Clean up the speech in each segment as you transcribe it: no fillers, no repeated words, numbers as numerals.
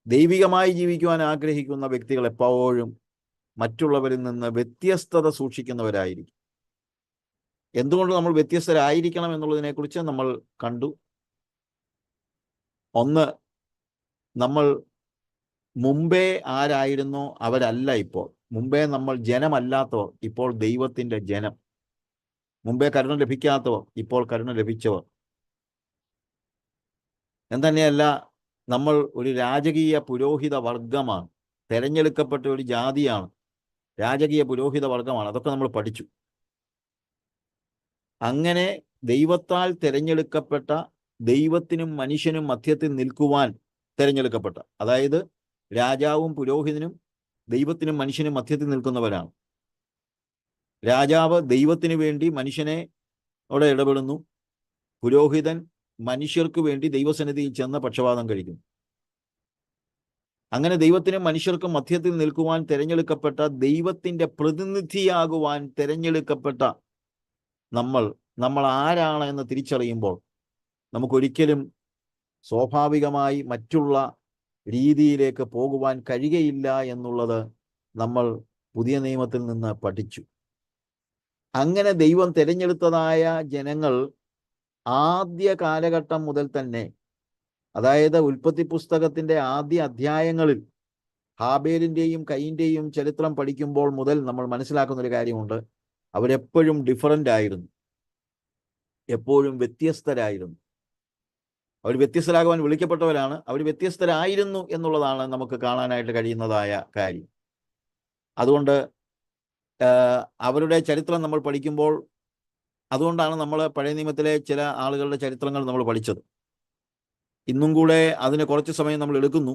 ദൈവികമായി ജീവിക്കുവാൻ ആഗ്രഹിക്കുന്ന വ്യക്തികൾ എപ്പോഴും മറ്റുള്ളവരിൽ നിന്ന് വ്യത്യസ്തത സൂക്ഷിക്കുന്നവരായിരിക്കും. എന്തുകൊണ്ട് നമ്മൾ വ്യത്യസ്തരായിരിക്കണം എന്നുള്ളതിനെക്കുറിച്ച് നമ്മൾ കണ്ടു. ഒന്ന്, നമ്മൾ മുമ്പേ ആരായിരുന്നോ അവരല്ല ഇപ്പോൾ. മുമ്പേ നമ്മൾ ജനമല്ലാത്തവർ, ഇപ്പോൾ ദൈവത്തിൻ്റെ ജനം. മുമ്പേ കരുണ ലഭിക്കാത്തവർ, ഇപ്പോൾ കരുണ ലഭിച്ചവർ. എന്തന്നെയല്ല, നമ്മൾ ഒരു രാജകീയ പുരോഹിത വർഗമാണ്, തെരഞ്ഞെടുക്കപ്പെട്ട ഒരു ജാതിയാണ്, രാജകീയ പുരോഹിത വർഗമാണ്. അതൊക്കെ നമ്മൾ പഠിച്ചു. അങ്ങനെ ദൈവത്താൽ തിരഞ്ഞെടുക്കപ്പെട്ട, ദൈവത്തിനും മനുഷ്യനും മധ്യത്തിൽ നിൽക്കുവാൻ തിരഞ്ഞെടുക്കപ്പെട്ട, അതായത് രാജാവും പുരോഹിതനും ദൈവത്തിനും മനുഷ്യനും മധ്യത്തിൽ നിൽക്കുന്നവരാണ്. രാജാവ് ദൈവത്തിന് വേണ്ടി മനുഷ്യനോട് ഇടപെടുന്നു. പുരോഹിതൻ മനുഷ്യർക്ക് വേണ്ടി ദൈവസന്നിധിയിൽ ചെന്ന് പക്ഷപാതം കഴിക്കുന്നു. അങ്ങനെ ദൈവത്തിനും മനുഷ്യർക്കും മധ്യത്തിൽ നിൽക്കുവാൻ തിരഞ്ഞെടുക്കപ്പെട്ട, ദൈവത്തിൻ്റെ പ്രതിനിധിയാകുവാൻ തിരഞ്ഞെടുക്കപ്പെട്ട നമ്മൾ ആരാണ് എന്ന് തിരിച്ചറിയുമ്പോൾ നമുക്കൊരിക്കലും സ്വാഭാവികമായി മറ്റുള്ള രീതിയിലേക്ക് പോകുവാൻ കഴിയുകയില്ല എന്നുള്ളത് നമ്മൾ പുതിയ നിയമത്തിൽ നിന്ന് പഠിച്ചു. അങ്ങനെ ദൈവം തിരഞ്ഞെടുത്തതായ ജനങ്ങൾ ആദ്യ കാലഘട്ടം മുതൽ തന്നെ, അതായത് ഉൽപ്പത്തി പുസ്തകത്തിൻ്റെ ആദ്യ അധ്യായങ്ങളിൽ ഹാബേലിൻ്റെയും കയീൻ്റെയും ചരിത്രം പഠിക്കുമ്പോൾ മുതൽ നമ്മൾ മനസ്സിലാക്കുന്നൊരു കാര്യമുണ്ട്. അവരെപ്പോഴും ഡിഫറൻ്റ് ആയിരുന്നു, എപ്പോഴും വ്യത്യസ്തരായിരുന്നു. അവർ വ്യത്യസ്തരാകുവാൻ വിളിക്കപ്പെട്ടവരാണ്. അവർ വ്യത്യസ്തരായിരുന്നു എന്നുള്ളതാണ് നമുക്ക് കാണാനായിട്ട് കഴിയുന്നതായ കാര്യം. അതുകൊണ്ട് അവരുടെ ചരിത്രം നമ്മൾ പഠിക്കുമ്പോൾ, അതുകൊണ്ടാണ് നമ്മൾ പഴയ നിയമത്തിലെ ചില ആളുകളുടെ ചരിത്രങ്ങൾ നമ്മൾ പഠിച്ചത്. ഇന്നും കൂടെ അതിന് കുറച്ച് സമയം നമ്മൾ എടുക്കുന്നു.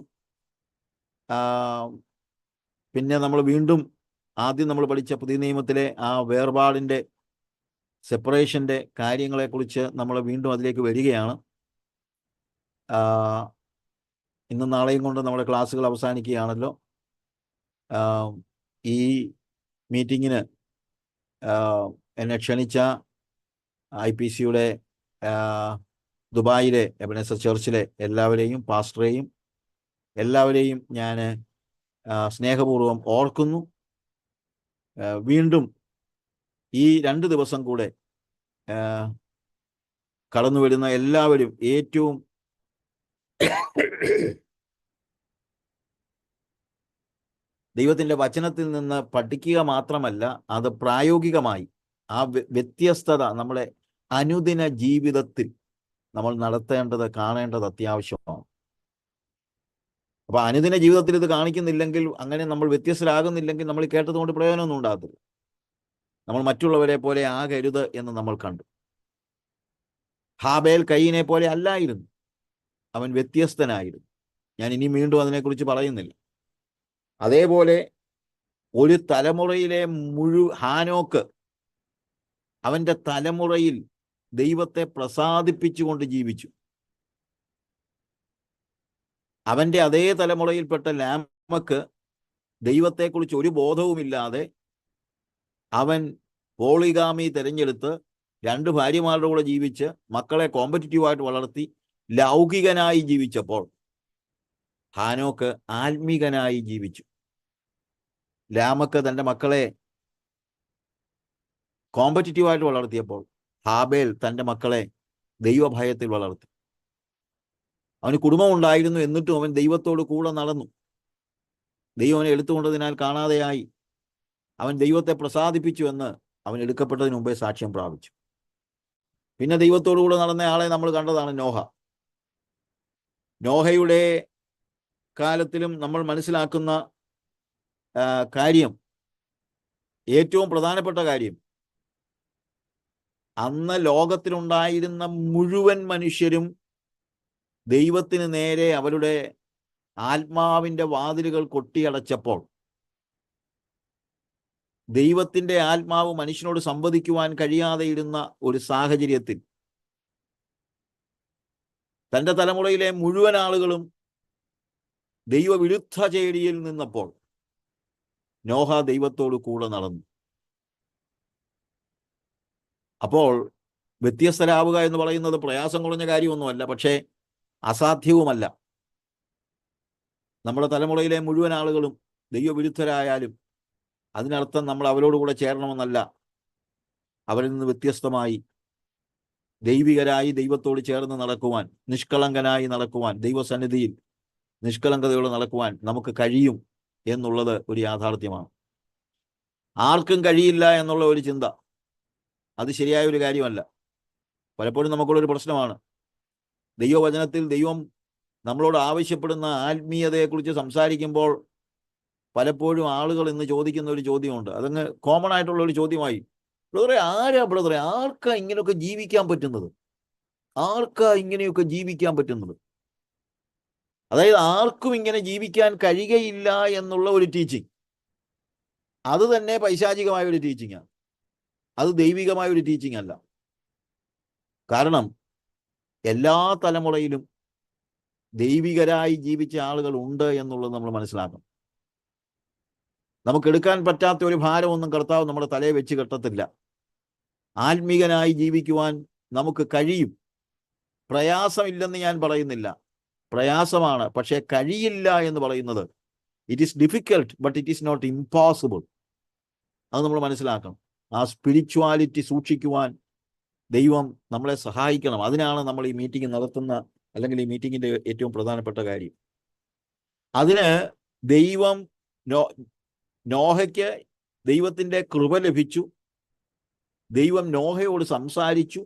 പിന്നെ നമ്മൾ വീണ്ടും ആദ്യം നമ്മൾ പഠിച്ച പുതിയ നിയമത്തിലെ ആ വേർപാടിൻ്റെ, സെപ്പറേഷൻ്റെ കാര്യങ്ങളെക്കുറിച്ച് നമ്മൾ വീണ്ടും അതിലേക്ക് വരികയാണ്. ഇന്നും നാളെയും കൊണ്ട് നമ്മുടെ ക്ലാസ്സുകൾ അവസാനിക്കുകയാണല്ലോ. ഈ മീറ്റിങ്ങിന് എന്നെ ക്ഷണിച്ച IPCയുടെ ദുബായിലെ എബനേസർ ചർച്ചിലെ എല്ലാവരെയും, പാസ്റ്ററെയും എല്ലാവരെയും ഞാൻ സ്നേഹപൂർവ്വം ഓർക്കുന്നു. വീണ്ടും ഈ 2 ദിവസം കൂടെ കടന്നു വരുന്ന എല്ലാവരും ഏറ്റവും ദൈവത്തിൻ്റെ വചനത്തിൽ നിന്ന് പഠിക്കുക മാത്രമല്ല, അത് പ്രായോഗികമായി ആ വ്യത്യസ്തത നമ്മുടെ അനുദിന ജീവിതത്തിൽ നമ്മൾ നടത്തേണ്ടത്, കാണേണ്ടത് അത്യാവശ്യമാണ്. അപ്പോൾ അനുദിന ജീവിതത്തിൽ ഇത് കാണിക്കുന്നില്ലെങ്കിൽ, അങ്ങനെ നമ്മൾ വ്യത്യസ്തരാകുന്നില്ലെങ്കിൽ, നമ്മൾ കേട്ടതുകൊണ്ട് പ്രയോജനമൊന്നും ഉണ്ടാകത്തില്ല. നമ്മൾ മറ്റുള്ളവരെ പോലെ ആകരുത് എന്ന് നമ്മൾ കണ്ടു. ഹാബേൽ കയീനെ പോലെ അല്ലായിരുന്നു, അവൻ വ്യത്യസ്തനായിരുന്നു. ഞാൻ ഇനി വീണ്ടും അതിനെക്കുറിച്ച് പറയുന്നില്ല. അതേപോലെ ഒരു തലമുറയിലെ ഹാനോക്ക് അവൻ്റെ തലമുറയിൽ ദൈവത്തെ പ്രസാദിപ്പിച്ചുകൊണ്ട് ജീവിച്ചു. അവൻ്റെ അതേ തലമുറയിൽപ്പെട്ട ലാമക്ക് ദൈവത്തെക്കുറിച്ച് ഒരു ബോധവുമില്ലാതെ അവൻ പോളിഗാമി തിരഞ്ഞെടുത്ത് 2 ഭാര്യമാരുടെ കൂടെ ജീവിച്ച് മക്കളെ കോമ്പറ്റിറ്റീവായിട്ട് വളർത്തി ലൗകികനായി ജീവിച്ചപ്പോൾ ഹാനോക്ക് ആത്മീകനായി ജീവിച്ചു. ലാമക്ക് തൻ്റെ മക്കളെ കോമ്പറ്റിറ്റീവായിട്ട് വളർത്തിയപ്പോൾ ഹാബേൽ തൻ്റെ മക്കളെ ദൈവഭയത്തിൽ വളർത്തി. അവന് കുടുംബമുണ്ടായിരുന്നു, എന്നിട്ടും അവൻ ദൈവത്തോട് കൂടെ നടന്നു. ദൈവം അവനെ എടുത്തുകൊണ്ടതിനാൽ കാണാതെയായി. അവൻ ദൈവത്തെ പ്രസാദിപ്പിച്ചു എന്ന് അവൻ എടുക്കപ്പെട്ടതിന് മുമ്പേ സാക്ഷ്യം പ്രാപിച്ചു. പിന്നെ ദൈവത്തോടു കൂടെ നടന്ന ആളെ നമ്മൾ കണ്ടതാണ് നോഹ. നോഹയുടെ കാലത്തിലും നമ്മൾ മനസ്സിലാക്കുന്ന കാര്യം, ഏറ്റവും പ്രധാനപ്പെട്ട കാര്യം, അന്ന് ലോകത്തിലുണ്ടായിരുന്ന മുഴുവൻ മനുഷ്യരും ദൈവത്തിന് നേരെ അവരുടെ ആത്മാവിൻ്റെ വാതിലുകൾ കൊട്ടിയടച്ചപ്പോൾ, ദൈവത്തിൻ്റെ ആത്മാവ് മനുഷ്യനോട് സംവദിക്കുവാൻ കഴിയാതെ ഇരുന്ന ഒരു സാഹചര്യത്തിൽ തൻ്റെ തലമുറയിലെ മുഴുവൻ ആളുകളും ദൈവവിരുദ്ധ ചേരിയിൽ നിന്നപ്പോൾ നോഹ ദൈവത്തോട് കൂടെ നടന്നു. അപ്പോൾ വ്യത്യസ്തരാവുക എന്ന് പറയുന്നത് പ്രയാസം കുറഞ്ഞ കാര്യമൊന്നുമല്ല, പക്ഷേ അസാധ്യവുമല്ല. നമ്മുടെ തലമുറയിലെ മുഴുവൻ ആളുകളും ദൈവവിരുദ്ധരായാലും അതിനർത്ഥം നമ്മൾ അവരോട് കൂടെ ചേരണമെന്നല്ല. അവരിൽ നിന്ന് വ്യത്യസ്തമായി ദൈവികരായി ദൈവത്തോട് ചേർന്ന് നടക്കുവാൻ, നിഷ്കളങ്കനായി നടക്കുവാൻ, ദൈവസന്നിധിയിൽ നിഷ്കളങ്കതയോടെ നടക്കുവാൻ നമുക്ക് കഴിയും എന്നുള്ളത് ഒരു യാഥാർത്ഥ്യമാണ്. ആർക്കും കഴിയില്ല എന്നുള്ള ഒരു ചിന്ത അത് ശരിയായ ഒരു കാര്യമല്ല. പലപ്പോഴും നമുക്കുള്ളൊരു പ്രശ്നമാണ്. ദൈവവചനത്തിൽ ദൈവം നമ്മളോട് ആവശ്യപ്പെടുന്ന ആത്മീയതയെക്കുറിച്ച് സംസാരിക്കുമ്പോൾ പലപ്പോഴും ആളുകൾ ഇന്ന് ചോദിക്കുന്ന ഒരു ചോദ്യമുണ്ട്. അതങ്ങ് കോമൺ ആയിട്ടുള്ള ഒരു ചോദ്യമായി. ബ്രദറെ ആർക്കാ ഇങ്ങനെയൊക്കെ ജീവിക്കാൻ പറ്റുന്നത്? ആർക്കാ ഇങ്ങനെയൊക്കെ ജീവിക്കാൻ പറ്റുന്നത്? അതായത് ആർക്കും ഇങ്ങനെ ജീവിക്കാൻ കഴിയുകയില്ല എന്നുള്ള ഒരു ടീച്ചിങ്, അത് തന്നെ പൈശാചികമായ ഒരു ടീച്ചിങ്ങാണ്. അത് ദൈവികമായ ഒരു ടീച്ചിങ് അല്ല. കാരണം എല്ലാ തലമുറയിലും ദൈവികരായി ജീവിച്ച ആളുകൾ ഉണ്ട് എന്നുള്ളത് നമ്മൾ മനസ്സിലാക്കണം. നമുക്ക് എടുക്കാൻ പറ്റാത്ത ഒരു ഭാരമൊന്നും കർത്താവ് നമ്മുടെ തലയെ വെച്ച് കെട്ടത്തില്ല. ആത്മീകനായി ജീവിക്കുവാൻ നമുക്ക് കഴിയും. പ്രയാസമില്ലെന്ന് ഞാൻ പറയുന്നില്ല, പ്രയാസമാണ്. പക്ഷേ കഴിയില്ല എന്ന് പറയുന്നത്, it is difficult but it is not impossible. അത് നമ്മൾ മനസ്സിലാക്കണം. ആ സ്പിരിച്വാലിറ്റി സൂക്ഷിക്കുവാൻ ദൈവം നമ്മളെ സഹായിക്കണം. അതിനാണ് നമ്മൾ ഈ മീറ്റിംഗ് നടത്തുന്ന, അല്ലെങ്കിൽ ഈ മീറ്റിങ്ങിന്റെ ഏറ്റവും പ്രധാനപ്പെട്ട കാര്യം. അതിന് ദൈവം നോഹയ്ക്ക് ദൈവത്തിന്റെ കൃപ ലഭിച്ചു. ദൈവം നോഹയോട് സംസാരിച്ചു.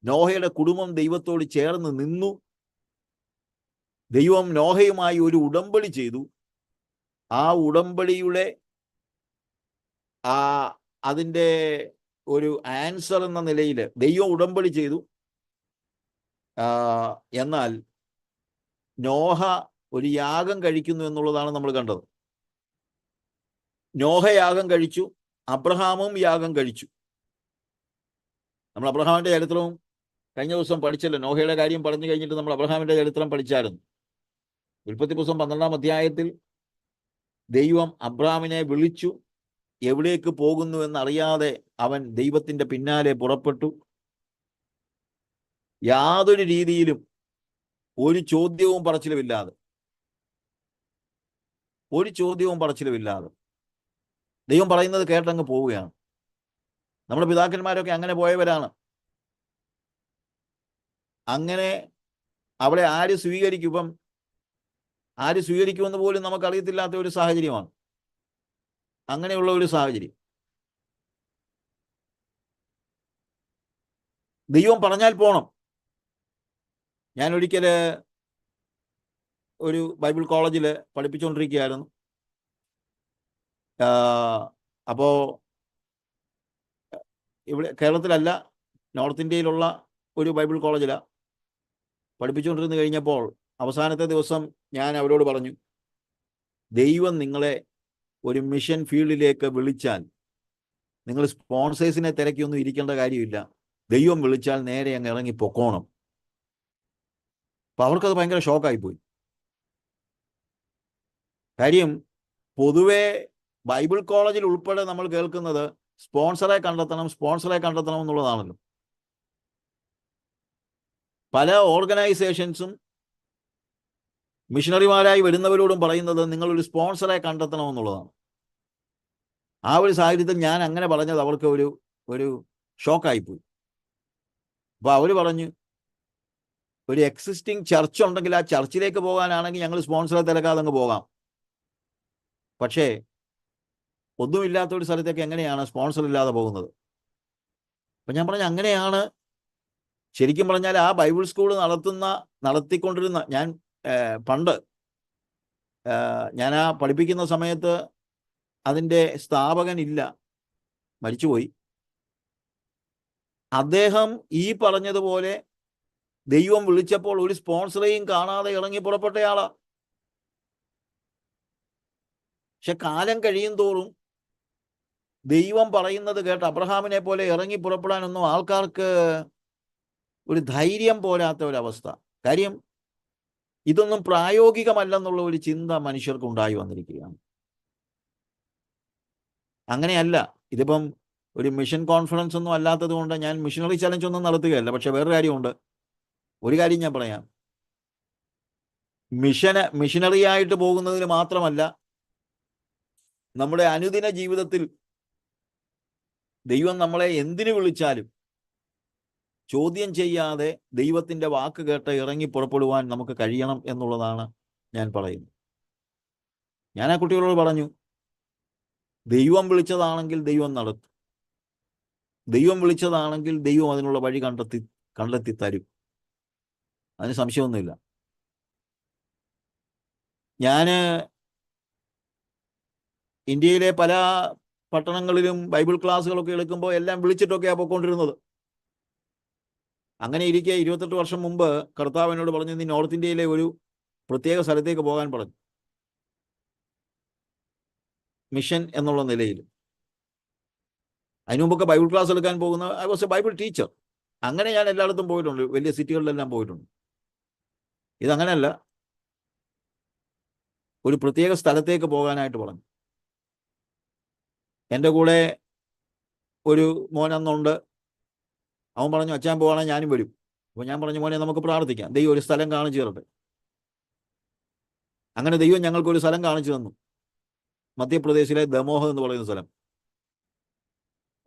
നോഹയുടെ കുടുംബം ദൈവത്തോട് ചേർന്ന് നിന്നു. ദൈവം നോഹയുമായി ഒരു ഉടമ്പടി ചെയ്തു. ആ ഉടമ്പടിയുടെ അതിൻ്റെ ഒരു ആൻസർ എന്ന നിലയിൽ ദൈവം ഉടമ്പടി ചെയ്തു. എന്നാൽ നോഹ ഒരു യാഗം കഴിക്കുന്നു എന്നുള്ളതാണ് നമ്മൾ കണ്ടത്. നോഹ യാഗം കഴിച്ചു, അബ്രഹാമും യാഗം കഴിച്ചു. നമ്മൾ അബ്രഹാമിന്റെ ചരിത്രവും കഴിഞ്ഞ ദിവസം പഠിച്ചല്ലോ. നോഹയുടെ കാര്യം പറഞ്ഞു കഴിഞ്ഞിട്ട് നമ്മൾ അബ്രഹാമിന്റെ ചരിത്രം പഠിച്ചായിരുന്നു. ഉൽപ്പത്തി പുസ്തകം 12-ാം അധ്യായത്തിൽ ദൈവം അബ്രഹാമിനെ വിളിച്ചു. എവിടേക്ക് പോകുന്നു എന്നറിയാതെ അവൻ ദൈവത്തിന്റെ പിന്നാലെ പുറപ്പെട്ടു. യാതൊരു രീതിയിലും ഒരു ചോദ്യവും പറച്ചിലുമില്ലാതെ ദൈവം പറയുന്നത് കേട്ടങ്ങ് പോവുകയാണ്. നമ്മുടെ പിതാക്കന്മാരൊക്കെ അങ്ങനെ പോയവരാണ്. അങ്ങനെ അവിടെ ആര് സ്വീകരിക്കുമെന്ന് പോലും നമുക്കറിയത്തില്ലാത്ത ഒരു സാഹചര്യമാണ്. അങ്ങനെയുള്ള ഒരു സാഹചര്യം. ദൈവം പറഞ്ഞാൽ പോണം. ഞാൻ ഒരിക്കൽ ഒരു ബൈബിൾ കോളേജിൽ പഠിപ്പിച്ചുകൊണ്ടിരിക്കുകയായിരുന്നു. അപ്പോൾ ഇവിടെ കേരളത്തിലല്ല, നോർത്ത് ഇന്ത്യയിലുള്ള ഒരു ബൈബിൾ കോളേജിലാണ് പഠിപ്പിച്ചുകൊണ്ടിരുന്ന് കഴിഞ്ഞപ്പോൾ അവസാനത്തെ ദിവസം ഞാൻ അവരോട് പറഞ്ഞു, ദൈവം നിങ്ങളെ ഒരു മിഷൻ ഫീൽഡിലേക്ക് വിളിച്ചാൽ നിങ്ങൾ സ്പോൺസേഴ്സിനെ തിരക്കിയൊന്നും ഇരിക്കേണ്ട കാര്യമില്ല. ദൈവം വിളിച്ചാൽ നേരെ അങ്ങ് ഇറങ്ങി പൊക്കോണം. അപ്പം അവർക്കത് ഭയങ്കര ഷോക്കായിപ്പോയി. കാര്യം പൊതുവെ ബൈബിൾ കോളേജിൽ ഉൾപ്പെടെ നമ്മൾ കേൾക്കുന്നത് സ്പോൺസറെ കണ്ടെത്തണം എന്നുള്ളതാണല്ലോ. പല ഓർഗനൈസേഷൻസും മിഷണറിമാരായി വരുന്നവരോടും പറയുന്നത് നിങ്ങളൊരു സ്പോൺസറെ കണ്ടെത്തണമെന്നുള്ളതാണ്. ആ ഒരു സാഹചര്യത്തിൽ ഞാൻ അങ്ങനെ പറഞ്ഞത് അവർക്ക് ഒരു ഷോക്കായിപ്പോയി. അപ്പോൾ അവർ പറഞ്ഞു, ഒരു എക്സിസ്റ്റിംഗ് ചർച്ച് ഉണ്ടെങ്കിൽ ആ ചർച്ചിലേക്ക് പോകാനാണെങ്കിൽ ഞങ്ങൾ സ്പോൺസറെ തിരക്കാതെ അങ്ങ് പോകാം. പക്ഷേ ഒന്നുമില്ലാത്ത ഒരു സ്ഥലത്തേക്ക് എങ്ങനെയാണ് സ്പോൺസർ ഇല്ലാതെ പോകുന്നത്? അപ്പം ഞാൻ പറഞ്ഞു, അങ്ങനെയാണ് ശരിക്കും പറഞ്ഞാൽ ആ ബൈബിൾ സ്കൂൾ നടത്തിക്കൊണ്ടിരുന്ന പണ്ട് ഞാൻ ആ പഠിപ്പിക്കുന്ന സമയത്ത് അതിൻ്റെ സ്ഥാപകൻ ഇല്ല, മരിച്ചുപോയി. അദ്ദേഹം ഈ പറഞ്ഞതുപോലെ ദൈവം വിളിച്ചപ്പോൾ ഒരു സ്പോൺസറേയും കാണാതെ ഇറങ്ങി പുറപ്പെട്ടയാളാ. പക്ഷെ കാലം കഴിയും തോറും ദൈവം പറയുന്നത് കേട്ട് അബ്രഹാമിനെ പോലെ ഇറങ്ങി പുറപ്പെടാനൊന്നും ആൾക്കാർക്ക് ഒരു ധൈര്യം പോരാത്ത ഒരവസ്ഥ. കാര്യം ഇതൊന്നും പ്രായോഗികമല്ലെന്നുള്ള ഒരു ചിന്ത മനുഷ്യർക്ക് ഉണ്ടായി വന്നിരിക്കുകയാണ്. അങ്ങനെയല്ല. ഇതിപ്പം ഒരു മിഷൻ കോൺഫറൻസ് ഒന്നും അല്ലാത്തത് കൊണ്ട് ഞാൻ മിഷണറി ചലഞ്ച് ഒന്നും നടത്തുകയല്ല. പക്ഷെ വേറൊരു കാര്യമുണ്ട്. ഒരു കാര്യം ഞാൻ പറയാം, മിഷനറി ആയിട്ട് പോകുന്നതിന് മാത്രമല്ല, നമ്മുടെ അനുദിന ജീവിതത്തിൽ ദൈവം നമ്മളെ എന്തിനു വിളിച്ചാലും ചോദ്യം ചെയ്യാതെ ദൈവത്തിന്റെ വാക്ക് കേട്ട് ഇറങ്ങി പുറപ്പെടുവാൻ നമുക്ക് കഴിയണം എന്നുള്ളതാണ് ഞാൻ പറയുന്നത്. ഞാൻ ആ കുട്ടികളോട് പറഞ്ഞു, ദൈവം വിളിച്ചതാണെങ്കിൽ ദൈവം നടത്തും, ദൈവം വിളിച്ചതാണെങ്കിൽ ദൈവം അതിനുള്ള വഴി കണ്ടെത്തി തരും, അതിന് സംശയമൊന്നുമില്ല. ഞാൻ ഇന്ത്യയിലെ പല പട്ടണങ്ങളിലും ബൈബിൾ ക്ലാസ്സുകളൊക്കെ എടുക്കുമ്പോൾ എല്ലാം വിളിച്ചിട്ടൊക്കെയാണ് പോയിക്കൊണ്ടിരുന്നത്. അങ്ങനെ ഇരിക്കെ 28 വർഷം മുമ്പ് കർത്താവ് എന്നോട് പറഞ്ഞു, നീ നോർത്ത് ഇന്ത്യയിലെ ഒരു പ്രത്യേക സ്ഥലത്തേക്ക് പോകാൻ പറഞ്ഞു, മിഷൻ എന്നുള്ള നിലയിൽ. അതിനു മുമ്പൊക്കെ ബൈബിൾ ക്ലാസ് എടുക്കാൻ പോകുന്ന I was A Bible teacher. അങ്ങനെ ഞാൻ എല്ലായിടത്തും പോയിട്ടുണ്ട്, വലിയ സിറ്റികളിലെല്ലാം പോയിട്ടുണ്ട്. ഇതങ്ങനെയല്ല, ഒരു പ്രത്യേക സ്ഥലത്തേക്ക് പോകാനായിട്ട് പറഞ്ഞു. എൻ്റെ കൂടെ ഒരു മോൻ അന്നുണ്ട്. അവൻ പറഞ്ഞു, അച്ഛൻ പോവാണെങ്കിൽ ഞാനും വരും. അപ്പോൾ ഞാൻ പറഞ്ഞു, മോനെ നമുക്ക് പ്രാർത്ഥിക്കാം, ദൈവം ഒരു സ്ഥലം കാണിച്ചു തരട്ടെ. അങ്ങനെ ദൈവം ഞങ്ങൾക്കൊരു സ്ഥലം കാണിച്ചു തന്നു, മധ്യപ്രദേശിലെ ദമോഹ് എന്ന് പറയുന്ന സ്ഥലം.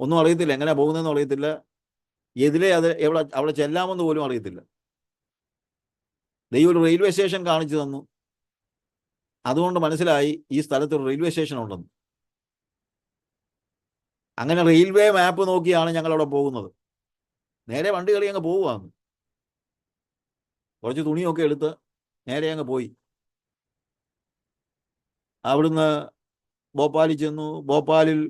ഒന്നും അറിയത്തില്ല, എങ്ങനെ പോകുന്നതെന്നും അറിയത്തില്ല, അത് അവിടെ ചെല്ലാമെന്ന് പോലും അറിയത്തില്ല. ദൈവം ഒരു റെയിൽവേ സ്റ്റേഷൻ കാണിച്ചു തന്നു. അതുകൊണ്ട് മനസ്സിലായി ഈ സ്ഥലത്ത് ഒരു റെയിൽവേ സ്റ്റേഷൻ ഉണ്ടെന്ന്. അങ്ങനെ റെയിൽവേ മാപ്പ് നോക്കിയാണ് ഞങ്ങളവിടെ പോകുന്നത്. നേരെ വണ്ടി കളി അങ്ങ് പോവുകയാണ്. കുറച്ച് തുണിയൊക്കെ എടുത്ത് നേരെ അങ്ങ് പോയി. അവിടുന്ന് ഭോപ്പാലിൽ ചെന്നു. ഭോപ്പാലിൽ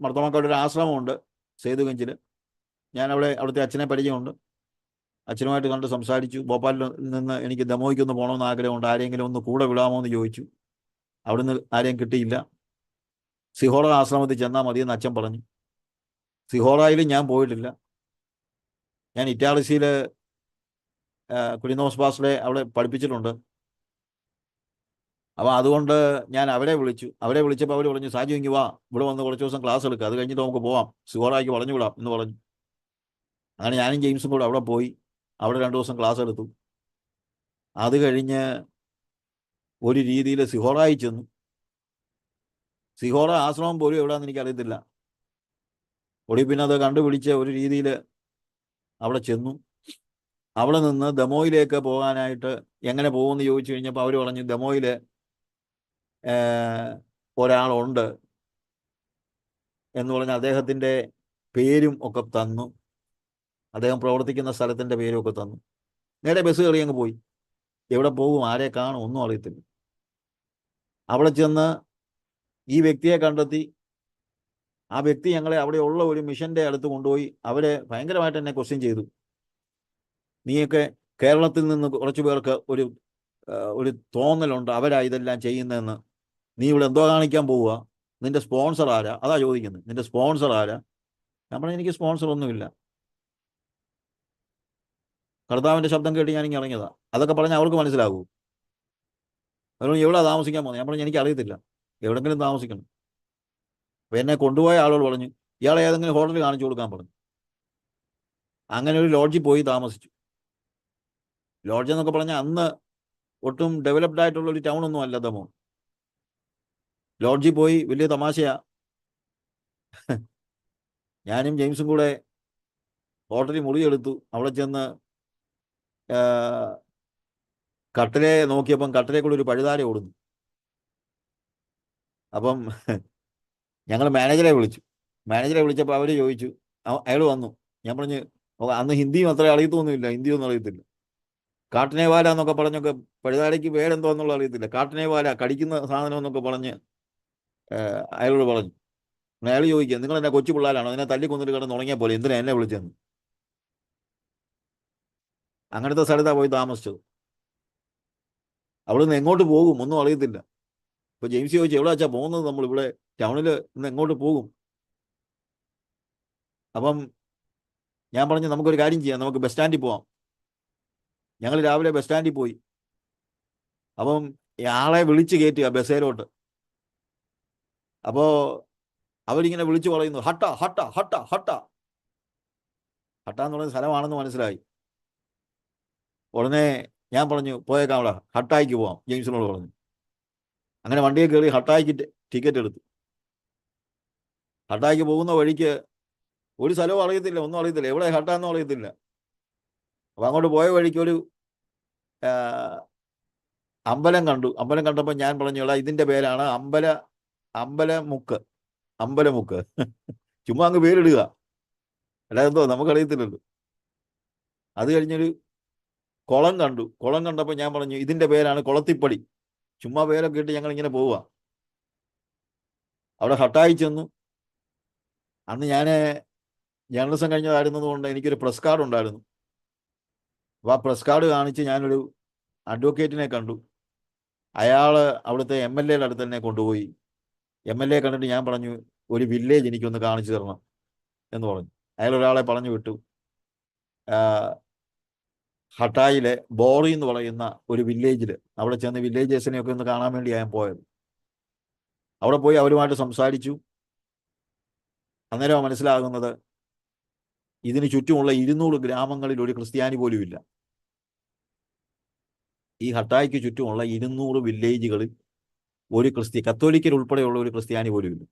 മർത്തോമാക്കാരുടെ ഒരു ആശ്രമമുണ്ട് സേതുഗഞ്ചിൽ. ഞാൻ അവിടുത്തെ അച്ഛനെ പരിചയമുണ്ട്. അച്ഛനുമായിട്ട് കണ്ട് സംസാരിച്ചു. ഭോപ്പാലിൽ നിന്ന് എനിക്ക് ദമോയ്ക്കൊന്ന് പോകണമെന്ന് ആഗ്രഹമുണ്ട്, ആരെങ്കിലും ഒന്ന് കൂടെ വിടാമോ എന്ന് ചോദിച്ചു. അവിടുന്ന് ആരെയും കിട്ടിയില്ല. സിഹോറ ആശ്രമത്തിൽ ചെന്നാൽ മതിയെന്ന് അച്ഛൻ പറഞ്ഞു. സിഹോറയിലും ഞാൻ പോയിട്ടില്ല. ഞാൻ ഇറ്റാലിസിയിൽ കുരിനോസ് പാസ്റ്ററെ അവിടെ പഠിപ്പിച്ചിട്ടുണ്ട്. അപ്പോൾ അതുകൊണ്ട് ഞാൻ അവരെ വിളിച്ചപ്പോൾ അവർ പറഞ്ഞു, സാജു ഇങ്ങ് വാ, ഇവിടെ വന്ന് കുറച്ച് ദിവസം ക്ലാസ് എടുക്കുക, അത് കഴിഞ്ഞിട്ട് നമുക്ക് പോവാം, സിഹോറയ്ക്ക് പറഞ്ഞു വിടാം എന്ന് പറഞ്ഞു. അങ്ങനെ ഞാനും ജെയിംസും കൂടെ അവിടെ പോയി. അവിടെ 2 ദിവസം ക്ലാസ് എടുത്തു. അത് കഴിഞ്ഞ് ഒരു രീതിയിൽ സിഹോറായി ചെന്നു. സിഹോറ ആശ്രമം പോലും എവിടെയാണെന്ന് എനിക്കറിയത്തില്ല. പിന്നെ അത് കണ്ടുപിടിച്ച് ഒരു രീതിയിൽ അവിടെ ചെന്നു. അവിടെ നിന്ന് ദമോയിലേക്ക് പോകാനായിട്ട് എങ്ങനെ പോകുമെന്ന് ചോദിച്ചു കഴിഞ്ഞപ്പോൾ അവർ പറഞ്ഞു, ദമോയിൽ ഒരാളുണ്ട് എന്ന് പറഞ്ഞ് അദ്ദേഹത്തിൻ്റെ പേരും ഒക്കെ തന്നു. അദ്ദേഹം പ്രവർത്തിക്കുന്ന സ്ഥലത്തിൻ്റെ പേരും ഒക്കെ തന്നു. നേരെ ബസ് കയറി അങ്ങ് പോയി. എവിടെ പോകും, ആരെ കാണും, ഒന്നും അറിയത്തില്ല. അവിടെ ചെന്ന് ഈ വ്യക്തിയെ കണ്ടെത്തി. ആ വ്യക്തി ഞങ്ങളെ അവിടെയുള്ള ഒരു മിഷന്റെ അടുത്ത് കൊണ്ടുപോയി. അവരെ ഭയങ്കരമായിട്ട് എന്നെ ക്വസ്റ്റ്യൻ ചെയ്തു. നീയൊക്കെ കേരളത്തിൽ നിന്ന് കുറച്ചു പേർക്ക് ഒരു തോന്നലുണ്ട് അവരാ ഇതെല്ലാം ചെയ്യുന്നതെന്ന്. നീ ഇവിടെ എന്തോ കാണിക്കാൻ പോവുക, നിന്റെ സ്പോൺസർ ആരാ, അതാ ചോദിക്കുന്നത്, നിന്റെ സ്പോൺസർ ആരാ? ഞാൻ പറഞ്ഞു, എനിക്ക് സ്പോൺസർ ഒന്നുമില്ല, കർത്താവിൻ്റെ ശബ്ദം കേട്ട് ഞാനിങ്ങനെ ഇറങ്ങിയതാ. അതൊക്കെ പറഞ്ഞാൽ അവർക്ക് മനസ്സിലാകൂ. അവർ എവിടെ താമസിക്കാൻ പോകുന്നത്? ഞാൻ പറഞ്ഞു, എനിക്ക് അറിയത്തില്ല, എവിടെങ്കിലും താമസിക്കണം. അപ്പോൾ എന്നെ കൊണ്ടുപോയ ആളുകൾ പറഞ്ഞു, ഇയാളെ ഏതെങ്കിലും ഹോട്ടലിൽ കാണിച്ചു കൊടുക്കാൻ പറഞ്ഞു. അങ്ങനെ ഒരു ലോഡ്ജിൽ പോയി താമസിച്ചു. ലോഡ്ജ് എന്നൊക്കെ പറഞ്ഞാൽ അന്ന് ഒട്ടും ഡെവലപ്ഡ് ആയിട്ടുള്ള ഒരു ടൗൺ ഒന്നും അല്ല ദമോ. ലോഡ്ജിൽ പോയി, വലിയ തമാശയാ. ഞാനും ജെയിംസും കൂടെ ഹോട്ടലിൽ മുറിയെടുത്തു. അവിടെ ചെന്ന് കട്ടിലെ നോക്കിയപ്പം കട്ടിലെ കൂടെ ഒരു പഴുതാര ഓടുന്നു. അപ്പം ഞങ്ങൾ മാനേജറെ വിളിച്ചപ്പോൾ അവർ ചോദിച്ചു, അയാൾ വന്നു. ഞാൻ പറഞ്ഞു, അന്ന് ഹിന്ദിയും അത്ര അറിയത്തൊന്നുമില്ല, ഹിന്ദിയൊന്നും അറിയത്തില്ല. കാട്ടിനേവാല എന്നൊക്കെ പറഞ്ഞൊക്കെ, പഴുതാരയ്ക്ക് പേരെന്തോ എന്നുള്ള അറിയത്തില്ല, കാട്ടിനേവാല, കടിക്കുന്ന സാധനം എന്നൊക്കെ പറഞ്ഞ് അയാളോട് പറഞ്ഞു. അയാൾ ചോദിക്കുക, നിങ്ങൾ എന്നെ കൊച്ചു പിള്ളേരാണോ, അതിനെ തല്ലിക്കൊന്നിട്ട് കിടന്ന് ഉണങ്ങിയ പോലെ, എന്തിനാ എന്നെ വിളിച്ചെന്ന്. അങ്ങനത്തെ സ്ഥലത്താണ് പോയി താമസിച്ചത്. അവിടെ നിന്ന് എങ്ങോട്ട് പോകും ഒന്നും അറിയത്തില്ല. ഇപ്പോൾ ജെയിംസ് ചോദിച്ചു, എവിടെ വെച്ചാൽ പോകുന്നത്, നമ്മൾ ഇവിടെ ടൗണിൽ നിന്ന് എങ്ങോട്ട് പോകും? അപ്പം ഞാൻ പറഞ്ഞു, നമുക്കൊരു കാര്യം ചെയ്യാം, നമുക്ക് ബസ് സ്റ്റാൻഡിൽ പോവാം. ഞങ്ങൾ രാവിലെ ബസ് സ്റ്റാൻഡിൽ പോയി. അപ്പം ആളെ വിളിച്ച് കയറ്റുക ബസ്സേലോട്ട്. അപ്പോൾ അവരിങ്ങനെ വിളിച്ചു പറയുന്നു, ഹട്ട ഹട്ട ഹട്ട ഹട്ട. ഹട്ട എന്ന് പറയുന്ന സ്ഥലമാണെന്ന് മനസ്സിലായി. ഉടനെ ഞാൻ പറഞ്ഞു പോയേക്കാം, അവിടെ ഹട്ടായിക്ക് പോവാം, ജെയിംസിനോട് പറഞ്ഞു. അങ്ങനെ വണ്ടിയെ കയറി ഹട്ടായിക്ക് ടിക്കറ്റ് എടുത്തു. ഹട്ടായിക്ക് പോകുന്ന വഴിക്ക് ഒരു സ്ഥലവും അറിയത്തില്ല, ഒന്നും അറിയത്തില്ല, എവിടെ ഹട്ടാന്നും അറിയത്തില്ല. അപ്പം അങ്ങോട്ട് പോയ വഴിക്ക് ഒരു അമ്പലം കണ്ടു. അമ്പലം കണ്ടപ്പോൾ ഞാൻ പറഞ്ഞു, എടാ ഇതിൻ്റെ പേരാണ് അമ്പലമുക്ക്. അമ്പലമുക്ക് ചുമ്മാ അങ്ങ് പേരിടുക, അല്ലാതെ എന്തോ നമുക്കറിയത്തില്ലല്ലോ. അത് കഴിഞ്ഞൊരു കുളം കണ്ടു. കുളം കണ്ടപ്പോൾ ഞാൻ പറഞ്ഞു, ഇതിൻ്റെ പേരാണ് കുളത്തിപ്പടി. ചുമ്മാ പേരൊക്കെ ഇട്ട് ഞങ്ങൾ ഇങ്ങനെ പോവുക. അവിടെ ഹട്ടായി ചെന്നു. അന്ന് ഞാൻ ജേർണലിസം കഴിഞ്ഞതായിരുന്നത് കൊണ്ട് എനിക്കൊരു പ്രസ് കാർഡ് ഉണ്ടായിരുന്നു. അപ്പോൾ ആ പ്രസ് കാർഡ് കാണിച്ച് ഞാനൊരു അഡ്വക്കേറ്റിനെ കണ്ടു. അയാൾ അവിടുത്തെ MLA അടുത്ത് തന്നെ കൊണ്ടുപോയി. MLA കണ്ടിട്ട് ഞാൻ പറഞ്ഞു, ഒരു വില്ലേജ് എനിക്കൊന്ന് കാണിച്ചു തരണം എന്ന് പറഞ്ഞു. അയാൾ ഒരാളെ പറഞ്ഞു വിട്ടു. ഹട്ടായിലെ ബോറി എന്ന് പറയുന്ന ഒരു വില്ലേജിൽ അവിടെ ചെന്ന് വില്ലേജേഴ്സിനെയൊക്കെ ഒന്ന് കാണാൻ വേണ്ടി ഞാൻ പോയത്. അവിടെ പോയി അവരുമായിട്ട് സംസാരിച്ചു. അന്നേരം മനസ്സിലാകുന്നത് ഇതിന് ചുറ്റുമുള്ള 200 ഗ്രാമങ്ങളിൽ ഒരു ക്രിസ്ത്യാനി പോലും ഇല്ല. ഈ ഹട്ടായിക്ക് ചുറ്റുമുള്ള 200 വില്ലേജുകളിൽ ഒരു കത്തോലിക്കർ ഉൾപ്പെടെയുള്ള ഒരു ക്രിസ്ത്യാനി പോലും ഇല്ല.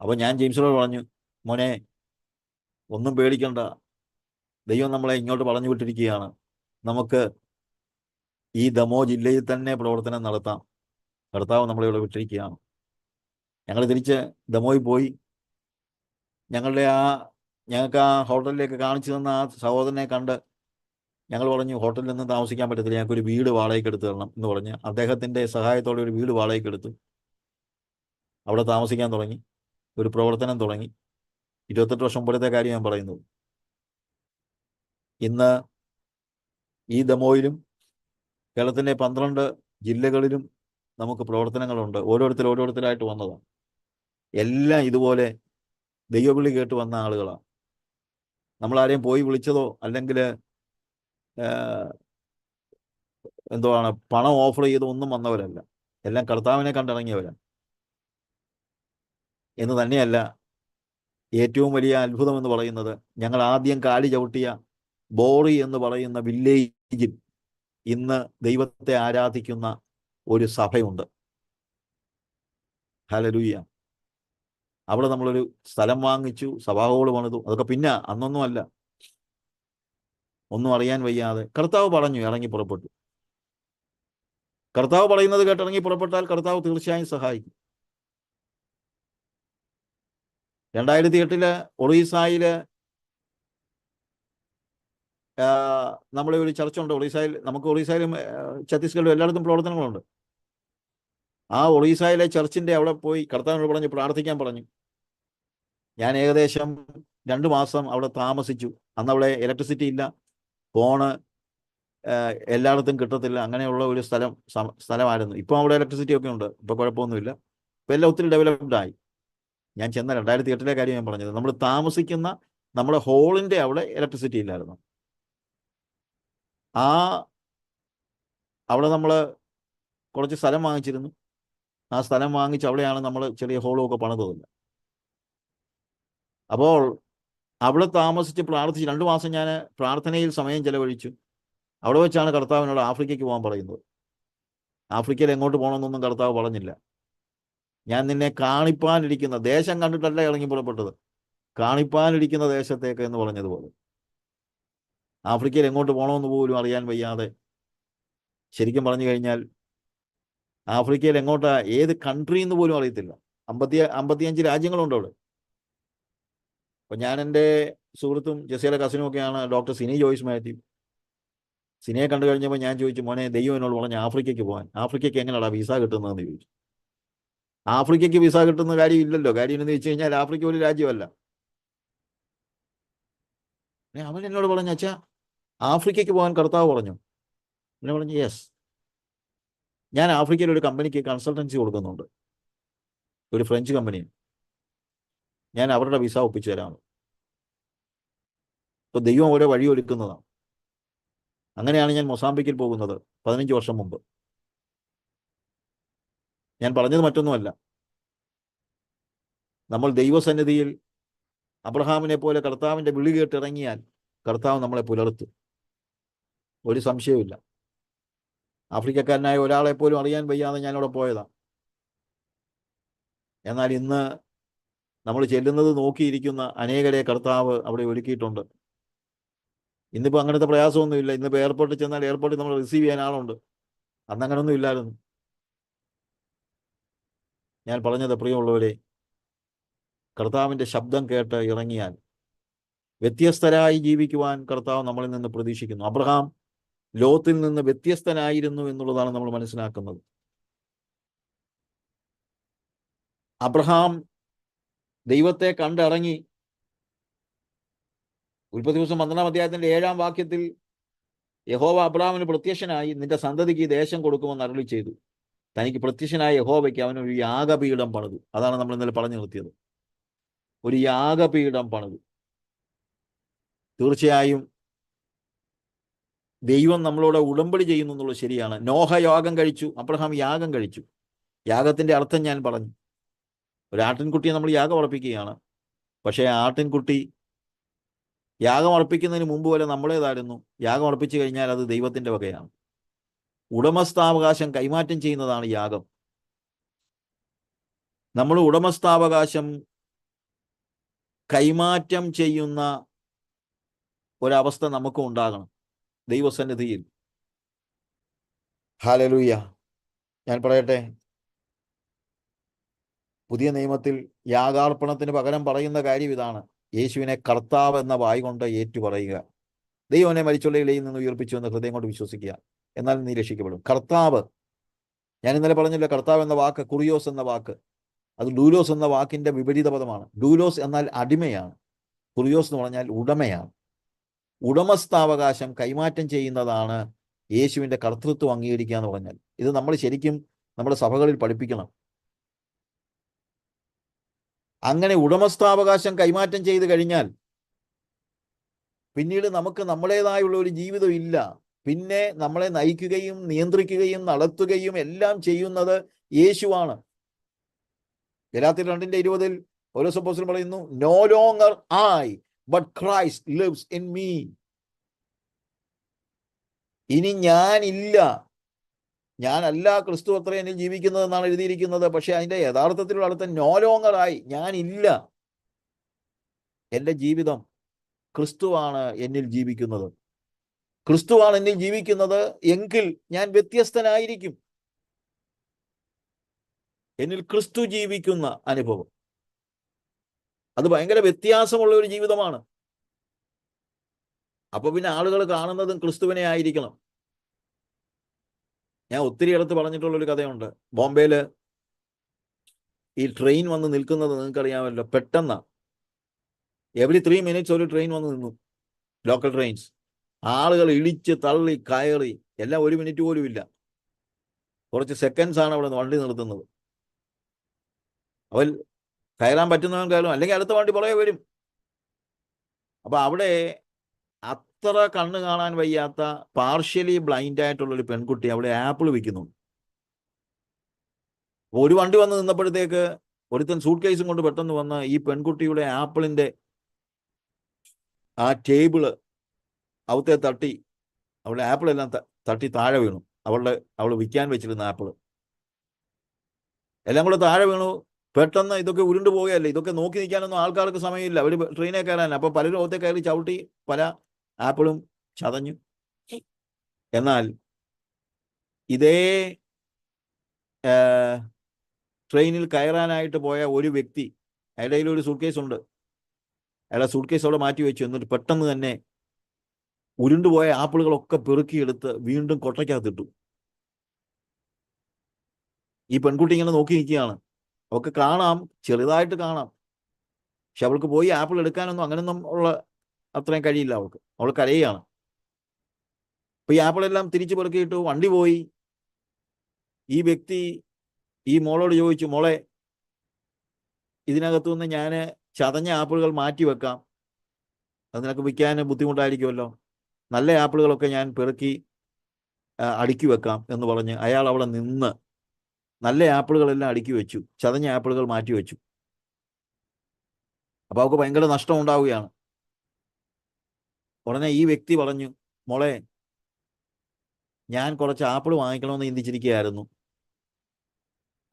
അപ്പോൾ ഞാൻ ജെയിംസിനോട് പറഞ്ഞു, മോനെ ഒന്നും പേടിക്കണ്ട, ദൈവം നമ്മളെ ഇങ്ങോട്ട് പറഞ്ഞു വിട്ടിരിക്കുകയാണ്. നമുക്ക് ഈ ദമോ ജില്ലയിൽ തന്നെ പ്രവർത്തനം നടത്താം. കർത്താവ് നമ്മളെ ഇവിടെ വിട്ടിരിക്കുകയാണ്. ഞങ്ങൾ തിരിച്ച് ദമോയിൽ പോയി. ഞങ്ങൾക്ക് ആ ഹോട്ടലിലേക്ക് കാണിച്ചു തന്ന ആ സഹോദരനെ കണ്ട് ഞങ്ങൾ പറഞ്ഞു, ഹോട്ടലിൽ നിന്ന് താമസിക്കാൻ പറ്റത്തില്ല, ഞങ്ങൾക്കൊരു വീട് വാടകയ്ക്ക് എടുത്ത് തരണം എന്ന് പറഞ്ഞ് അദ്ദേഹത്തിൻ്റെ സഹായത്തോടെ ഒരു വീട് വാടകയ്ക്ക് എടുത്തു. അവിടെ താമസിക്കാൻ തുടങ്ങി, ഒരു പ്രവർത്തനം തുടങ്ങി. 28 വർഷം മുമ്പത്തെ കാര്യം ഞാൻ പറയുന്നത്. ഇന്ന് ഈ ദമോയിലും കേരളത്തിൻ്റെ 12 ജില്ലകളിലും നമുക്ക് പ്രവർത്തനങ്ങളുണ്ട്. ഓരോരുത്തരായിട്ട് വന്നതാണ്. എല്ലാം ഇതുപോലെ ദൈവവിളി കേട്ട് വന്ന ആളുകളാണ്. നമ്മളാരെയും പോയി വിളിച്ചതോ അല്ലെങ്കിൽ എന്തുവാണ് പണം ഓഫർ ചെയ്തോ ഒന്നും വന്നവരല്ല. എല്ലാം കർത്താവിനെ കണ്ടിറങ്ങിയവരാണ്. എന്ന് തന്നെയല്ല, ഏറ്റവും വലിയ അത്ഭുതം എന്ന് പറയുന്നത്, ഞങ്ങൾ ആദ്യം കാലി ചവിട്ടിയ ബോറി എന്ന് പറയുന്ന വില്ലേജിൽ ഇന്ന് ദൈവത്തെ ആരാധിക്കുന്ന ഒരു സഭയുണ്ട്. ഹല്ലേലൂയ. അവിടെ നമ്മളൊരു സ്ഥലം വാങ്ങിച്ചു, സഭാ ഹോള് പണിതു. അതൊക്കെ പിന്നെ, അന്നൊന്നും അല്ല. ഒന്നും അറിയാൻ വയ്യാതെ കർത്താവ് പറഞ്ഞു, ഇറങ്ങി പുറപ്പെട്ടു. കർത്താവ് പറയുന്നത് കേട്ടിറങ്ങി പുറപ്പെട്ടാൽ കർത്താവ് തീർച്ചയായും സഹായിക്കും. 2008 ഒറീസായിൽ നമ്മളെ ഒരു ചർച്ചുണ്ട്. ഒറീസായിൽ, നമുക്ക് ഒറീസായിലും ഛത്തീസ്ഗഡിലും എല്ലായിടത്തും പ്രവർത്തനങ്ങളുണ്ട്. ആ ഒറീസായിലെ ചർച്ചിൻ്റെ അവിടെ പോയി കർത്താവിനോട് പറഞ്ഞു, പ്രാർത്ഥിക്കാൻ പറഞ്ഞു. ഞാൻ ഏകദേശം 2 മാസം അവിടെ താമസിച്ചു. അന്ന് അവിടെ ഇലക്ട്രിസിറ്റി ഇല്ല, ഫോണ് എല്ലായിടത്തും കിട്ടത്തില്ല. അങ്ങനെയുള്ള ഒരു സ്ഥലമായിരുന്നു. ഇപ്പം അവിടെ ഇലക്ട്രിസിറ്റി ഒക്കെ ഉണ്ട്, ഇപ്പം കുഴപ്പമൊന്നുമില്ല. ഇപ്പം എല്ലാം ഒത്തിരി ഡെവലപ്ഡ് ആയി. ഞാൻ ചെന്ന 2008 കാര്യം ഞാൻ പറഞ്ഞത്. നമ്മൾ താമസിക്കുന്ന നമ്മുടെ ഹോളിൻ്റെ അവിടെ ഇലക്ട്രിസിറ്റി ഇല്ലായിരുന്നു. അവിടെ നമ്മൾ കുറച്ച് സ്ഥലം വാങ്ങിച്ചിരുന്നു. ആ സ്ഥലം വാങ്ങിച്ച് അവിടെയാണ് നമ്മൾ ചെറിയ ഹോളും ഒക്കെ പണിതത്. അപ്പോൾ അവിടെ താമസിച്ച് പ്രാർത്ഥിച്ച് 2 മാസം ഞാൻ പ്രാർത്ഥനയിൽ സമയം ചെലവഴിച്ചു. അവിടെ വെച്ചാണ് കർത്താവിനോട് ആഫ്രിക്കയ്ക്ക് പോകാൻ പറയുന്നത്. ആഫ്രിക്കയിൽ എങ്ങോട്ട് പോകണമെന്നൊന്നും കർത്താവ് പറഞ്ഞില്ല. ഞാൻ നിന്നെ കാണിപ്പാനിരിക്കുന്ന ദേശം കണ്ടിട്ടല്ല ഇറങ്ങി പുറപ്പെട്ടത്, കാണിപ്പാനിരിക്കുന്ന ദേശത്തേക്ക് എന്ന് പറഞ്ഞതുപോലെ. ആഫ്രിക്കയിൽ എങ്ങോട്ട് പോകണമെന്ന് പോലും അറിയാൻ വയ്യാതെ, ശരിക്കും പറഞ്ഞു കഴിഞ്ഞാൽ ആഫ്രിക്കയിൽ എങ്ങോട്ടാ, ഏത് കൺട്രി എന്ന് പോലും അറിയത്തില്ല. 55 രാജ്യങ്ങളുണ്ട് അവിടെ. അപ്പം ഞാൻ എൻ്റെ സുഹൃത്തും ജെസിയുടെ കസിനും ഒക്കെയാണ് ഡോക്ടർ സിനി ജോയ്സ് മാത്യു. സിനിയെ കണ്ടു കഴിഞ്ഞപ്പോൾ ഞാൻ ചോദിച്ചു, മോനെ ദൈവം എന്നോട് പറഞ്ഞ് ആഫ്രിക്കയ്ക്ക് പോകാൻ. ആഫ്രിക്കയ്ക്ക് എങ്ങനെയാണ് വിസ കിട്ടുന്നതെന്ന് ചോദിച്ചു. ആഫ്രിക്കയ്ക്ക് വിസ കിട്ടുന്ന കാര്യം ഇല്ലല്ലോ. കാര്യം എന്ന് വെച്ച് കഴിഞ്ഞാൽ ആഫ്രിക്ക ഒരു രാജ്യമല്ല. അവൻ എന്നോട് പറഞ്ഞു, അച്ഛാ ആഫ്രിക്കയ്ക്ക് പോകാൻ കർത്താവ് പറഞ്ഞു. പിന്നെ പറഞ്ഞു, യെസ്, ഞാൻ ആഫ്രിക്കയിൽ ഒരു കമ്പനിക്ക് കൺസൾട്ടൻസി കൊടുക്കുന്നുണ്ട്, ഒരു ഫ്രഞ്ച് കമ്പനി. ഞാൻ അവരുടെ വിസ ഒപ്പിച്ചു തരാം. ഇപ്പോൾ ദൈവം ഓരോ വഴി ഒരുക്കുന്നതാണ്. അങ്ങനെയാണ് ഞാൻ മൊസാംബിക്കിൽ പോകുന്നത് 15 വർഷം മുമ്പ്. ഞാൻ പറഞ്ഞത് മറ്റൊന്നുമല്ല, നമ്മൾ ദൈവസന്നിധിയിൽ അബ്രഹാമിനെ പോലെ കർത്താവിൻ്റെ വിളി കേട്ടിറങ്ങിയാൽ കർത്താവ് നമ്മളെ പുലർത്തും, ഒരു സംശയവുമില്ല. ആഫ്രിക്കക്കാരനായ ഒരാളെ പോലും അറിയാൻ വയ്യാതെ ഞാനവിടെ പോയതാണ്. എന്നാൽ ഇന്ന് നമ്മൾ ചെല്ലുന്നത് നോക്കിയിരിക്കുന്ന അനേകരെ കർത്താവ് അവിടെ ഒരുക്കിയിട്ടുണ്ട്. ഇന്നിപ്പോൾ അങ്ങനത്തെ പ്രയാസമൊന്നുമില്ല. ഇന്നിപ്പോൾ എയർപോർട്ടിൽ ചെന്നാൽ എയർപോർട്ടിൽ നമ്മൾ റിസീവ് ചെയ്യാൻ ആളുണ്ട്. അന്ന് അങ്ങനൊന്നും ഇല്ലായിരുന്നു. ഞാൻ പറഞ്ഞത്, പ്രിയമുള്ളവരെ, കർത്താവിൻ്റെ ശബ്ദം കേട്ട് ഇറങ്ങിയാൽ വ്യത്യസ്തരായി ജീവിക്കുവാൻ കർത്താവ് നമ്മളിൽ നിന്ന് പ്രതീക്ഷിക്കുന്നു. അബ്രഹാം ലോത്തിൽ നിന്ന് വ്യത്യസ്തനായിരുന്നു എന്നുള്ളതാണ് നമ്മൾ മനസ്സിലാക്കുന്നത്. അബ്രഹാം ദൈവത്തെ കണ്ടിറങ്ങി. ഉൽപ്പത്തി ദിവസം 12-ാം അധ്യായത്തിന്റെ 7-ാം വാക്യത്തിൽ യഹോവ അബ്രഹാമിന് പ്രത്യക്ഷനായി, നിന്റെ സന്തതിക്ക് ഈ ദേശം കൊടുക്കുമെന്ന് അരുളി ചെയ്തു. തനിക്ക് പ്രത്യക്ഷനായ യഹോവയ്ക്ക് അവനൊരു യാഗപീഠം പണിതു. അതാണ് നമ്മൾ ഇന്നലെ പറഞ്ഞു നിർത്തിയത്. ഒരു യാഗപീഠം പണിതു. തീർച്ചയായും ദൈവം നമ്മളോട് ഉടമ്പടി ചെയ്യുന്നു എന്നുള്ളത് ശരിയാണ്. നോഹ യാഗം കഴിച്ചു, അബ്രഹാം യാഗം കഴിച്ചു. യാഗത്തിന്റെ അർത്ഥം ഞാൻ പറഞ്ഞു. ഒരു ആട്ടിൻകുട്ടിയെ നമ്മൾ യാഗം അർപ്പിക്കുകയാണ്. പക്ഷേ ആട്ടിൻകുട്ടി യാഗം അർപ്പിക്കുന്നതിന് മുമ്പ് വരെ നമ്മളേതായിരുന്നു. യാഗം അർപ്പിച്ചു കഴിഞ്ഞാൽ അത് ദൈവത്തിന്റെ വകയാണ്. ഉടമസ്ഥാവകാശം കൈമാറ്റം ചെയ്യുന്നതാണ് യാഗം. നമ്മൾ ഉടമസ്ഥാവകാശം കൈമാറ്റം ചെയ്യുന്ന ഒരവസ്ഥ നമുക്കും ഉണ്ടാകണം ദൈവസന്നിധിയിൽ. ഹല്ലേലൂയ. ഞാൻ പറയട്ടെ, പുതിയ നിയമത്തിൽ യാഗാർപ്പണത്തിന് പകരം പറയുന്ന കാര്യം ഇതാണ്: യേശുവിനെ കർത്താവ് എന്ന വായ് കൊണ്ട് ഏറ്റുപറയുക. ദൈവം എന്നെ മരിച്ചുള്ളവരിൽ നിന്ന് ഉയർപ്പിച്ചു എന്ന് ഹൃദയം കൊണ്ട് വിശ്വസിക്കുക, എന്നാൽ നീ രക്ഷിക്കപ്പെടും. കർത്താവ്, ഞാൻ ഇന്നലെ പറഞ്ഞില്ല, കർത്താവ് എന്ന വാക്ക്, കുറിയോസ് എന്ന വാക്ക്, അത് ഡൂലോസ് എന്ന വാക്കിന്റെ വിപരീത പദമാണ്. ഡൂലോസ് എന്നാൽ അടിമയാണ്, കുറിയോസ് എന്ന് പറഞ്ഞാൽ ഉടമയാണ്. ഉടമസ്ഥാവകാശം കൈമാറ്റം ചെയ്യുന്നതാണ് യേശുവിൻ്റെ കർത്തൃത്വം അംഗീകരിക്കുക എന്ന് പറഞ്ഞാൽ. ഇത് നമ്മൾ ശരിക്കും നമ്മുടെ സഭകളിൽ പഠിപ്പിക്കണം. അങ്ങനെ ഉടമസ്ഥാവകാശം കൈമാറ്റം ചെയ്ത് കഴിഞ്ഞാൽ പിന്നീട് നമുക്ക് നമ്മുടേതായുള്ള ഒരു ജീവിതം ഇല്ല. പിന്നെ നമ്മളെ നയിക്കുകയും നിയന്ത്രിക്കുകയും നടത്തുകയും എല്ലാം ചെയ്യുന്നത് യേശുവാണ്. ഗലാത്യർ 2:20 പൗലോസ് അപ്പോസ്തലൻ പറയുന്നു, no longer I but Christ lives in me. ഇനി ഞാനില്ല, ഞാനല്ല, ക്രിസ്തു അത്ര എന്നിൽ ജീവിക്കുന്നത് എന്നാണ് എഴുതിയിരിക്കുന്നത്. പക്ഷെ അതിന്റെ യഥാർത്ഥത്തിലുള്ള അർത്ഥം നോ ലോങ്ങർ ആയി, ഞാനില്ല. എൻ്റെ ജീവിതം ക്രിസ്തുവാണ് എന്നിൽ ജീവിക്കുന്നത്. ക്രിസ്തുവാണ് എന്നിൽ ജീവിക്കുന്നത് എങ്കിൽ ഞാൻ വ്യത്യസ്തനായിരിക്കും. എന്നിൽ ക്രിസ്തു ജീവിക്കുന്ന അനുഭവം, അത് ഭയങ്കര വ്യത്യാസമുള്ള ഒരു ജീവിതമാണ്. അപ്പൊ പിന്നെ ആളുകൾ കാണുന്നതും ക്രിസ്തുവിനെ ആയിരിക്കണം. ഞാൻ ഒത്തിരി ഇടത്ത് പറഞ്ഞിട്ടുള്ളൊരു കഥയുണ്ട്. ബോംബെയിൽ ഈ ട്രെയിൻ വന്ന് നിൽക്കുന്നത് നിങ്ങൾക്കറിയാമല്ലോ. പെട്ടെന്ന് എവറി 3 minutes ഒരു ട്രെയിൻ വന്ന് നിന്നു, ലോക്കൽ ട്രെയിൻസ്. ആളുകൾ ഇടിച്ച് തള്ളി കയറി, എല്ലാം 1 minute പോലും ഇല്ല. കുറച്ച് സെക്കൻഡ്സ് ആണ് അവിടെ വണ്ടി നിർത്തുന്നത്. അവൻ കയറാൻ പറ്റുന്നവൻ കയറും, അല്ലെങ്കിൽ അടുത്ത വണ്ടി പുറകെ വരും. അപ്പൊ അവിടെ അത്ര കണ്ണ് കാണാൻ വയ്യാത്ത പാർഷ്യലി ബ്ലൈൻഡ് ആയിട്ടുള്ളൊരു പെൺകുട്ടി അവിടെ ആപ്പിൾ വിൽക്കുന്നു. ഒരു വണ്ടി വന്ന് നിന്നപ്പോഴത്തേക്ക് ഒരുത്തൻ സൂട്ട് കേസും കൊണ്ട് പെട്ടെന്ന് വന്ന് ഈ പെൺകുട്ടിയുടെ ആപ്പിളിന്റെ ആ ടേബിള് അവത്തെ തട്ടി, അവളുടെ ആപ്പിളെല്ലാം തട്ടി താഴെ വീണു. അവൾ വിൽക്കാൻ വെച്ചിരുന്ന ആപ്പിള് എല്ലാം കൂടെ താഴെ വീണു. പെട്ടെന്ന് ഇതൊക്കെ ഉരുണ്ടു പോവുകയല്ലേ. ഇതൊക്കെ നോക്കി നിൽക്കാനൊന്നും ആൾക്കാർക്ക് സമയമില്ല. അവർ ട്രെയിനെ കയറാൻ. അപ്പൊ പലരും ഒത്തേ കയറി ചവിട്ടി, പല ആപ്പിളും ചതഞ്ഞു. എന്നാൽ ഇതേ ട്രെയിനിൽ കയറാനായിട്ട് പോയ ഒരു വ്യക്തി, അയാളുടെ കയ്യിൽ ഒരു സൂട്ട് കേസ് ഉണ്ട്. അയാളെ സൂട്ട് കേസ് അവിടെ മാറ്റി വെച്ചു. എന്നിട്ട് പെട്ടെന്ന് തന്നെ ഉരുണ്ടുപോയ ആപ്പിളുകളൊക്കെ പെറുക്കിയെടുത്ത് വീണ്ടും കൊട്ടയ്ക്കകത്തിട്ടു. ഈ പെൺകുട്ടി ഇങ്ങനെ നോക്കി നിൽക്കുകയാണ്. അവൾക്ക് കാണാം, ചെറുതായിട്ട് കാണാം. പക്ഷെ അവൾക്ക് പോയി ആപ്പിൾ എടുക്കാനൊന്നും അങ്ങനൊന്നും ഉള്ള അത്രയും കഴിയില്ല അവൾക്ക്. അവൾ കരയുകയാണ്. അപ്പൊ ഈ ആപ്പിളെല്ലാം തിരിച്ചു പെറുക്കിയിട്ടു, വണ്ടി പോയി. ഈ വ്യക്തി ഈ മോളോട് ചോദിച്ചു, മോളെ, ഇതിനകത്തുനിന്ന് ഞാൻ ചതഞ്ഞ ആപ്പിളുകൾ മാറ്റി വെക്കാം, അത് നിനക്ക് വിൽക്കാൻ ബുദ്ധിമുട്ടായിരിക്കുമല്ലോ. നല്ല ആപ്പിളുകളൊക്കെ ഞാൻ പെറുക്കി അടുക്കി വെക്കാം എന്ന് പറഞ്ഞ് അയാൾ അവിടെ നിന്ന് നല്ല ആപ്പിളുകളെല്ലാം അടുക്കി വെച്ചു, ചതഞ്ഞ ആപ്പിളുകൾ മാറ്റി വെച്ചു. അപ്പൊ അവൾക്ക് ഭയങ്കര നഷ്ടം ഉണ്ടാവുകയാണ്. ഉടനെ ഈ വ്യക്തി പറഞ്ഞു, മോളെ, ഞാൻ കുറച്ച് ആപ്പിൾ വാങ്ങിക്കണമെന്ന് ചിന്തിച്ചിരിക്കുകയായിരുന്നു.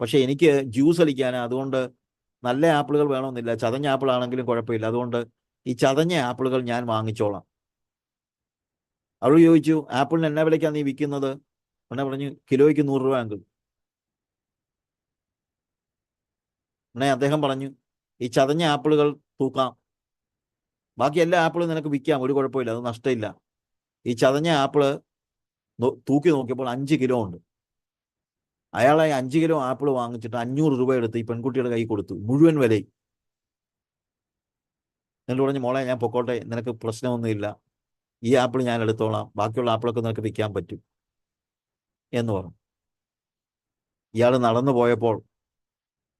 പക്ഷെ എനിക്ക് ജ്യൂസ് അടിക്കാനാണ്, അതുകൊണ്ട് നല്ല ആപ്പിളുകൾ വേണമെന്നില്ല, ചതഞ്ഞ ആപ്പിൾ ആണെങ്കിലും കുഴപ്പമില്ല, അതുകൊണ്ട് ഈ ചതഞ്ഞ ആപ്പിളുകൾ ഞാൻ വാങ്ങിച്ചോളാം. അവൾ ചോദിച്ചു, ആപ്പിളിന് എന്നാ വിലയ്ക്കാണ് നീ വിൽക്കുന്നത്? ഉടനെ പറഞ്ഞു, കിലോയ്ക്ക് 100 രൂപ അങ്കിൾ. ഉടനെ അദ്ദേഹം പറഞ്ഞു, ഈ ചതഞ്ഞ ആപ്പിളുകൾ തൂക്കാം, ബാക്കി എല്ലാ ആപ്പിളും നിനക്ക് വിൽക്കാം, ഒരു കുഴപ്പമില്ല, അത് നഷ്ടമില്ല. ഈ ചതഞ്ഞ ആപ്പിള് തൂക്കി നോക്കിയപ്പോൾ 5 കിലോ ഉണ്ട്. അയാളെ 5 കിലോ ആപ്പിൾ വാങ്ങിച്ചിട്ട് 500 രൂപ എടുത്ത് ഈ പെൺകുട്ടിയുടെ കൈ കൊടുത്തു, മുഴുവൻ വിലയും. എന്നിട്ട് പറഞ്ഞു, മോളെ ഞാൻ പൊക്കോട്ടെ, നിനക്ക് പ്രശ്നമൊന്നുമില്ല, ഈ ആപ്പിൾ ഞാൻ എടുത്തോളാം, ബാക്കിയുള്ള ആപ്പിളൊക്കെ നിനക്ക് വിൽക്കാൻ പറ്റും എന്ന് പറഞ്ഞു. ഇയാൾ നടന്നു പോയപ്പോൾ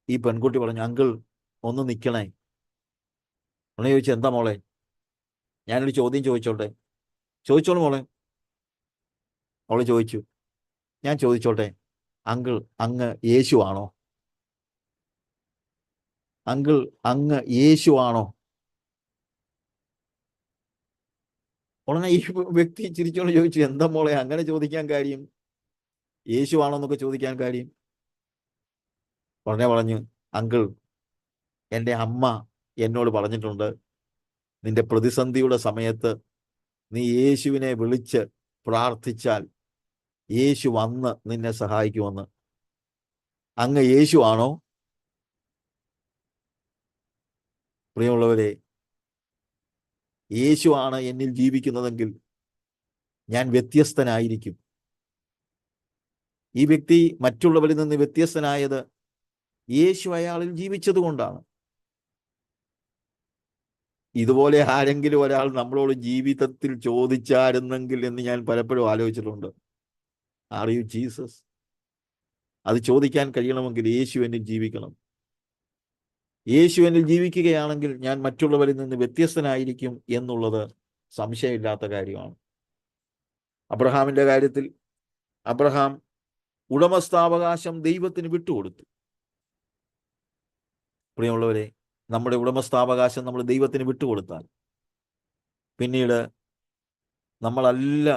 ഈ പെൺകുട്ടി പറഞ്ഞു, അങ്കിൾ ഒന്ന് നിൽക്കണേ. ഉടനെ ചോദിച്ചു, എന്താ മോളെ? ഞാനൊരു ചോദ്യം ചോദിച്ചോട്ടെ? ചോദിച്ചോളൂ മോളെ. അവള് ചോദിച്ചു, ഞാൻ ചോദിച്ചോട്ടെ അങ്കിൾ, അങ്ങ് യേശു ആണോ? അങ്കിൾ, അങ്ങ് യേശു ആണോ? ഉടനെ ഈ വ്യക്തി ചിരിച്ചോണ്ട് ചോദിച്ചു, എന്താ മോളെ അങ്ങനെ ചോദിക്കാൻ കാര്യം? യേശു ആണോ എന്നൊക്കെ ചോദിക്കാൻ കാര്യം? ഉടനെ പറഞ്ഞു, അങ്കിൾ, എൻ്റെ അമ്മ എന്നോട് പറഞ്ഞിട്ടുണ്ട്, നിന്റെ പ്രതിസന്ധിയുടെ സമയത്ത് നീ യേശുവിനെ വിളിച്ച് പ്രാർത്ഥിച്ചാൽ യേശു വന്ന് നിന്നെ സഹായിക്കുമെന്ന്. അങ്ങ് യേശു ആണോ? പ്രിയമുള്ളവരെ, യേശു ആണ് എന്നിൽ ജീവിക്കുന്നതെങ്കിൽ ഞാൻ വ്യത്യസ്തനായിരിക്കും. ഈ വ്യക്തി മറ്റുള്ളവരിൽ നിന്ന് വ്യത്യസ്തനായത് യേശു അയാളിൽ ജീവിച്ചത് കൊണ്ടാണ്. ഇതുപോലെ ആരെങ്കിലും ഒരാൾ നമ്മളോട് ജീവിതത്തിൽ ചോദിച്ചായിരുന്നെങ്കിൽ എന്ന് ഞാൻ പലപ്പോഴും ആലോചിച്ചിട്ടുണ്ട്. Are you Jesus? അത് ചോദിക്കാൻ കഴിയണമെങ്കിൽ യേശു എന്നിൽ ജീവിക്കണം. യേശു എന്നിൽ ജീവിക്കുകയാണെങ്കിൽ ഞാൻ മറ്റുള്ളവരിൽ നിന്ന് വ്യത്യസ്തനായിരിക്കും എന്നുള്ളത് സംശയമില്ലാത്ത കാര്യമാണ്. അബ്രഹാമിന്റെ കാര്യത്തിൽ അബ്രഹാം ഉടമസ്ഥാവകാശം ദൈവത്തിന് വിട്ടുകൊടുത്തു. പ്രിയമുള്ളവരെ, നമ്മുടെ ഉടമസ്ഥാവകാശം നമ്മൾ ദൈവത്തിന് വിട്ടുകൊടുത്താൽ പിന്നീട് നമ്മളല്ല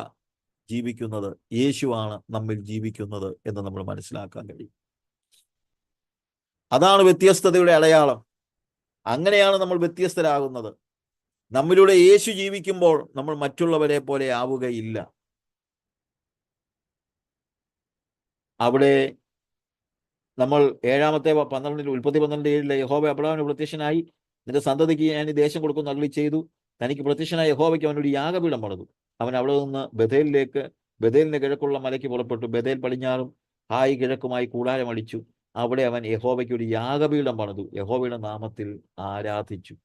ജീവിക്കുന്നത്, യേശുവാണ് നമ്മിൽ ജീവിക്കുന്നത് എന്ന് നമ്മൾ മനസ്സിലാക്കാൻ കഴിയും. അതാണ് വ്യത്യസ്തതയുടെ അടയാളം. അങ്ങനെയാണ് നമ്മൾ വ്യത്യസ്തരാകുന്നത്. നമ്മിലൂടെ യേശു ജീവിക്കുമ്പോൾ നമ്മൾ മറ്റുള്ളവരെ പോലെ ആവുകയില്ല. അവിടെ നമ്മൾ 7-12 ഉൽപ്പത്തി 12:7 യഹോവ അബ്രഹാമിന് പ്രത്യക്ഷനായി, നിന്റെ സന്തതിക്ക് ഞാൻ ഈ ദേശം കൊടുക്കുന്നു അരുളി ചെയ്തു. തനിക്ക് പ്രത്യക്ഷനായ യഹോവയ്ക്ക് അവനൊരു യാഗപീഠം പണിതു. അവൻ അവിടെ നിന്ന് ബഥേലിന് കിഴക്കുള്ള മലയ്ക്ക് പുറപ്പെട്ടു. ബഥേൽ പടിഞ്ഞാറും ഹായ് കിഴക്കുമായി കൂടാരം അടിച്ചു. അവിടെ അവൻ യഹോവയ്ക്ക് ഒരു യാഗപീഠം പണിതു, യഹോവയുടെ നാമത്തിൽ ആരാധിച്ചു.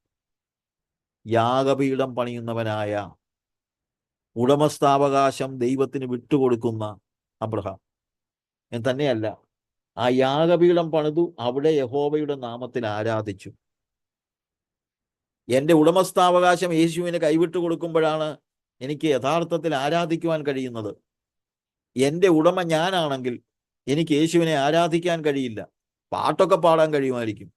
യാഗപീഠം പണിയുന്നവനായ, ഉടമസ്ഥാവകാശം ദൈവത്തിന് വിട്ടുകൊടുക്കുന്ന അബ്രഹാം എന്ന് തന്നെയല്ല, ആ യാഗപീഠം പണിതു, അവിടെ യഹോവയുടെ നാമത്തിൽ ആരാധിച്ചു. എൻ്റെ ഉടമസ്ഥാവകാശം യേശുവിന് കൈവിട്ടു കൊടുക്കുമ്പോഴാണ് എനിക്ക് യഥാർത്ഥത്തിൽ ആരാധിക്കുവാൻ കഴിയുന്നത്. എൻ്റെ ഉടമ ഞാനാണെങ്കിൽ എനിക്ക് യേശുവിനെ ആരാധിക്കാൻ കഴിയില്ല. പാട്ടൊക്കെ പാടാൻ കഴിയുമായിരിക്കും,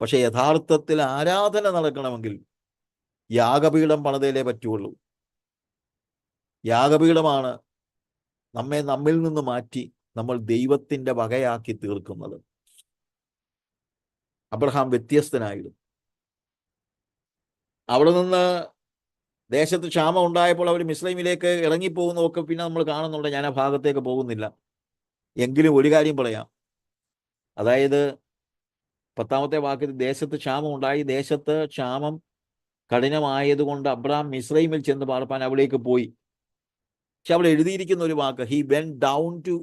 പക്ഷെ യഥാർത്ഥത്തിൽ ആരാധന നടക്കണമെങ്കിൽ യാഗപീഠം പണിതേലേ പറ്റുള്ളൂ. യാഗപീഠമാണ് നമ്മെ നമ്മിൽ നിന്ന് മാറ്റി നമ്മൾ ദൈവത്തിൻ്റെ വകയാക്കി തീർക്കുന്നത്. അബ്രഹാം വ്യത്യസ്തനായിരുന്നു. അവിടെ നിന്ന് ദേശത്ത് ക്ഷാമം ഉണ്ടായപ്പോൾ അവർ മിസ്രൈമിലേക്ക് ഇറങ്ങിപ്പോകുന്നതൊക്കെ പിന്നെ നമ്മൾ കാണുന്നുണ്ട്. ഞാൻ ആ ഭാഗത്തേക്ക് പോകുന്നില്ല. എങ്കിലും ഒരു കാര്യം പറയാം. അതായത് 10-ാമത്തെ വാക്യത്തിൽ ദേശത്ത് ക്ഷാമം ഉണ്ടായി, ദേശത്ത് ക്ഷാമം കഠിനമായതുകൊണ്ട് അബ്രഹാം മിസ്രൈമിൽ ചെന്ന് പാർപ്പാൻ അവിടേക്ക് പോയി. പക്ഷെ അവിടെ എഴുതിയിരിക്കുന്ന ഒരു വാക്ക്, he went down to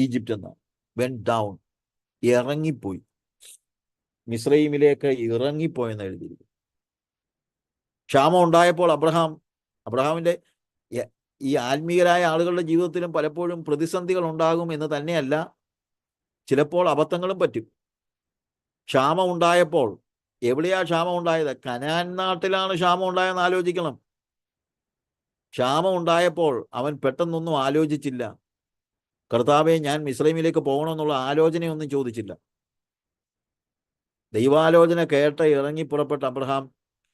Egypt എന്ന. വെന്റ് ഡൗൺ, ഇറങ്ങിപ്പോയി, മിസ്രൈമിലേക്ക് ഇറങ്ങിപ്പോയെന്ന് എഴുതിയിരിക്കുന്നു. ക്ഷാമം ഉണ്ടായപ്പോൾ അബ്രഹാമിന്റെ ഈ ആത്മീയരായ ആളുകളുടെ ജീവിതത്തിലും പലപ്പോഴും പ്രതിസന്ധികൾ ഉണ്ടാകും എന്ന് തന്നെയല്ല, ചിലപ്പോൾ അബദ്ധങ്ങളും പറ്റും. ക്ഷാമം ഉണ്ടായപ്പോൾ എവിടെയാ ക്ഷാമം ഉണ്ടായത്? കനാൻ നാട്ടിലാണ് ക്ഷാമം ഉണ്ടായെന്ന് ആലോചിക്കണം. ക്ഷാമം ഉണ്ടായപ്പോൾ അവൻ പെട്ടെന്നൊന്നും ആലോചിച്ചില്ല. കർത്താവെ, ഞാൻ മിസ്രൈമിലേക്ക് പോകണമെന്നുള്ള ആലോചനയൊന്നും ചോദിച്ചില്ല. ദൈവാലോചന കേട്ട് ഇറങ്ങി പുറപ്പെട്ട അബ്രഹാം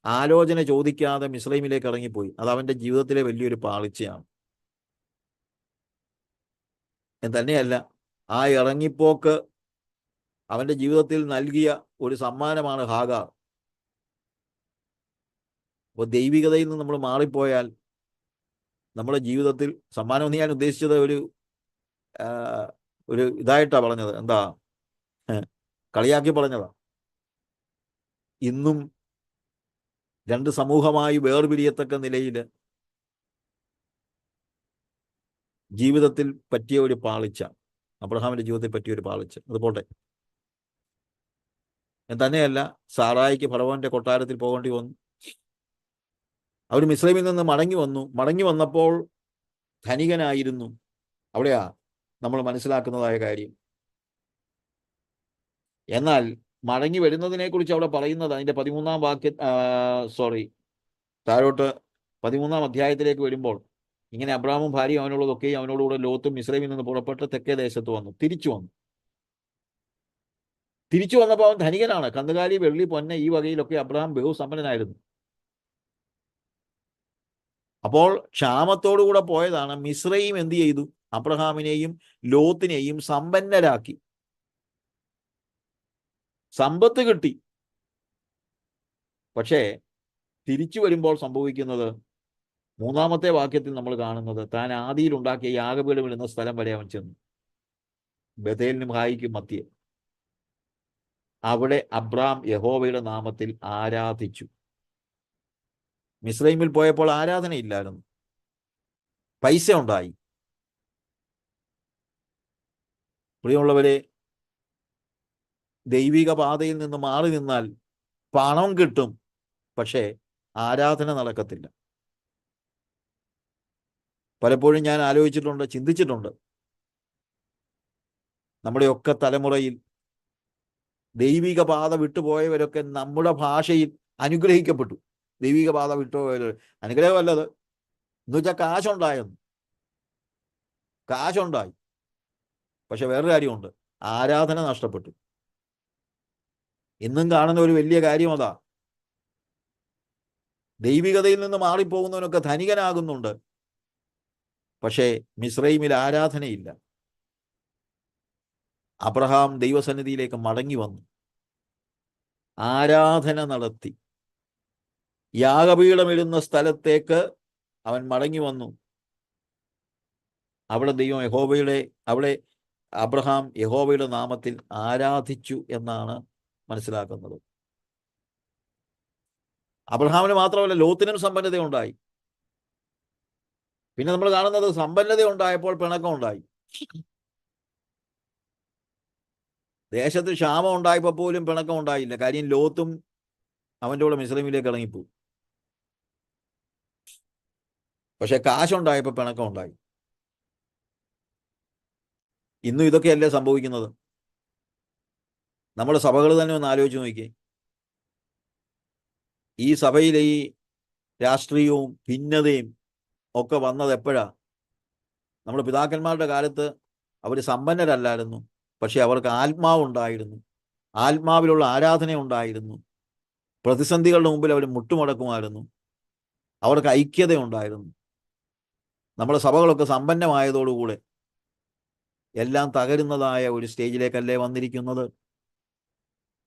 ആലോചന ചോദിക്കാതെ മിസ്രൈമിലേക്ക് ഇറങ്ങിപ്പോയി. അത് അവൻ്റെ ജീവിതത്തിലെ വലിയൊരു പാളിച്ചയാണ്. തന്നെയല്ല, ആ ഇറങ്ങിപ്പോക്ക് അവൻ്റെ ജീവിതത്തിൽ നൽകിയ ഒരു സമ്മാനമാണ് ഹാഗാർ. അപ്പോൾ ദൈവികതയിൽ നിന്ന് നമ്മൾ മാറിപ്പോയാൽ നമ്മുടെ ജീവിതത്തിൽ, സമ്മാനം എന്ന് ഞാൻ ഉദ്ദേശിച്ചത് ഒരു ഇതായിട്ടാണ് പറഞ്ഞത്, എന്താ, കളിയാക്കി പറഞ്ഞതാ. ഇന്നും രണ്ട് സമൂഹമായി വേർപിരിയത്തക്ക നിലയിൽ ജീവിതത്തിൽ പറ്റിയ ഒരു പാളിച്ച, അബ്രഹാമിന്റെ ജീവിതത്തിൽ പറ്റിയ ഒരു പാളിച്ച. അതുപോട്ടെ, തന്നെയല്ല, സാറായിക്ക് ഫറവോന്റെ കൊട്ടാരത്തിൽ പോകേണ്ടി വന്നു. അവർ മിസ്രൈമിൽ നിന്ന് മടങ്ങി വന്നപ്പോൾ ധനികനായിരുന്നു. അവിടെയാ നമ്മൾ മനസ്സിലാക്കുന്നതായ കാര്യം. എന്നാൽ മടങ്ങി വരുന്നതിനെ കുറിച്ച് അവിടെ പറയുന്നത് അതിന്റെ 13-ാം വാക്യം, താഴോട്ട് 13-ാം അധ്യായത്തിലേക്ക് വരുമ്പോൾ ഇങ്ങനെ അബ്രാമും ഭാര്യയും അവനുള്ളതൊക്കെയും അവനോടുകൂടെ ലോത്തും മിസ്രൈമിൽ നിന്ന് പുറപ്പെട്ട് തെക്കേ ദേശത്ത് വന്നു. തിരിച്ചു വന്നപ്പോൾ അവൻ ധനികനാണ്. കന്നുകാലി, വെള്ളി, പൊന്ന്, ഈ വകയിലൊക്കെ അബ്രഹാം ബഹുസമ്പന്നനായിരുന്നു. അപ്പോൾ ക്ഷാമത്തോടുകൂടെ പോയതാണ്. മിസ്രൈം എന്ത് ചെയ്തു? അബ്രഹാമിനെയും ലോത്തിനെയും സമ്പന്നരാക്കി. സമ്പത്ത് കിട്ടി. പക്ഷേ തിരിച്ചു വരുമ്പോൾ സംഭവിക്കുന്നത് 3-ാമത്തെ വാക്യത്തിൽ നമ്മൾ കാണുന്നത്, താൻ ആദിയിൽ ഉണ്ടാക്കിയ യാഗപീഠം എന്ന സ്ഥലം വരെ അവൻ ചെന്നു, ബഥേലിനും ഹായിക്കും മധ്യേ. അവിടെ അബ്രാം യഹോവയുടെ നാമത്തിൽ ആരാധിച്ചു. മിസ്രൈമിൽ പോയപ്പോൾ ആരാധനയില്ലായിരുന്നു, പൈസ ഉണ്ടായി. പ്രിയമുള്ളവരെ, ദൈവിക പാതയിൽ നിന്ന് മാറി നിന്നാൽ പണം കിട്ടും, പക്ഷേ ആരാധന നടക്കത്തില്ല. പലപ്പോഴും ഞാൻ ആലോചിച്ചിട്ടുണ്ട്, ചിന്തിച്ചിട്ടുണ്ട്. നമ്മുടെയൊക്കെ തലമുറയിൽ ദൈവിക പാത വിട്ടുപോയവരൊക്കെ നമ്മുടെ ഭാഷയിൽ അനുഗ്രഹിക്കപ്പെട്ടു. ദൈവിക പാത വിട്ടുപോയവർ അനുഗ്രഹമല്ലത് എന്ന് വെച്ചാൽ കാശുണ്ടായി. പക്ഷെ വേറൊരു കാര്യമുണ്ട്, ആരാധന നഷ്ടപ്പെട്ടു. ഇന്നും കാണുന്ന ഒരു വലിയ കാര്യം അതാ. ദൈവികതയിൽ നിന്ന് മാറിപ്പോകുന്നവനൊക്കെ ധനികനാകുന്നുണ്ട്, പക്ഷേ മിസ്രൈമിൽ ആരാധനയില്ല. അബ്രഹാം ദൈവസന്നിധിയിലേക്ക് മടങ്ങി വന്നു, ആരാധന നടത്തി. യാഗപീഠമിടുന്ന സ്ഥലത്തേക്ക് അവൻ മടങ്ങി വന്നു. അവിടെ അബ്രഹാം യഹോവയുടെ നാമത്തിൽ ആരാധിച്ചു എന്നാണ് മനസ്സിലാക്കുന്നത്. അബ്രഹാമിന് മാത്രമല്ല, ലോത്തിനും സമ്പന്നത ഉണ്ടായി. പിന്നെ നമ്മൾ കാണുന്നത്, സമ്പന്നത ഉണ്ടായപ്പോൾ പിണക്കം ഉണ്ടായി. ദേശത്ത് ക്ഷാമം ഉണ്ടായപ്പോൾ പോലും പിണക്കം ഉണ്ടായില്ല. കാര്യം ലോത്തും അവൻ്റെ കൂടെ മിസ്രൈമിലേക്ക് ഇറങ്ങിപ്പോയി. പക്ഷെ കാശുണ്ടായപ്പോൾ പിണക്കം ഉണ്ടായി. ഇന്നും ഇതൊക്കെയല്ലേ സംഭവിക്കുന്നത്? നമ്മുടെ സഭകൾ തന്നെ ഒന്ന് ആലോചിച്ച് നോക്കിയേ. ഈ സഭയിലെ ഈ രാഷ്ട്രീയവും ഭിന്നതയും ഒക്കെ വന്നത് എപ്പോഴാ? നമ്മുടെ പിതാക്കന്മാരുടെ കാലത്ത് അവർ സമ്പന്നരല്ലായിരുന്നു, പക്ഷെ അവർക്ക് ആത്മാവുണ്ടായിരുന്നു, ആത്മാവിലുള്ള ആരാധന ഉണ്ടായിരുന്നു. പ്രതിസന്ധികളുടെ മുമ്പിൽ അവർ മുട്ടുമടക്കുമായിരുന്നു, അവർക്ക് ഐക്യത ഉണ്ടായിരുന്നു. നമ്മുടെ സഭകളൊക്കെ സമ്പന്നമായതോടുകൂടെ എല്ലാം തകരുന്നതായ ഒരു സ്റ്റേജിലേക്കല്ലേ വന്നിരിക്കുന്നത്.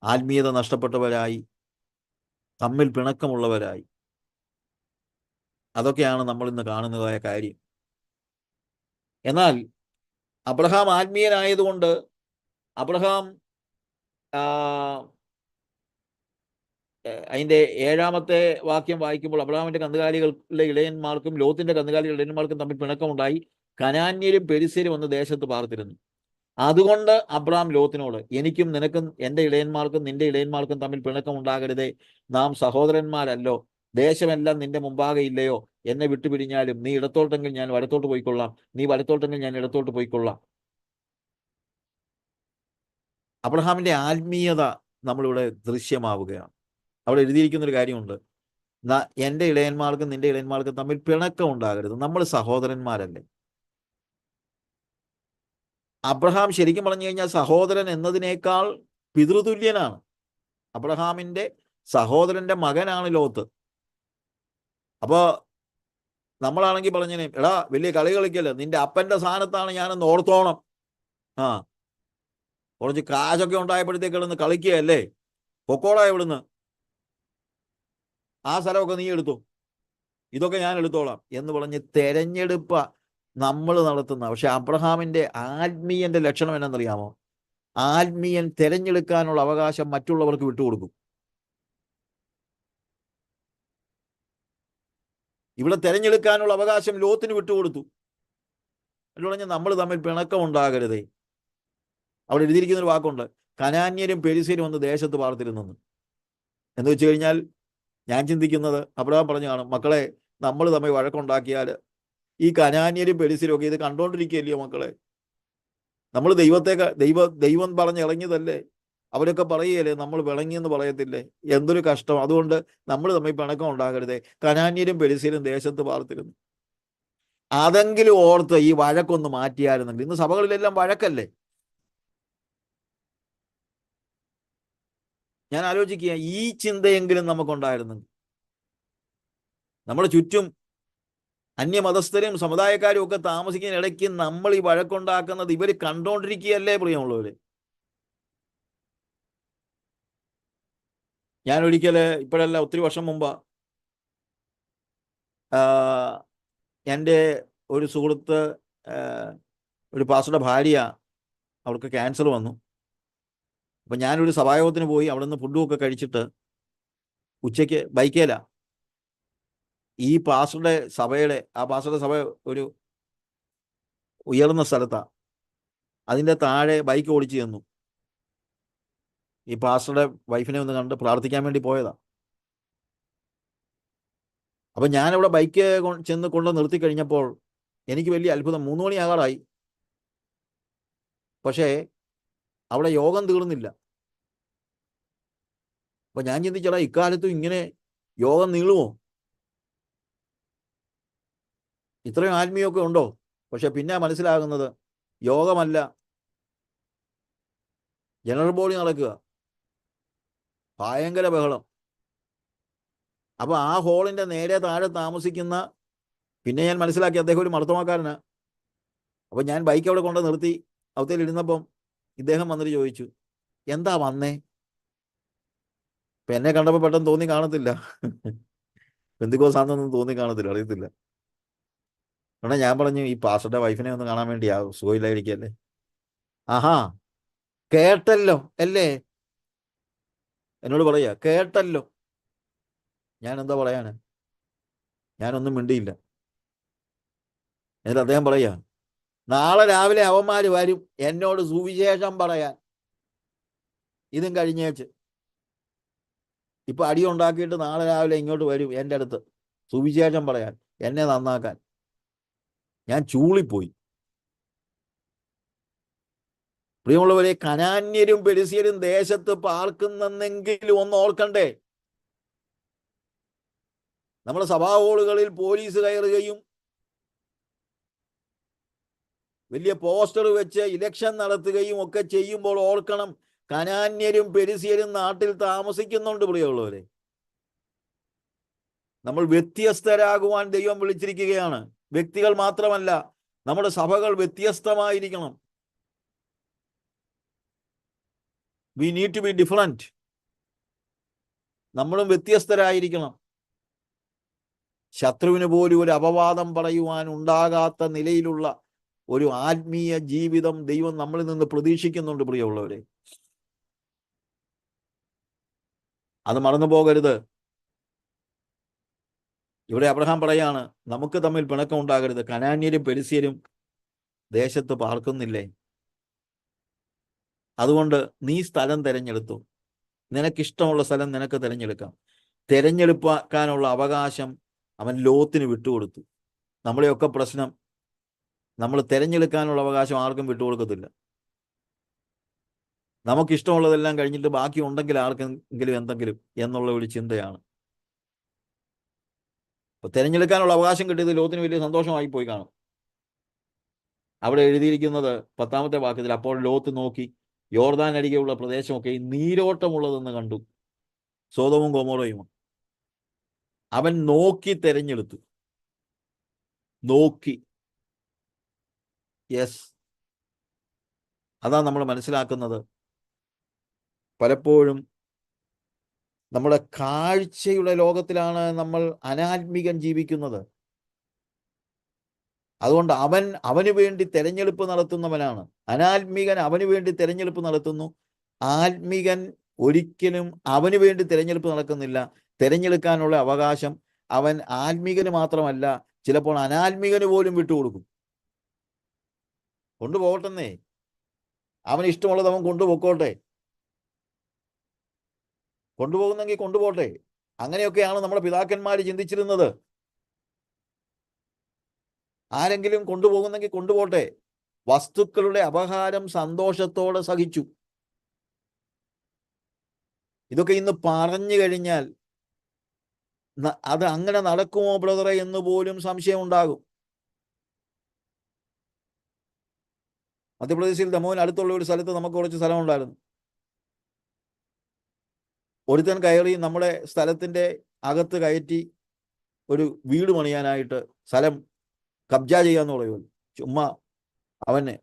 ആത്മീയത നഷ്ടപ്പെട്ടവരായി, തമ്മിൽ പിണക്കമുള്ളവരായി. അതൊക്കെയാണ് നമ്മൾ ഇന്ന് കാണുന്നതായ കാര്യം. എന്നാൽ അബ്രഹാം ആത്മീയനായതുകൊണ്ട് അബ്രഹാം അതിൻ്റെ 7-ാമത്തെ വാക്യം വായിക്കുമ്പോൾ, അബ്രഹാമിന്റെ കന്നുകാലികളുടെ ഇടയന്മാർക്കും ലോത്തിന്റെ കന്നുകാലികളുടെ ഇടയന്മാർക്കും തമ്മിൽ പിണക്കമുണ്ടായി, കനാന്യരും പെരിസ്യരും വന്ന് ദേശത്ത് പാർത്തിരുന്നു. അതുകൊണ്ട് അബ്രാം ലോത്തിനോട്, എനിക്കും നിനക്കും എൻ്റെ ഇടയന്മാർക്കും നിന്റെ ഇടയന്മാർക്കും തമ്മിൽ പിണക്കമുണ്ടാകരുതേ, നാം സഹോദരന്മാരല്ലോ, ദേശമെല്ലാം നിന്റെ മുമ്പാകെ ഇല്ലയോ? എന്നെ വിട്ടുപിരിഞ്ഞാലും നീ ഇടത്തോട്ടെങ്കിൽ ഞാൻ വലത്തോട്ട് പോയിക്കൊള്ളാം, നീ വലത്തോട്ടെങ്കിൽ ഞാൻ ഇടത്തോട്ട് പോയിക്കൊള്ളാം. അബ്രഹാമിന്റെ ആത്മീയത നമ്മളിവിടെ ദൃശ്യമാവുകയാണ്. അവിടെ എഴുതിയിരിക്കുന്നൊരു കാര്യമുണ്ട്, എൻ്റെ ഇടയന്മാർക്കും നിന്റെ ഇടയന്മാർക്കും തമ്മിൽ പിണക്കം ഉണ്ടാകരുത്, നമ്മൾ സഹോദരന്മാരല്ലേ. അബ്രഹാം ശരിക്കും പറഞ്ഞു കഴിഞ്ഞാൽ സഹോദരൻ എന്നതിനേക്കാൾ പിതൃതുല്യനാണ്. അബ്രഹാമിന്റെ സഹോദരന്റെ മകനാണ് ലോത്ത്. അപ്പൊ നമ്മളാണെങ്കിൽ പറഞ്ഞേ, എടാ വലിയ കളി കളിക്കല്ലേ, നിന്റെ അപ്പന്റെ സ്ഥാനത്താണ് ഞാനെന്ന് ഓർത്തോണം. ആ കുറച്ച് കാശൊക്കെ ഉണ്ടായപ്പോഴത്തേക്കുള്ള കളിക്കുകയല്ലേ, പൊക്കോളാ ഇവിടുന്ന്, ആ സ്ഥലമൊക്കെ നീ എടുത്തു, ഇതൊക്കെ ഞാൻ എടുത്തോളാം എന്ന് പറഞ്ഞ് തെരഞ്ഞെടുപ്പ് നമ്മൾ നടത്തുന്ന. പക്ഷെ അബ്രഹാമിന്റെ ആത്മീയന്റെ ലക്ഷണം എന്നറിയാമോ? ആത്മീയൻ തെരഞ്ഞെടുക്കാനുള്ള അവകാശം മറ്റുള്ളവർക്ക് വിട്ടുകൊടുക്കും. ഇവിടെ തെരഞ്ഞെടുക്കാനുള്ള അവകാശം ലോത്തിന് വിട്ടുകൊടുത്തു. എന്ന് പറഞ്ഞാൽ നമ്മൾ തമ്മിൽ പിണക്കം ഉണ്ടാകരുതേ. അവിടെ എഴുതിയിരിക്കുന്ന ഒരു വാക്കുണ്ട്, കനാന്യരും പെരിസ്യരും ഒന്ന് ദേശത്ത് പാർത്തിരുന്നെന്ന്. എന്ന് വെച്ച് കഴിഞ്ഞാൽ ഞാൻ ചിന്തിക്കുന്നത്, അബ്രഹാം പറഞ്ഞു കാണും, മക്കളെ നമ്മൾ തമ്മിൽ വഴക്കുണ്ടാക്കിയാൽ ഈ കനാന്യരും പെരിസ്യരും ഒക്കെ ഇത് കണ്ടോണ്ടിരിക്കുകയല്ലയോ മക്കളെ, നമ്മൾ ദൈവം പറഞ്ഞ് ഇറങ്ങിയതല്ലേ, അവരൊക്കെ പറയുകയല്ലേ നമ്മൾ വിളങ്ങിയെന്ന് പറയത്തില്ലേ, എന്തൊരു കഷ്ടം. അതുകൊണ്ട് നമ്മൾ തമ്മിൽ പിണക്കം ഉണ്ടാകരുതേ, കനാന്യരും പെരിസ്യരും ദേശത്ത് പാർത്തിരുന്നു. അതെങ്കിലും ഓർത്ത് ഈ വഴക്കൊന്ന് മാറ്റിയായിരുന്നെങ്കിൽ. ഇന്ന് സഭകളിലെല്ലാം വഴക്കല്ലേ. ഞാൻ ആലോചിക്കുക, ഈ ചിന്തയെങ്കിലും നമുക്കുണ്ടായിരുന്നെങ്കിൽ. നമ്മുടെ ചുറ്റും അന്യമതസ്ഥരും സമുദായക്കാരും ഒക്കെ താമസിക്കുന്ന ഇടയ്ക്ക് നമ്മൾ ഈ വഴക്കുണ്ടാക്കുന്നത് ഇവർ കണ്ടോണ്ടിരിക്കുകയല്ലേ പ്രിയമുള്ളവര്. ഞാൻ ഒരിക്കൽ, ഇപ്പോഴല്ല ഒത്തിരി വർഷം മുമ്പ്, എൻ്റെ ഒരു സുഹൃത്ത്, ഒരു പാസ്റ്ററുടെ ഭാര്യ, അവൾക്ക് ക്യാൻസർ വന്നു. അപ്പം ഞാനൊരു സഭായോഗത്തിന് പോയി. അവിടെ നിന്ന് ഫുഡും കഴിച്ചിട്ട് ഉച്ചയ്ക്ക് ബൈക്കേല ഈ പാസ്റ്ററുടെ സഭ ഒരു ഉയർന്ന സ്ഥലത്താണ്. അതിൻ്റെ താഴെ ബൈക്ക് ഓടിച്ചു ചെന്നു. ഈ പാസ്റ്ററുടെ വൈഫിനെ ഒന്ന് കണ്ട് പ്രാർത്ഥിക്കാൻ വേണ്ടി പോയതാ. അപ്പം ഞാനവിടെ ബൈക്ക് ചെന്ന് കൊണ്ട് നിർത്തി കഴിഞ്ഞപ്പോൾ എനിക്ക് വലിയ അത്ഭുതം. 3 മണിയാകാറായി, പക്ഷേ അവിടെ യോഗം തീർന്നില്ല. അപ്പൊ ഞാൻ ചിന്തിച്ചടാ, ഇക്കാലത്തും ഇങ്ങനെ യോഗം നീളുമോ? ഇത്രയും ആത്മീയമൊക്കെ ഉണ്ടോ? പക്ഷെ പിന്നെ മനസ്സിലാകുന്നത് യോഗമല്ല, ജനറൽ ബോഡി നടക്കുക, ഭയങ്കര ബഹളം. അപ്പൊ ആ ഹോളിന്റെ നേരെ താഴെ താമസിക്കുന്ന, പിന്നെ ഞാൻ മനസ്സിലാക്കി അദ്ദേഹം ഒരു മർത്തമാക്കാരനാ. അപ്പൊ ഞാൻ ബൈക്ക് അവിടെ കൊണ്ട് നിർത്തി അവത്തേൽ ഇരുന്നപ്പം ഇദ്ദേഹം വന്നിട്ട് ചോദിച്ചു, എന്താ വന്നേ? ഇപ്പൊ എന്നെ കണ്ടപ്പോൾ പെട്ടെന്ന് തോന്നി കാണത്തില്ല, പെന്തിക്കോസാണെന്നൊന്നും തോന്നി കാണത്തില്ല, അറിയത്തില്ല. കാരണം ഞാൻ പറഞ്ഞു, ഈ പാസ്റ്ററുടെ വൈഫിനെ ഒന്ന് കാണാൻ വേണ്ടിയാ, സുഖമില്ലായിരിക്കല്ലേ. ആഹാ, കേട്ടല്ലോ അല്ലേ, എന്നോട് പറയാ, കേട്ടല്ലോ. ഞാൻ എന്താ പറയാന്? ഞാനൊന്നും മിണ്ടിയില്ല. എന്നിട്ട് അദ്ദേഹം പറയാ, നാളെ രാവിലെ അവന്മാര് വരും എന്നോട് സുവിശേഷം പറയാൻ, ഇതും കഴിഞ്ഞേച്ച്. ഇപ്പൊ അടി ഉണ്ടാക്കിയിട്ട് നാളെ രാവിലെ ഇങ്ങോട്ട് വരും എൻ്റെ അടുത്ത് സുവിശേഷം പറയാൻ, എന്നെ നന്നാക്കാൻ. ഞാൻ ചൂളിപ്പോയി. പ്രിയമുള്ളവരെ, കനാന്യരും പെരിസ്യരും ദേശത്ത് പാർക്കുന്നെങ്കിലും ഒന്ന് ഓർക്കണ്ടേ. നമ്മുടെ സഭാ ഹോളുകളിൽ പോലീസ് കയറുകയും വലിയ പോസ്റ്റർ വെച്ച് ഇലക്ഷൻ നടത്തുകയും ഒക്കെ ചെയ്യുമ്പോൾ ഓർക്കണം, കനാന്യരും പെരിസ്യരും നാട്ടിൽ താമസിക്കുന്നുണ്ട്. പ്രിയമുള്ളവരെ, നമ്മൾ വ്യത്യസ്തരാകുവാൻ ദൈവം വിളിച്ചിരിക്കുകയാണ്. വ്യക്തികൾ മാത്രമല്ല, നമ്മുടെ സഭകൾ വ്യത്യസ്തമായിരിക്കണം. We need to be different. നമ്മളും വ്യത്യസ്തരായിരിക്കണം. ശത്രുവിന് പോലും ഒരു അപവാദം പറയുവാൻ ഉണ്ടാകാത്ത നിലയിലുള്ള ഒരു ആത്മീയ ജീവിതം ദൈവം നമ്മളിൽ നിന്ന് പ്രതീക്ഷിക്കുന്നുണ്ട്. പ്രിയമുള്ളവരെ, അത് മറന്നു പോകരുത്. ഇവിടെ അബ്രഹാം പറയാണ്, നമുക്ക് തമ്മിൽ പിണക്കം ഉണ്ടാകരുത്, കനാന്യരും പെരിസ്യരും ദേശത്ത് പാർക്കുന്നില്ലേ, അതുകൊണ്ട് നീ സ്ഥലം തിരഞ്ഞെടുത്തു. നിനക്കിഷ്ടമുള്ള സ്ഥലം നിനക്ക് തിരഞ്ഞെടുക്കാം. തിരഞ്ഞെടുക്കാനുള്ള അവകാശം അവൻ ലോത്തിന് വിട്ടുകൊടുത്തു. നമ്മളെയൊക്കെ പ്രശ്നം, നമ്മൾ തിരഞ്ഞെടുക്കാനുള്ള അവകാശം ആർക്കും വിട്ടുകൊടുക്കത്തില്ല. നമുക്കിഷ്ടമുള്ളതെല്ലാം കഴിഞ്ഞിട്ട് ബാക്കി ഉണ്ടെങ്കിൽ ആർക്കെങ്കിലും എന്തെങ്കിലും എന്നുള്ള ഒരു ചിന്തയാണ്. അപ്പൊ തിരഞ്ഞെടുക്കാനുള്ള അവകാശം കിട്ടിയത് ലോത്തിന് വലിയ സന്തോഷമായി പോയി കാണും. അവിടെ എഴുതിയിരിക്കുന്നത് 10ാമത്തെ വാക്യത്തിൽ, അപ്പോൾ ലോത്ത് നോക്കി യോർദാൻ അരികെയുള്ള പ്രദേശമൊക്കെ നീരോട്ടമുള്ളതെന്ന് കണ്ടു. സോദോമും ഗൊമോറയും. അവൻ നോക്കി തെരഞ്ഞെടുത്തു. നോക്കി. യെസ്, അതാ നമ്മൾ മനസ്സിലാക്കുന്നത്. പലപ്പോഴും നമ്മുടെ കാഴ്ചയുടെ ലോകത്തിലാണ് നമ്മൾ അനാത്മികൻ ജീവിക്കുന്നത്. അതുകൊണ്ട് അവന് വേണ്ടി തെരഞ്ഞെടുപ്പ് നടത്തുന്നവനാണ്. അനാത്മികൻ അവന് വേണ്ടി തെരഞ്ഞെടുപ്പ് നടത്തുന്നു. ആത്മികൻ ഒരിക്കലും അവന് വേണ്ടി തെരഞ്ഞെടുപ്പ് നടക്കുന്നില്ല. തെരഞ്ഞെടുക്കാനുള്ള അവകാശം അവൻ ആത്മികന് മാത്രമല്ല, ചിലപ്പോൾ അനാത്മികന് പോലും വിട്ടുകൊടുക്കും. കൊണ്ടുപോകട്ടെന്നേ, അവന് ഇഷ്ടമുള്ളത് അവൻ കൊണ്ടുപോയിക്കോട്ടെ. കൊണ്ടുപോകുന്നെങ്കിൽ കൊണ്ടുപോട്ടെ. അങ്ങനെയൊക്കെയാണ് നമ്മുടെ പിതാക്കന്മാർ ചിന്തിച്ചിരുന്നത്. ആരെങ്കിലും കൊണ്ടുപോകുന്നെങ്കിൽ കൊണ്ടുപോട്ടെ. വസ്തുക്കളുടെ അപഹാരം സന്തോഷത്തോടെ സഹിച്ചു. ഇതൊക്കെ ഇന്ന് പറഞ്ഞു കഴിഞ്ഞാൽ അത് അങ്ങനെ നടക്കുമോ ബ്രദറെ എന്ന് പോലും സംശയം ഉണ്ടാകും. മധ്യപ്രദേശിൽ ദമോഹൻ അടുത്തുള്ള ഒരു സ്ഥലത്ത് നമുക്ക് കുറച്ച് സ്ഥലമുണ്ടായിരുന്നു. ഒരുത്തൻ കയറി നമ്മുടെ സ്ഥലത്തിൻ്റെ അകത്ത് കയറ്റി ഒരു വീട് പണിയാനായിട്ട് സ്ഥലം കബ്ജ ചെയ്യാന്ന് പറയുമല്ലോ. ചുമ്മാ അവന്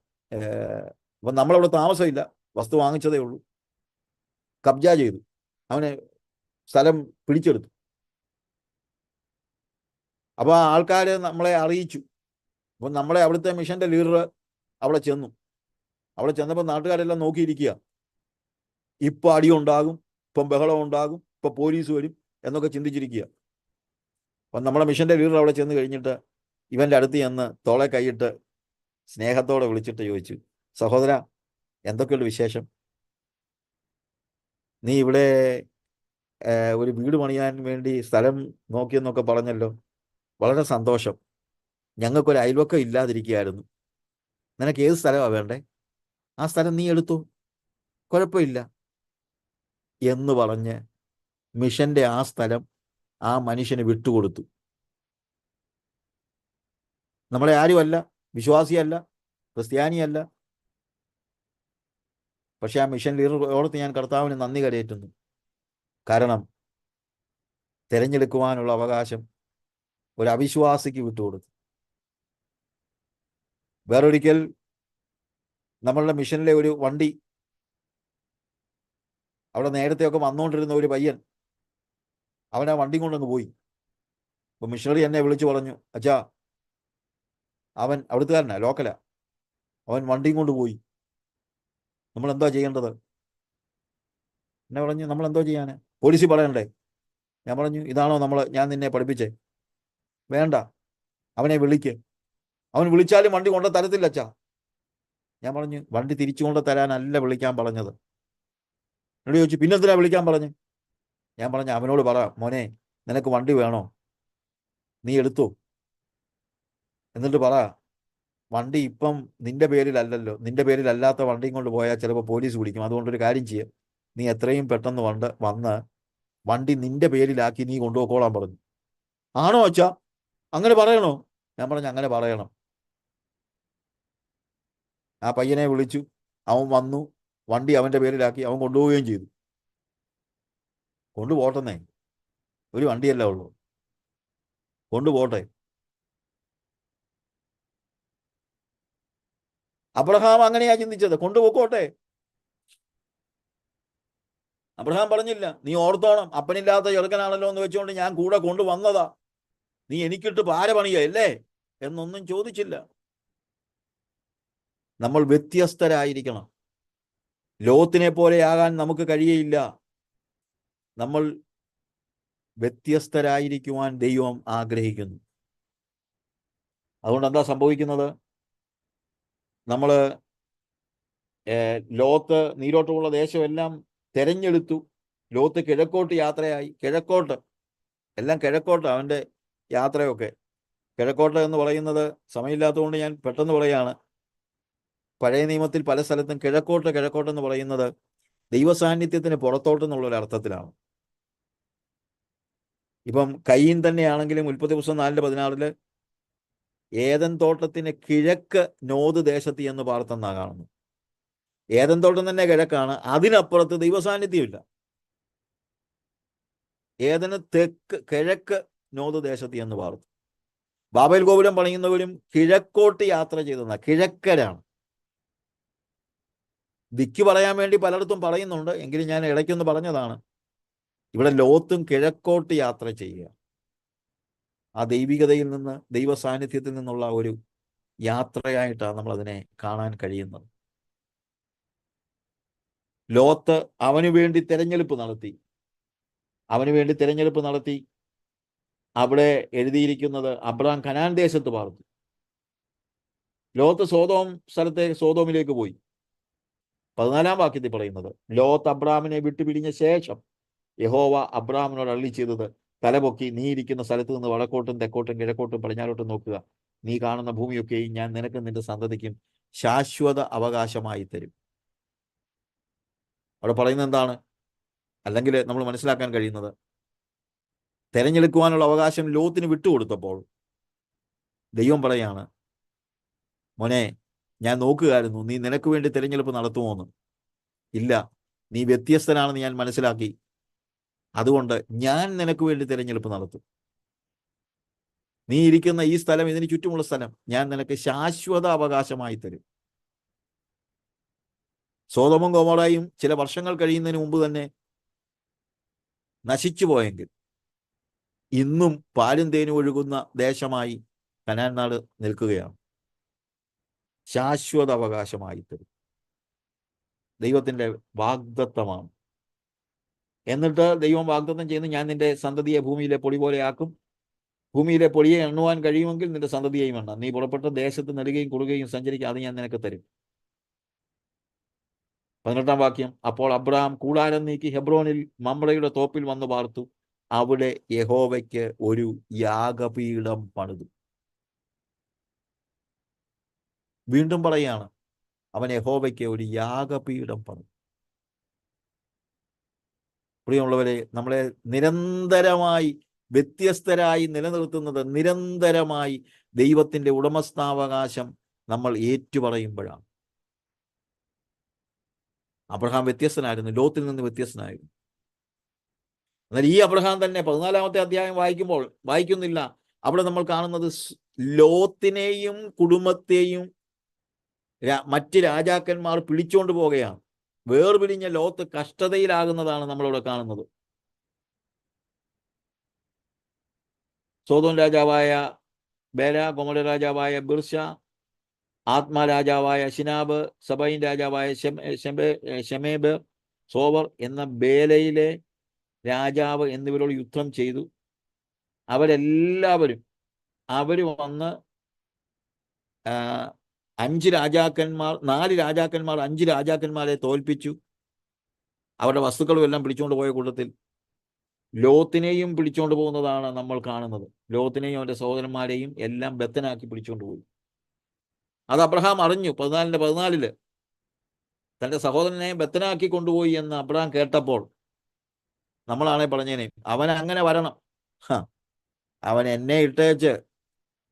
അപ്പം നമ്മളവിടെ താമസമില്ല, വസ്തു വാങ്ങിച്ചതേ ഉള്ളൂ. കബ്ജ ചെയ്തു, അവന് സ്ഥലം പിടിച്ചെടുത്തു. അപ്പോൾ ആ ആൾക്കാർ നമ്മളെ അറിയിച്ചു. അപ്പം നമ്മളെ അവിടുത്തെ മിഷൻ്റെ ലീഡർ അവിടെ ചെന്നു. അവിടെ ചെന്നപ്പോൾ നാട്ടുകാരെല്ലാം നോക്കിയിരിക്കുക. ഇപ്പം അടിയുണ്ടാകും, ഇപ്പം ബഹളം ഉണ്ടാകും, ഇപ്പം പോലീസ് വരും എന്നൊക്കെ ചിന്തിച്ചിരിക്കുക. അപ്പം നമ്മുടെ മിഷൻ്റെ ലീഡർ അവിടെ ചെന്ന് കഴിഞ്ഞിട്ട് ഇവൻ്റെ അടുത്ത് ചെന്ന് തോളെ കൈയിട്ട് സ്നേഹത്തോടെ വിളിച്ചിട്ട് ചോദിച്ചു, സഹോദര, എന്തൊക്കെയുണ്ട് വിശേഷം? നീ ഇവിടെ ഒരു വീട് പണിയാൻ വേണ്ടി സ്ഥലം നോക്കിയെന്നൊക്കെ പറഞ്ഞല്ലോ, വളരെ സന്തോഷം. ഞങ്ങൾക്കൊരു അയൽവക്കം ഇല്ലാതിരിക്കുകയായിരുന്നു. നിനക്ക് ഏത് സ്ഥലമാണ് വേണ്ടേ? ആ സ്ഥലം നീ എടുത്തു, കുഴപ്പമില്ല എന്ന് പറഞ്ഞ് മിഷൻ്റെ ആ സ്ഥലം ആ മനുഷ്യന് വിട്ടുകൊടുത്തു. നമ്മളെ ആരുമല്ല, വിശ്വാസിയല്ല, ക്രിസ്ത്യാനിയല്ല. പക്ഷെ ആ മിഷൻ ലീഡറോടത്ത് ഞാൻ കർത്താവിന് നന്ദി കരയേറ്റുന്നു. കാരണം തിരഞ്ഞെടുക്കുവാനുള്ള അവകാശം ഒരു അവിശ്വാസിക്ക് വിട്ടുകൊടുത്തു. വേറൊരിക്കൽ നമ്മളുടെ മിഷനിലെ ഒരു വണ്ടി, അവിടെ നേരത്തെയൊക്കെ വന്നുകൊണ്ടിരുന്ന ഒരു പയ്യൻ, അവൻ ആ വണ്ടി കൊണ്ടങ്ങ് പോയി. അപ്പോൾ മിഷണറി എന്നെ വിളിച്ചു പറഞ്ഞു, അച്ഛാ, അവൻ അവിടുത്തുകാരനാ, ലോക്കലാ, അവൻ വണ്ടിയും കൊണ്ട് പോയി, നമ്മൾ എന്താ ചെയ്യേണ്ടത്? എന്നെ പറഞ്ഞു, നമ്മൾ എന്തോ ചെയ്യാന്, പോലീസിൽ പറയണ്ടേ? ഞാൻ പറഞ്ഞു, ഇതാണോ ഞാൻ നിന്നെ പഠിപ്പിച്ചേ? വേണ്ട, അവനെ വിളിക്ക്. അവൻ വിളിച്ചാലും വണ്ടി കൊണ്ട് തരത്തില്ല അച്ഛാ. ഞാൻ പറഞ്ഞു, വണ്ടി തിരിച്ചു കൊണ്ട് തരാനല്ല വിളിക്കാൻ പറഞ്ഞത്. എന്നോട് ചോദിച്ചു, പിന്നെന്തിനാ വിളിക്കാൻ പറഞ്ഞു? ഞാൻ പറഞ്ഞു, അവനോട് പറ, മോനെ, നിനക്ക് വണ്ടി വേണോ? നീ എടുത്തോ. എന്നിട്ട് പറ, വണ്ടി ഇപ്പം നിന്റെ പേരിലല്ലല്ലോ, നിന്റെ പേരിലല്ലാത്ത വണ്ടിയും കൊണ്ട് പോയാൽ ചിലപ്പോൾ പോലീസ് പിടിക്കും. അതുകൊണ്ടൊരു കാര്യം ചെയ്യാം, നീ എത്രയും പെട്ടെന്ന് വന്ന് വണ്ടി നിന്റെ പേരിലാക്കി നീ കൊണ്ടുപോയിക്കോളാൻ പറഞ്ഞു. ആണോ അച്ഛാ, അങ്ങനെ പറയണോ? ഞാൻ പറഞ്ഞു, അങ്ങനെ പറയണം. ആ പയ്യനെ വിളിച്ചു, അവൻ വന്നു, വണ്ടി അവൻ്റെ പേരിലാക്കി, അവൻ കൊണ്ടുപോവുകയും ചെയ്തു. കൊണ്ടുപോട്ടെന്നേ, ഒരു വണ്ടിയല്ല ഉള്ളൂ, കൊണ്ടുപോട്ടെ. അബ്രഹാം അങ്ങനെയാ ചിന്തിച്ചത്, കൊണ്ടുപോക്കോട്ടെ. അബ്രഹാം പറഞ്ഞില്ല, നീ ഓർത്തോണം, അപ്പനില്ലാത്ത ചെറുക്കനാണല്ലോ എന്ന് വെച്ചുകൊണ്ട് ഞാൻ കൂടെ കൊണ്ടുവന്നതാ, നീ എനിക്കിട്ട് പാര പണിയല്ലേ എന്നൊന്നും ചോദിച്ചില്ല. നമ്മൾ വ്യത്യസ്തരായിരിക്കണം. ലോത്തിനെ പോലെയാകാൻ നമുക്ക് കഴിയയില്ല. നമ്മൾ വ്യത്യസ്തരായിരിക്കുവാൻ ദൈവം ആഗ്രഹിക്കുന്നു. അതുകൊണ്ട് എന്താ സംഭവിക്കുന്നത്? നമ്മൾ ലോത്ത് നീരോട്ടമുള്ള ദേശമെല്ലാം തെരഞ്ഞെടുത്തു. ലോത്ത് കിഴക്കോട്ട് യാത്രയായി. എല്ലാം കിഴക്കോട്ട് അവൻ്റെ യാത്രയൊക്കെ. കിഴക്കോട്ട് എന്ന് പറയുന്നത് സമയമില്ലാത്തതുകൊണ്ട് ഞാൻ പെട്ടെന്ന് പറയുകയാണ്. പഴയ നിയമത്തിൽ പല സ്ഥലത്തും കിഴക്കോട്ട് എന്ന് പറയുന്നത് ദൈവസാന്നിധ്യത്തിന് പുറത്തോട്ടെന്നുള്ളൊരു അർത്ഥത്തിലാണ്. ഇപ്പം കയ്യീൻ തന്നെയാണെങ്കിലും ഉൽപ്പത്തി പുസ്തകം 4:16 ഏദൻ തോട്ടത്തിന് കിഴക്ക് നോദ് ദേശത്ത് എന്ന് പാർത്തെന്നാ കാണുന്നു. ഏദൻ തോട്ടം തന്നെ കിഴക്കാണ്, അതിനപ്പുറത്ത് ദൈവസാന്നിധ്യമില്ല. ഏദന് കിഴക്ക് നോദ് ദേശത്ത് എന്ന് പാർത്തു. ബാബേൽ ഗോപുരം പണിയുന്നവരും കിഴക്കോട്ട് യാത്ര ചെയ്തെന്ന കിഴക്കരാണ്. ദിക്ക് പറയാൻ വേണ്ടി പലയിടത്തും പറയുന്നുണ്ട്, എങ്കിലും ഞാൻ ഇടയ്ക്കൊന്ന് പറഞ്ഞതാണ്. ഇവിടെ ലോത്തും കിഴക്കോട്ട് യാത്ര ചെയ്യുക. ആ ദൈവികതയിൽ നിന്ന്, ദൈവ സാന്നിധ്യത്തിൽ നിന്നുള്ള ഒരു യാത്രയായിട്ടാണ് നമ്മൾ അതിനെ കാണാൻ കഴിയുന്നത്. ലോത്ത് അവന് വേണ്ടി തെരഞ്ഞെടുപ്പ് നടത്തി. അവിടെ എഴുതിയിരിക്കുന്നത് അബ്രാം കനാൻ ദേശത്ത് പാർത്തു. ലോത്ത് സോതോമിലേക്ക് പോയി. 14 വാക്യത്തിൽ പറയുന്നത്, ലോത്ത് അബ്രാമിനെ വിട്ടുപിരിഞ്ഞ ശേഷം യഹോവ അബ്രാമിനോട് അരുളി ചെയ്തത്, തലപൊക്കി നീ ഇരിക്കുന്ന സ്ഥലത്ത് നിന്ന് വടക്കോട്ടും തെക്കോട്ടും കിഴക്കോട്ടും പടിഞ്ഞാറോട്ടും നോക്കുക. നീ കാണുന്ന ഭൂമിയൊക്കെയും ഞാൻ നിനക്കും നിന്റെ സന്തതിക്കും ശാശ്വത അവകാശമായി തരും. അവിടെ പറയുന്നത് എന്താണ്? അല്ലെങ്കിൽ നമ്മൾ മനസ്സിലാക്കാൻ കഴിയുന്നത്, തെരഞ്ഞെടുക്കുവാനുള്ള അവകാശം ലോത്തിന് വിട്ടുകൊടുത്തപ്പോൾ ദൈവം പറയാണ്, മോനെ ഞാൻ നോക്കുകയായിരുന്നു, നീ നിനക്ക് വേണ്ടി തെരഞ്ഞെടുപ്പ് നടത്തുമോന്ന്. ഇല്ല, നീ വ്യത്യസ്തനാണെന്ന് ഞാൻ മനസ്സിലാക്കി. അതുകൊണ്ട് ഞാൻ നിനക്ക് വേണ്ടി തെരഞ്ഞെടുപ്പ് നടത്തും. നീ ഇരിക്കുന്ന ഈ സ്ഥലം, ഇതിന് ചുറ്റുമുള്ള സ്ഥലം ഞാൻ നിനക്ക് ശാശ്വത അവകാശമായി തരും. സോദോമും ഗൊമോറയും ചില വർഷങ്ങൾ കഴിയുന്നതിന് മുമ്പ് തന്നെ നശിച്ചു പോയെങ്കിൽ ഇന്നും പാലും തേനും ഒഴുകുന്ന ദേശമായി കനാൻ നാട് നിൽക്കുകയാണ്. ശാശ്വത അവകാശമായി തരും. ദൈവത്തിൻ്റെ വാഗ്ദത്തമാണ്. എന്നിട്ട് ദൈവം വാഗ്ദത്തം ചെയ്യുന്നു, ഞാൻ നിന്റെ സന്തതിയെ ഭൂമിയിലെ പൊടി പോലെ ആക്കും. ഭൂമിയിലെ പൊടിയെ എണ്ണുവാൻ കഴിയുമെങ്കിൽ നിന്റെ സന്തതിയെയും എണ്ണ. നീ പുറപ്പെട്ട ദേശത്ത് നെടുകയും കുറുകയും സഞ്ചരിക്കുക, അത് ഞാൻ നിനക്ക് തരും. 18 വാക്യം, അപ്പോൾ അബ്രഹാം കൂടാരം നീക്കി ഹെബ്രോനിൽ മമ്രയുടെ തോപ്പിൽ വന്ന് പാർത്തു. അവിടെ യഹോവയ്ക്ക് ഒരു യാഗപീഠം പണിതു. വീണ്ടും പറയാണ്, അവൻ യഹോവയ്ക്ക് ഒരു യാഗപീഠം പണിതു. പ്രിയമുള്ളവരെ, നമ്മളെ നിരന്തരമായി വ്യത്യസ്തരായി നിലനിർത്തുന്നത്, നിരന്തരമായി ദൈവത്തിൻ്റെ ഉടമസ്ഥാവകാശം നമ്മൾ ഏറ്റുപറയുമ്പോഴാണ്. അബ്രഹാം വ്യത്യസ്തനായിരുന്നു, ലോത്തിൽ നിന്ന് വ്യത്യസ്തനായിരുന്നു. എന്നാൽ ഈ അബ്രഹാം തന്നെ 14-ാമത്തെ അധ്യായം വായിക്കുന്നില്ല. അവിടെ നമ്മൾ കാണുന്നത് ലോത്തിനെയും കുടുംബത്തെയും മറ്റ് രാജാക്കന്മാർ പിടിച്ചുകൊണ്ട് പോവുകയാണ്. വേർപിരിഞ്ഞ ലോത്ത് കഷ്ടതയിലാകുന്നതാണ് നമ്മളിവിടെ കാണുന്നത്. സോദോം രാജാവായ ബേല, ഗൊമോര രാജാവായ ബിർശ, ആത്മാ രാജാവായ ശിനാബ്, സബൈൻ രാജാവായ ശമേബ്, സോവർ എന്ന ബേലയിലെ രാജാവ് എന്നിവരോട് യുദ്ധം ചെയ്തു. അവരെല്ലാവരും വന്ന് 4 രാജാക്കന്മാർ 5 രാജാക്കന്മാരെ തോൽപ്പിച്ചു. അവരുടെ വസ്തുക്കളും എല്ലാം പിടിച്ചുകൊണ്ട് പോയ കൂട്ടത്തിൽ ലോത്തിനെയും പിടിച്ചുകൊണ്ട് പോകുന്നതാണ് നമ്മൾ കാണുന്നത്. ലോത്തിനെയും അവൻ്റെ സഹോദരന്മാരെയും എല്ലാം ബദ്ധനാക്കി പിടിച്ചുകൊണ്ട് പോയി. അത് അബ്രഹാം അറിഞ്ഞു. 14 തൻ്റെ സഹോദരനെ ബദ്ധനാക്കി കൊണ്ടുപോയി എന്ന് അബ്രഹാം കേട്ടപ്പോൾ നമ്മളാണെ പറഞ്ഞേനെ, അവൻ അങ്ങനെ വരണം, അവൻ എന്നെ ഇട്ടേച്ച്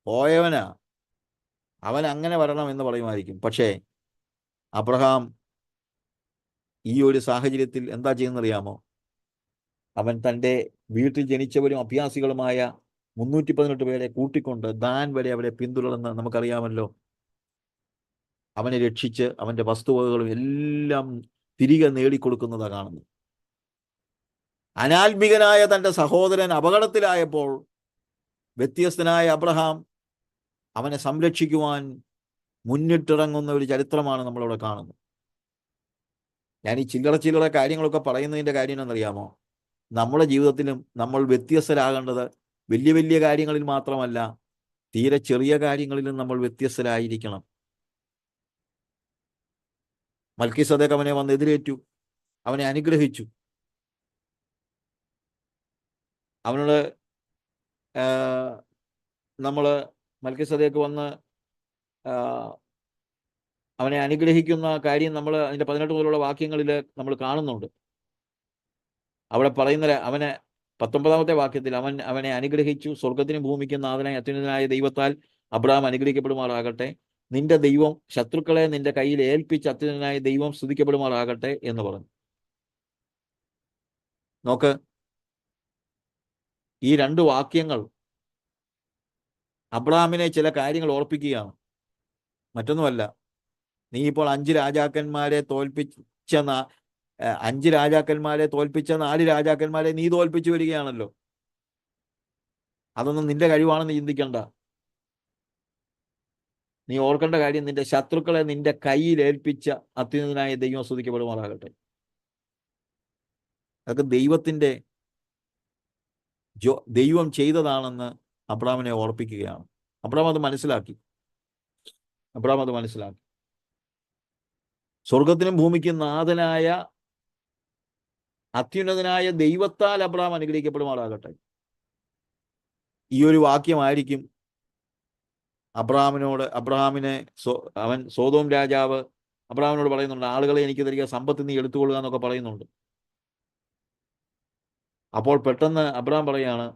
പോയവനാ, അവൻ അങ്ങനെ വരണം എന്ന് പറയുമായിരിക്കും. പക്ഷേ അബ്രഹാം ഈ ഒരു സാഹചര്യത്തിൽ എന്താ ചെയ്യുന്നറിയാമോ? അവൻ തൻ്റെ വീട്ടിൽ ജനിച്ചവരും അഭ്യാസികളുമായ 318 പേരെ കൂട്ടിക്കൊണ്ട് ദാൻ വരെ അവരെ പിന്തുടർന്ന്, നമുക്കറിയാമല്ലോ, അവനെ രക്ഷിച്ച് അവൻ്റെ വസ്തുവകകളും എല്ലാം തിരികെ നേടിക്കൊടുക്കുന്നതാണ് കാണുന്നത്. അനാത്മികനായ തൻ്റെ സഹോദരൻ അപകടത്തിലായപ്പോൾ വ്യത്യസ്തനായ അബ്രഹാം അവനെ സംരക്ഷിക്കുവാൻ മുന്നിട്ടിറങ്ങുന്ന ഒരു ചരിത്രമാണ് നമ്മളവിടെ കാണുന്നത്. ഞാൻ ഈ ചില്ലറ കാര്യങ്ങളൊക്കെ പറയുന്നതിൻ്റെ കാര്യം എന്നറിയാമോ? നമ്മുടെ ജീവിതത്തിലും നമ്മൾ വ്യത്യസ്തരാകേണ്ടത് വലിയ വലിയ കാര്യങ്ങളിൽ മാത്രമല്ല, തീരെ ചെറിയ കാര്യങ്ങളിലും നമ്മൾ വ്യത്യസ്തരായിരിക്കണം. മൽക്കീസദേക്ക് അവനെ വന്ന് എതിരേറ്റു, അവനെ അനുഗ്രഹിച്ചു. അവനോട് നമ്മൾ മൽക്കീസദേക്ക് വന്ന് അവനെ അനുഗ്രഹിക്കുന്ന കാര്യം നമ്മൾ അതിൻ്റെ 18 മുതലുള്ള വാക്യങ്ങളിൽ നമ്മൾ കാണുന്നുണ്ട്. അവിടെ പറയുന്ന അവനെ 19-ാമത്തെ വാക്യത്തിൽ അവനെ അനുഗ്രഹിച്ചു. സ്വർഗത്തിനും ഭൂമിക്കും നാഥനായ അത്യുന്നതനായ ദൈവത്താൽ അബ്രഹാം അനുഗ്രഹിക്കപ്പെടുമാറാകട്ടെ. നിന്റെ ദൈവം ശത്രുക്കളെ നിന്റെ കയ്യിൽ ഏൽപ്പിച്ച് അത്യുന്നതനായ ദൈവം സ്തുതിക്കപ്പെടുമാറാകട്ടെ എന്ന് പറഞ്ഞു. നോക്ക്, ഈ രണ്ട് വാക്യങ്ങൾ അബ്രഹാമിനെ ചില കാര്യങ്ങൾ ഓർപ്പിക്കുകയാണ്. മറ്റൊന്നുമല്ല, നീ ഇപ്പോൾ 5 രാജാക്കന്മാരെ തോൽപ്പിച്ച 5 രാജാക്കന്മാരെ തോൽപ്പിച്ച 4 രാജാക്കന്മാരെ നീ തോൽപ്പിച്ചു വരികയാണല്ലോ. അതൊന്നും നിന്റെ കഴിവാണെന്ന് ചിന്തിക്കണ്ട. നീ ഓർക്കേണ്ട കാര്യം, നിന്റെ ശത്രുക്കളെ നിന്റെ കയ്യിൽ ഏൽപ്പിച്ച അത്യുന്നതനായ ദൈവം സ്തുതിക്കപ്പെടുമാറാകട്ടെ. അതൊക്കെ ദൈവം ചെയ്തതാണെന്ന് അബ്രഹാമിനെ ഓർപ്പിക്കുകയാണ്. അബ്രഹാം അത് മനസ്സിലാക്കി. സ്വർഗത്തിനും ഭൂമിക്കും നാഥനായ അത്യുന്നതനായ ദൈവത്താൽ അബ്രഹാം അനുഗ്രഹിക്കപ്പെടുമാറാകട്ടെ. ഈ ഒരു വാക്യമായിരിക്കും അബ്രഹാമിനെ അവൻ സോദോം രാജാവ് അബ്രഹാമിനോട് പറയുന്നുണ്ട്, ആളുകളെ എനിക്ക് തരിക, സമ്പത്ത് നീ എടുത്തുകൊള്ളുക എന്നൊക്കെ പറയുന്നുണ്ട്. അപ്പോൾ പെട്ടെന്ന് അബ്രഹാം പറയാണ്,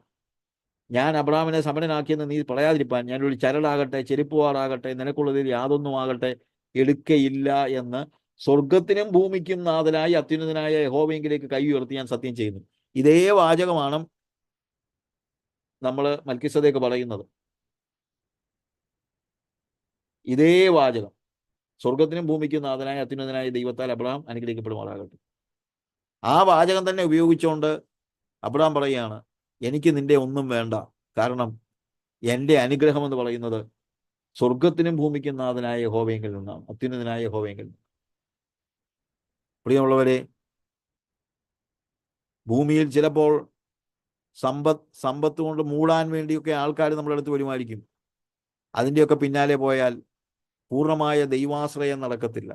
ഞാൻ അബ്രഹാമിനെ സമരനാക്കിയെന്ന് നീ പറയാതിരിപ്പാൻ ഞാനൊരു ചരടാകട്ടെ, ചെരുപ്പുവാറാകട്ടെ, നിനക്കുള്ളതിൽ യാതൊന്നും ആകട്ടെ എടുക്കയില്ല എന്ന് സ്വർഗത്തിനും ഭൂമിക്കും നാഥനായ അത്യുന്നതനായ യഹോവയെങ്കിലേക്ക് കൈ ഉയർത്തി ഞാൻ സത്യം ചെയ്യുന്നു. ഇതേ വാചകമാണ് നമ്മൾ മൽക്കീസേദെക്ക് പറയുന്നത്. ഇതേ വാചകം, സ്വർഗത്തിനും ഭൂമിക്കും നാഥനായ അത്യുന്നതനായ ദൈവത്താൽ അബ്രഹാം അനുഗ്രഹിക്കപ്പെടുമാറാകട്ടെ. ആ വാചകം തന്നെ ഉപയോഗിച്ചുകൊണ്ട് അബ്രഹാം പറയുകയാണ്, എനിക്ക് നിന്റെ ഒന്നും വേണ്ട, കാരണം എൻ്റെ അനുഗ്രഹം എന്ന് പറയുന്നത് സ്വർഗത്തിനും ഭൂമിക്കും നാഥനായ യഹോവയെങ്കിൽ നിന്നാണ്, അത്യുന്നതനായ യഹോവയെങ്കിൽ നിന്ന്. പ്രിയമുള്ളവരെ, ഭൂമിയിൽ ചിലപ്പോൾ സമ്പത്ത് കൊണ്ട് മൂടാൻ വേണ്ടിയൊക്കെ ആൾക്കാർ നമ്മുടെ അടുത്ത് വരുമായിരിക്കും. അതിൻ്റെയൊക്കെ പിന്നാലെ പോയാൽ പൂർണ്ണമായ ദൈവാശ്രയം നടക്കത്തില്ല.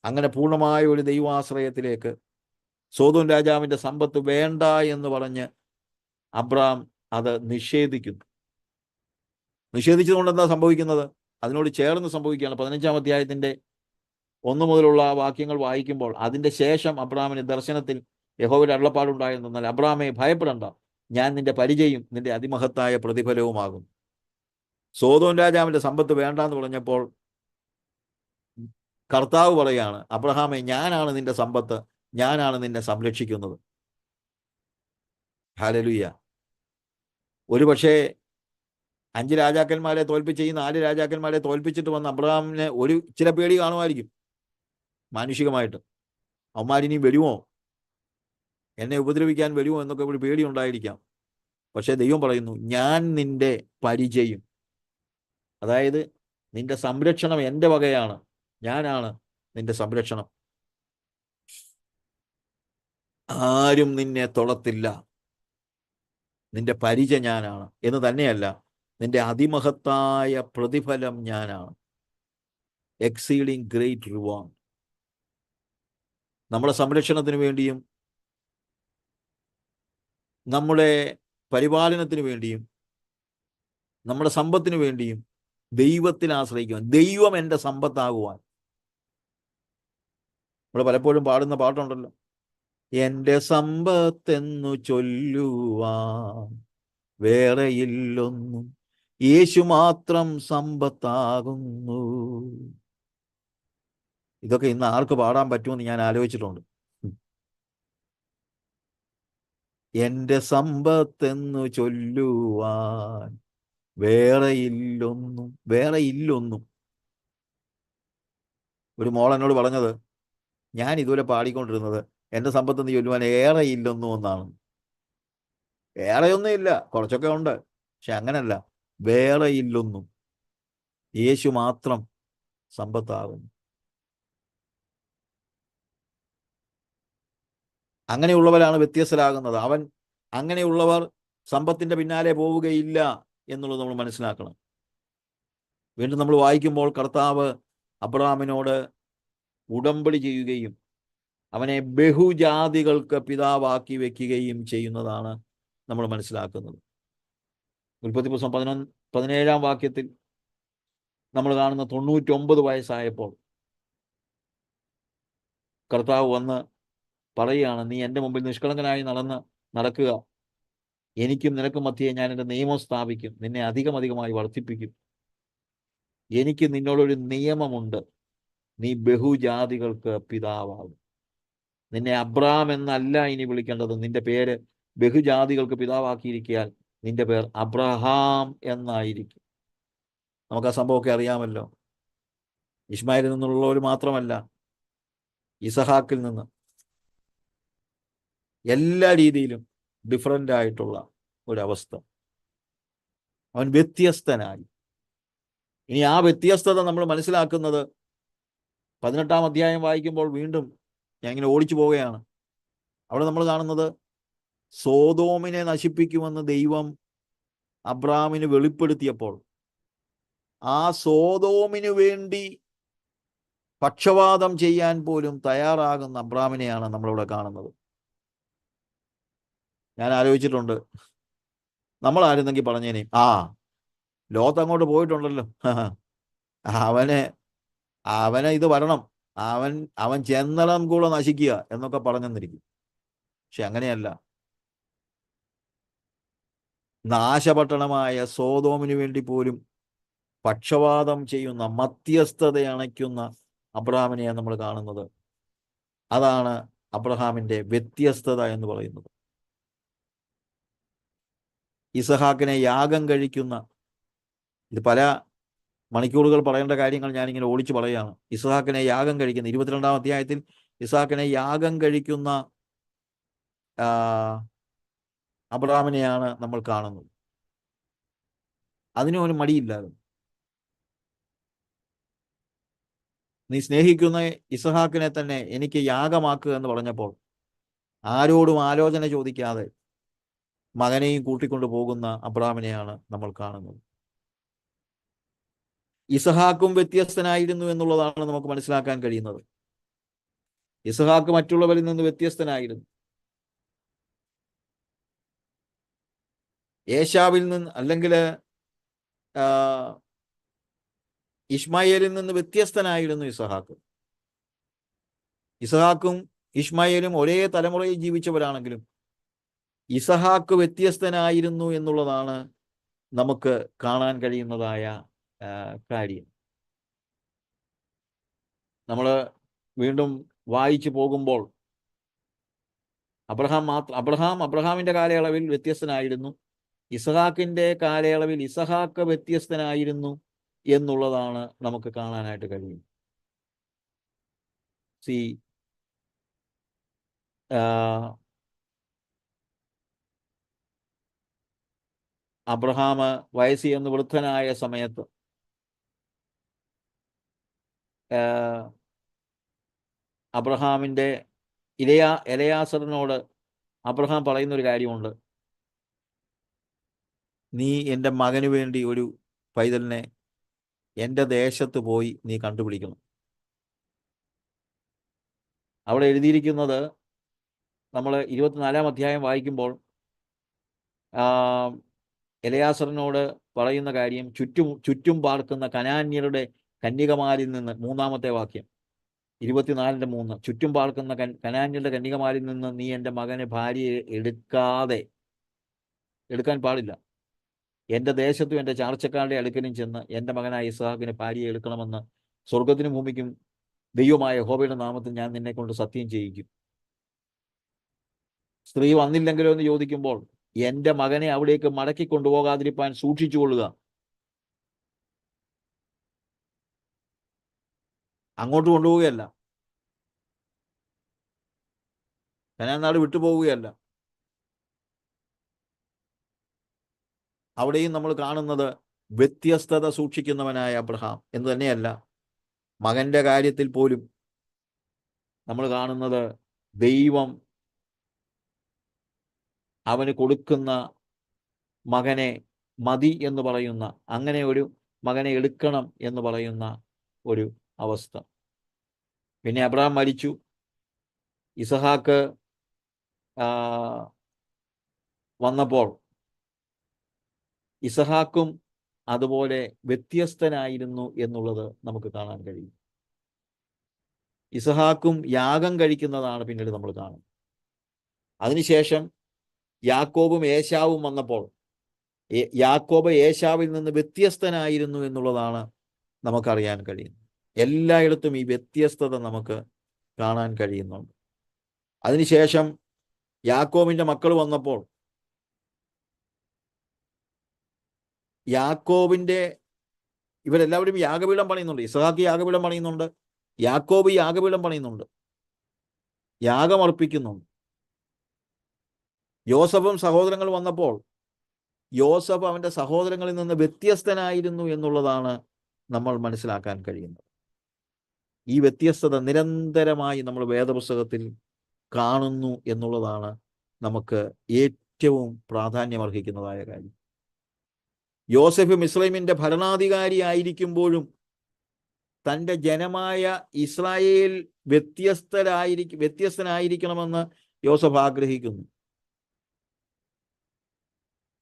അങ്ങനെ പൂർണ്ണമായ ഒരു ദൈവാശ്രയത്തിലേക്ക് സോദോം രാജാവിൻ്റെ സമ്പത്ത് വേണ്ട എന്ന് പറഞ്ഞ് അബ്രഹാം അത് നിഷേധിക്കുന്നു. നിഷേധിച്ചതുകൊണ്ട് എന്താ സംഭവിക്കുന്നത്? അതിനോട് ചേർന്ന് സംഭവിക്കുകയാണ്. 15-ാം അധ്യായത്തിൻ്റെ 1 മുതലുള്ള വാക്യങ്ങൾ വായിക്കുമ്പോൾ അതിൻ്റെ ശേഷം അബ്രഹാമിന് ദർശനത്തിൽ യഹോവയുടെ അരുളപ്പാടുണ്ടായിരുന്നാൽ, അബ്രഹാമേ ഭയപ്പെടണ്ട, ഞാൻ നിന്റെ പരിചയം നിന്റെ അതിമഹത്തായ പ്രതിഫലവുമാകും. സോദോം രാജാവിൻ്റെ സമ്പത്ത് വേണ്ടാന്ന് പറഞ്ഞപ്പോൾ കർത്താവ് പറയാണ്, അബ്രഹാമേ ഞാനാണ് നിന്റെ സമ്പത്ത്, ഞാനാണ് നിന്നെ സംരക്ഷിക്കുന്നത്. ഹല്ലേലൂയ. ഒരു പക്ഷേ 5 രാജാക്കന്മാരെ തോൽപ്പിച്ച് ഈ 4 രാജാക്കന്മാരെ തോൽപ്പിച്ചിട്ട് വന്ന അബ്രഹാമിന് ചില പേടി കാണുമായിരിക്കും മാനുഷികമായിട്ട്. അവന്മാരിനി വരുമോ, എന്നെ ഉപദ്രവിക്കാൻ വരുമോ എന്നൊക്കെ ഒരു പേടി ഉണ്ടായിരിക്കാം. പക്ഷേ ദൈവം പറയുന്നു, ഞാൻ നിന്റെ പരിചയം, അതായത് നിന്റെ സംരക്ഷണം എൻ്റെ വകയാണ്, ഞാനാണ് നിന്റെ സംരക്ഷണം, ആരും നിന്നെ തൊടത്തില്ല, നിന്റെ പരിച ഞാനാണ് എന്ന് തന്നെയല്ല, നിന്റെ അതിമഹത്തായ പ്രതിഫലം ഞാനാണ്, എക്സീഡിങ് ഗ്രേറ്റ് റിവാർഡ്. നമ്മുടെ സംരക്ഷണത്തിന് വേണ്ടിയും നമ്മുടെ പരിപാലനത്തിന് വേണ്ടിയും നമ്മുടെ സമ്പത്തിന് വേണ്ടിയും ദൈവത്തിൽ ആശ്രയിക്കുവാൻ, ദൈവം എൻ്റെ സമ്പത്താകുവാൻ. നമ്മൾ പലപ്പോഴും പാടുന്ന പാട്ടുണ്ടല്ലോ, എൻ്റെ സമ്പത്തെന്നു ചൊല്ലുവാൻ വേറെയില്ലൊന്നും, യേശു മാത്രം സമ്പത്താകുന്നു. ഇതൊക്കെ ഇന്ന് ആർക്ക് പാടാൻ പറ്റുമെന്ന് ഞാൻ ആലോചിച്ചിട്ടുണ്ട്. എൻ്റെ സമ്പത്തെന്നു ചൊല്ലുവാൻ വേറെയില്ലൊന്നും. ഒരു മോൾ എന്നോട് പറഞ്ഞത്, ഞാൻ ഇതുവരെ പാടിക്കൊണ്ടിരുന്നത് എൻ്റെ സമ്പത്തെന്ന് ചൊല്ലുവാൻ ഏറെയില്ലൊന്നും എന്നാണ്. ഏറെയൊന്നും ഇല്ല, കുറച്ചൊക്കെ ഉണ്ട്, പക്ഷെ അങ്ങനല്ല, വേറെയില്ലൊന്നും, യേശു മാത്രം സമ്പത്താകുന്നു. അങ്ങനെയുള്ളവരാണ് വ്യത്യസ്തരാകുന്നത്. അങ്ങനെയുള്ളവർ സമ്പത്തിന്റെ പിന്നാലെ പോവുകയില്ല എന്നുള്ളത് നമ്മൾ മനസ്സിലാക്കണം. വീണ്ടും നമ്മൾ വായിക്കുമ്പോൾ കർത്താവ് അബ്രഹാമിനോട് ഉടമ്പടി ചെയ്യുകയും അവനെ ബഹുജാതികൾക്ക് പിതാവാക്കി വെക്കുകയും ചെയ്യുന്നതാണ് നമ്മൾ മനസ്സിലാക്കുന്നത്. ഉൽപ്പത്തി പുസ്തകം 17-ാം വാക്യത്തിൽ നമ്മൾ കാണുന്ന 99 വയസ്സായപ്പോൾ കർത്താവ് വന്ന് പറയുകയാണ്, നീ എൻ്റെ മുമ്പിൽ നിഷ്കളങ്കനായി നടക്കുക, എനിക്കും നിനക്കും മധ്യേ ഞാൻ എൻ്റെ നിയമം സ്ഥാപിക്കും, നിന്നെ അധികമായി വർദ്ധിപ്പിക്കും, എനിക്ക് നിന്നോടൊരു നിയമമുണ്ട്, നീ ബഹുജാതികൾക്ക് പിതാവാകും. നിന്നെ അബ്രഹാം എന്നല്ല ഇനി വിളിക്കേണ്ടത്, നിന്റെ പേര് ബഹുജാതികൾക്ക് പിതാവാക്കിയിരിക്കാൻ നിന്റെ പേർ അബ്രഹാം എന്നായിരിക്കും. നമുക്ക് ആ സംഭവമൊക്കെ അറിയാമല്ലോ. ഇശ്മായേലിൽ നിന്നുള്ളവർ മാത്രമല്ല, ഇസഹാക്കിൽ നിന്ന് എല്ലാ രീതിയിലും ഡിഫറൻ്റ് ആയിട്ടുള്ള ഒരവസ്ഥ. അവൻ വ്യത്യസ്തനായി. ഇനി ആ വ്യത്യസ്തത നമ്മൾ മനസ്സിലാക്കുന്നത് 18-ാം അധ്യായം വായിക്കുമ്പോൾ വീണ്ടും ഞാൻ ഇങ്ങനെ ഓടിച്ചു പോവുകയാണ്. അവിടെ നമ്മൾ കാണുന്നത് സോദോമിനെ നശിപ്പിക്കുമെന്ന് ദൈവം അബ്രാമിന് വെളിപ്പെടുത്തിയപ്പോൾ ആ സോദോമിന് വേണ്ടി പക്ഷവാദം ചെയ്യാൻ പോലും തയ്യാറാകുന്ന അബ്രാമിനെയാണ് നമ്മളിവിടെ കാണുന്നത്. ഞാൻ ആലോചിച്ചിട്ടുണ്ട്, നമ്മളായിരുന്നെങ്കിൽ പറഞ്ഞേനെ, ലോത്ത് അങ്ങോട്ട് പോയിട്ടുണ്ടല്ലോ, അവനെ ഇത് വരണം, അവൻ ചെന്നളം കൂടെ നശിക്കുക എന്നൊക്കെ പറഞ്ഞെന്നിരിക്കും. പക്ഷെ അങ്ങനെയല്ല. നാശപട്ടണമായ സോദോമിന് വേണ്ടി പോലും പക്ഷവാദം ചെയ്യുന്ന, മധ്യസ്ഥത അണയ്ക്കുന്ന അബ്രഹാമിനെയാണ് നമ്മൾ കാണുന്നത്. അതാണ് അബ്രഹാമിന്റെ വ്യത്യസ്തത എന്ന് പറയുന്നത്. ഇസഹാക്കിനെ യാഗം കഴിക്കുന്ന, ഇത് പല മണിക്കൂറുകൾ പറയേണ്ട കാര്യങ്ങൾ ഞാനിങ്ങനെ ഓടിച്ചു പറയുകയാണ്. ഇസഹാക്കിനെ യാഗം കഴിക്കുന്ന 22-ാം അധ്യായത്തിൽ ഇസഹാക്കിനെ യാഗം കഴിക്കുന്ന അബ്രഹാമിനെയാണ് നമ്മൾ കാണുന്നത്. അതിനും അവന് മടിയില്ലായിരുന്നു. നീ സ്നേഹിക്കുന്ന ഇസഹാക്കിനെ തന്നെ എനിക്ക് യാഗമാക്കുക എന്ന് പറഞ്ഞപ്പോൾ ആരോടും ആലോചന ചോദിക്കാതെ മകനെയും കൂട്ടിക്കൊണ്ടു പോകുന്ന അബ്രഹാമിനെയാണ് നമ്മൾ കാണുന്നത്. ഇസഹാക്കും വ്യത്യസ്തനായിരുന്നു എന്നുള്ളതാണ് നമുക്ക് മനസ്സിലാക്കാൻ കഴിയുന്നത്. ഇസഹാക്ക് മറ്റുള്ളവരിൽ നിന്ന് വ്യത്യസ്തനായിരുന്നു. ഏശാവിൽ നിന്ന് അല്ലെങ്കിൽ ഇശ്മായേലിൽ നിന്ന് വ്യത്യസ്തനായിരുന്നു ഇസഹാക്ക്. ഇസഹാക്കും ഇശ്മായേലും ഒരേ തലമുറയിൽ ജീവിച്ചവരാണെങ്കിലും ഇസഹാക്ക് വ്യത്യസ്തനായിരുന്നു എന്നുള്ളതാണ് നമുക്ക് കാണാൻ കഴിയുന്നതായ കാര്യം. നമ്മൾ വീണ്ടും വായിച്ചു പോകുമ്പോൾ അബ്രഹാമിന്റെ കാലയളവിൽ വ്യത്യസ്തനായിരുന്നു, ഇസഹാക്കിന്റെ കാലയളവിൽ ഇസഹാക്ക് വ്യത്യസ്തനായിരുന്നു എന്നുള്ളതാണ് നമുക്ക് കാണാനായിട്ട് കഴിയും. അബ്രഹാം വയസ്സി എന്ന് വൃദ്ധനായ സമയത്ത് അബ്രഹാമിന്റെ എലയാസറിനോട് അബ്രഹാം പറയുന്നൊരു കാര്യമുണ്ട്, നീ എൻ്റെ മകന് വേണ്ടി ഒരു പൈതലിനെ എൻ്റെ ദേശത്ത് പോയി നീ കണ്ടുപിടിക്കണം. അവിടെ എഴുതിയിരിക്കുന്നത്, നമ്മൾ 24-ാം അധ്യായം വായിക്കുമ്പോൾ എലയാസറിനോട് പറയുന്ന കാര്യം, ചുറ്റും പാർക്കുന്ന കനാന്യരുടെ കന്യകമാരിൽ നിന്ന്, 3-ാമത്തെ വാക്യം 24:3, ചുറ്റും പാർക്കുന്ന കനാന്യരുടെ കന്യകമാരിൽ നിന്ന് നീ എൻ്റെ മകന് ഭാര്യയെ എടുക്കാൻ പാടില്ല. എൻ്റെ ദേശത്തും എൻ്റെ ചാർച്ചക്കാരുടെ അടുക്കലും ചെന്ന് എൻ്റെ മകനായ ഇസ്ഹാക്കിന് ഭാര്യയെ എടുക്കണമെന്ന് സ്വർഗത്തിനും ഭൂമിക്കും ദൈവമായ യഹോവയുടെ നാമത്തിൽ ഞാൻ നിന്നെ കൊണ്ട് സത്യം ചെയ്യിക്കും. സ്ത്രീ വന്നില്ലെങ്കിലോ എന്ന് ചോദിക്കുമ്പോൾ, എൻ്റെ മകനെ അവിടേക്ക് മടക്കി കൊണ്ടുപോകാതിരിക്കാൻ സൂക്ഷിച്ചു കൊള്ളുക. അങ്ങോട്ട് കൊണ്ടുപോവുകയല്ല, കനാൻ നാട് വിട്ടുപോവുകയല്ല. അവിടെയും നമ്മൾ കാണുന്നത് വ്യത്യസ്തത സൂക്ഷിക്കുന്നവനായ അബ്രഹാം എന്ന് തന്നെയല്ല, മകന്റെ കാര്യത്തിൽ പോലും നമ്മൾ കാണുന്നത് ദൈവം അവന് കൊടുക്കുന്ന മകനെ മതി എന്ന് പറയുന്ന, അങ്ങനെ ഒരു മകനെ എടുക്കണം എന്ന് പറയുന്ന ഒരു അവസ്ഥ. പിന്നെ അബ്രഹാം മരിച്ചു, ഇസഹാക്ക് വന്നപ്പോൾ ഇസഹാക്കും അതുപോലെ വ്യത്യസ്തനായിരുന്നു എന്നുള്ളത് നമുക്ക് കാണാൻ കഴിയും. ഇസഹാക്കും യാഗം കഴിക്കുന്നതാണ് പിന്നീട് നമ്മൾ കാണുന്നത്. അതിനുശേഷം യാക്കോബും ഏശാവും വന്നപ്പോൾ യാക്കോബ് ഏശാവിൽ നിന്ന് വ്യത്യസ്തനായിരുന്നു എന്നുള്ളതാണ് നമുക്കറിയാൻ കഴിയുന്നത്. എല്ലായിടത്തും ഈ വ്യത്യസ്തത നമുക്ക് കാണാൻ കഴിയുന്നുണ്ട്. അതിനുശേഷം യാക്കോബിന്റെ മക്കൾ വന്നപ്പോൾ യാക്കോബിന്റെ ഇവരെല്ലാവരും യാഗപീഠം പണിയുന്നുണ്ട്. ഇസ്ഹാക്ക് യാഗപീഠം പണിയുന്നുണ്ട്, യാക്കോബ് യാഗപീഠം പണിയുന്നുണ്ട്, യാഗമർപ്പിക്കുന്നുണ്ട്. യോസഫും സഹോദരങ്ങൾ വന്നപ്പോൾ യോസഫ് അവന്റെ സഹോദരങ്ങളിൽ നിന്ന് വ്യത്യസ്തനായിരുന്നു എന്നുള്ളതാണ് നമ്മൾ മനസ്സിലാക്കാൻ കഴിയുന്നത്. ഈ വ്യത്യസ്തത നിരന്തരമായി നമ്മൾ വേദപുസ്തകത്തിൽ കാണുന്നു എന്നുള്ളതാണ് നമുക്ക് ഏറ്റവും പ്രാധാന്യമർഹിക്കുന്നതായ കാര്യം. യോസഫ് മിസ്രൈമിന്റെ ഭരണാധികാരി ആയിരിക്കുമ്പോഴും തൻ്റെ ജനമായ ഇസ്രായേൽ വ്യത്യസ്തനായിരിക്കണമെന്ന് യോസഫ് ആഗ്രഹിക്കുന്നു.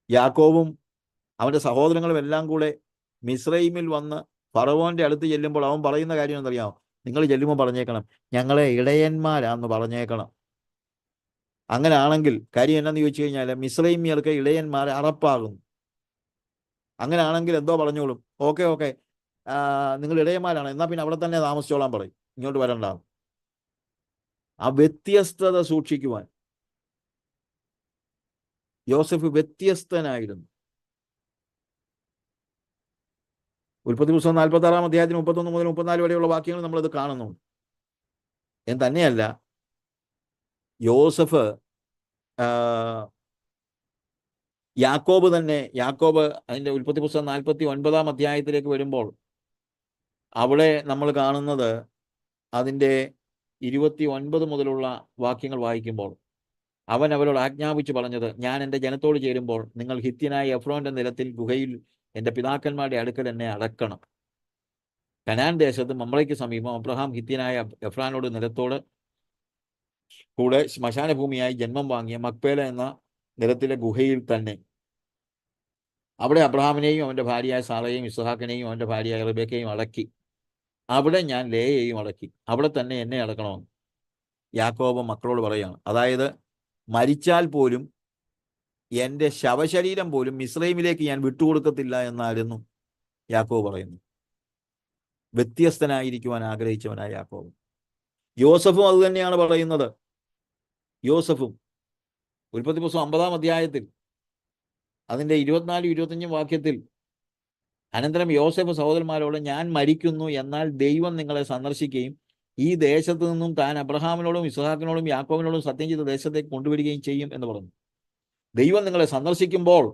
യാക്കോബും അവൻ്റെ സഹോദരങ്ങളും എല്ലാം കൂടെ മിസ്രൈമിൽ വന്ന് ഫറവോന്റെ അടുത്ത് ചെല്ലുമ്പോൾ അവൻ പറയുന്ന കാര്യം എന്തറിയാമോ? നിങ്ങൾ ചെല്ലുമ്പോൾ പറഞ്ഞേക്കണം, ഞങ്ങളെ ഇടയന്മാരാന്ന് പറഞ്ഞേക്കണം. അങ്ങനെ ആണെങ്കിൽ കാര്യം എന്നാന്ന് ചോദിച്ചു കഴിഞ്ഞാൽ മിസ്രൈമിയർക്ക് ഇടയന്മാർ അറപ്പാകുന്നു. അങ്ങനെ ആണെങ്കിൽ എന്തോ പറഞ്ഞോളും, ഓക്കെ നിങ്ങൾ ഇടയന്മാരാണ്, എന്നാൽ പിന്നെ അവിടെ തന്നെ താമസിച്ചോളാൻ പറയും, ഇങ്ങോട്ട് വരണ്ട. ആ വ്യത്യസ്തത സൂക്ഷിക്കുവാൻ യോസഫ് വ്യത്യസ്തനായിരുന്നു. ഉൽപ്പത്തി പുസ്തകം 46-ാം അധ്യായത്തിന് 31 മുതൽ 34 വരെയുള്ള വാക്യങ്ങൾ നമ്മളത് കാണുന്നുണ്ട്. എന്ന് തന്നെയല്ല, യോസഫ് യാക്കോബ് അതിൻ്റെ ഉൽപ്പത്തി പുസ്തകം 49-ാം അധ്യായത്തിലേക്ക് വരുമ്പോൾ അവിടെ നമ്മൾ കാണുന്നത് അതിൻ്റെ 29 മുതലുള്ള വാക്യങ്ങൾ വായിക്കുമ്പോൾ അവൻ അവരോട് ആജ്ഞാപിച്ചു പറഞ്ഞത്, ഞാൻ എൻ്റെ ജനത്തോട് ചേരുമ്പോൾ നിങ്ങൾ ഹിത്യനായ എഫ്രോന്റെ നിലത്തിൽ ഗുഹയിൽ എൻ്റെ പിതാക്കന്മാരുടെ അടുക്കൽ എന്നെ അടക്കണം. കനാൻ ദേശത്ത് മമ്രയ്ക്ക് സമീപം അബ്രഹാം ഹിത്യനായ എഫ്രാനോട് നിലത്തോട് കൂടെ ശ്മശാന ഭൂമിയായി ജന്മം വാങ്ങിയ മക്പേല എന്ന നിലത്തിലെ ഗുഹയിൽ തന്നെ. അവിടെ അബ്രഹാമിനെയും അവൻ്റെ ഭാര്യയായ സാറയെയും ഇസ്ഹാക്കിനെയും അവൻ്റെ ഭാര്യയായ റിബേക്കയെയും അടക്കി. അവിടെ ഞാൻ ലേയെയും അടക്കി. അവിടെ തന്നെ എന്നെ അടക്കണമെന്ന് യാക്കോബ് മക്കളോട് പറയുകയാണ്. അതായത് മരിച്ചാൽ പോലും എൻ്റെ ശവശരീരം പോലും മിസ്രൈമിലേക്ക് ഞാൻ വിട്ടുകൊടുക്കത്തില്ല എന്നായിരുന്നു യാക്കോബ് പറയുന്നു. വ്യത്യസ്തനായിരിക്കുവാൻ ആഗ്രഹിച്ചവനായ യാക്കോബ്. യോസഫും അത് തന്നെയാണ് പറയുന്നത്. യോസഫും ഉൽപ്പത്തി പുസ്തകം 50-ാം അധ്യായത്തിൽ അതിൻ്റെ 24-25 വാക്യത്തിൽ, അനന്തരം യോസഫ് സഹോദരന്മാരോട്, ഞാൻ മരിക്കുന്നു, എന്നാൽ ദൈവം നിങ്ങളെ സന്ദർശിക്കുകയും ഈ ദേശത്തു നിന്നും താൻ അബ്രഹാമിനോടും ഇസ്ഹാക്കിനോടും യാക്കോബിനോടും സത്യം ചെയ്ത ദേശത്തേക്ക് കൊണ്ടുവരികയും ചെയ്യും എന്ന് പറഞ്ഞു. ദൈവം നിങ്ങളെ സന്ദർശിക്കുമ്പോൾ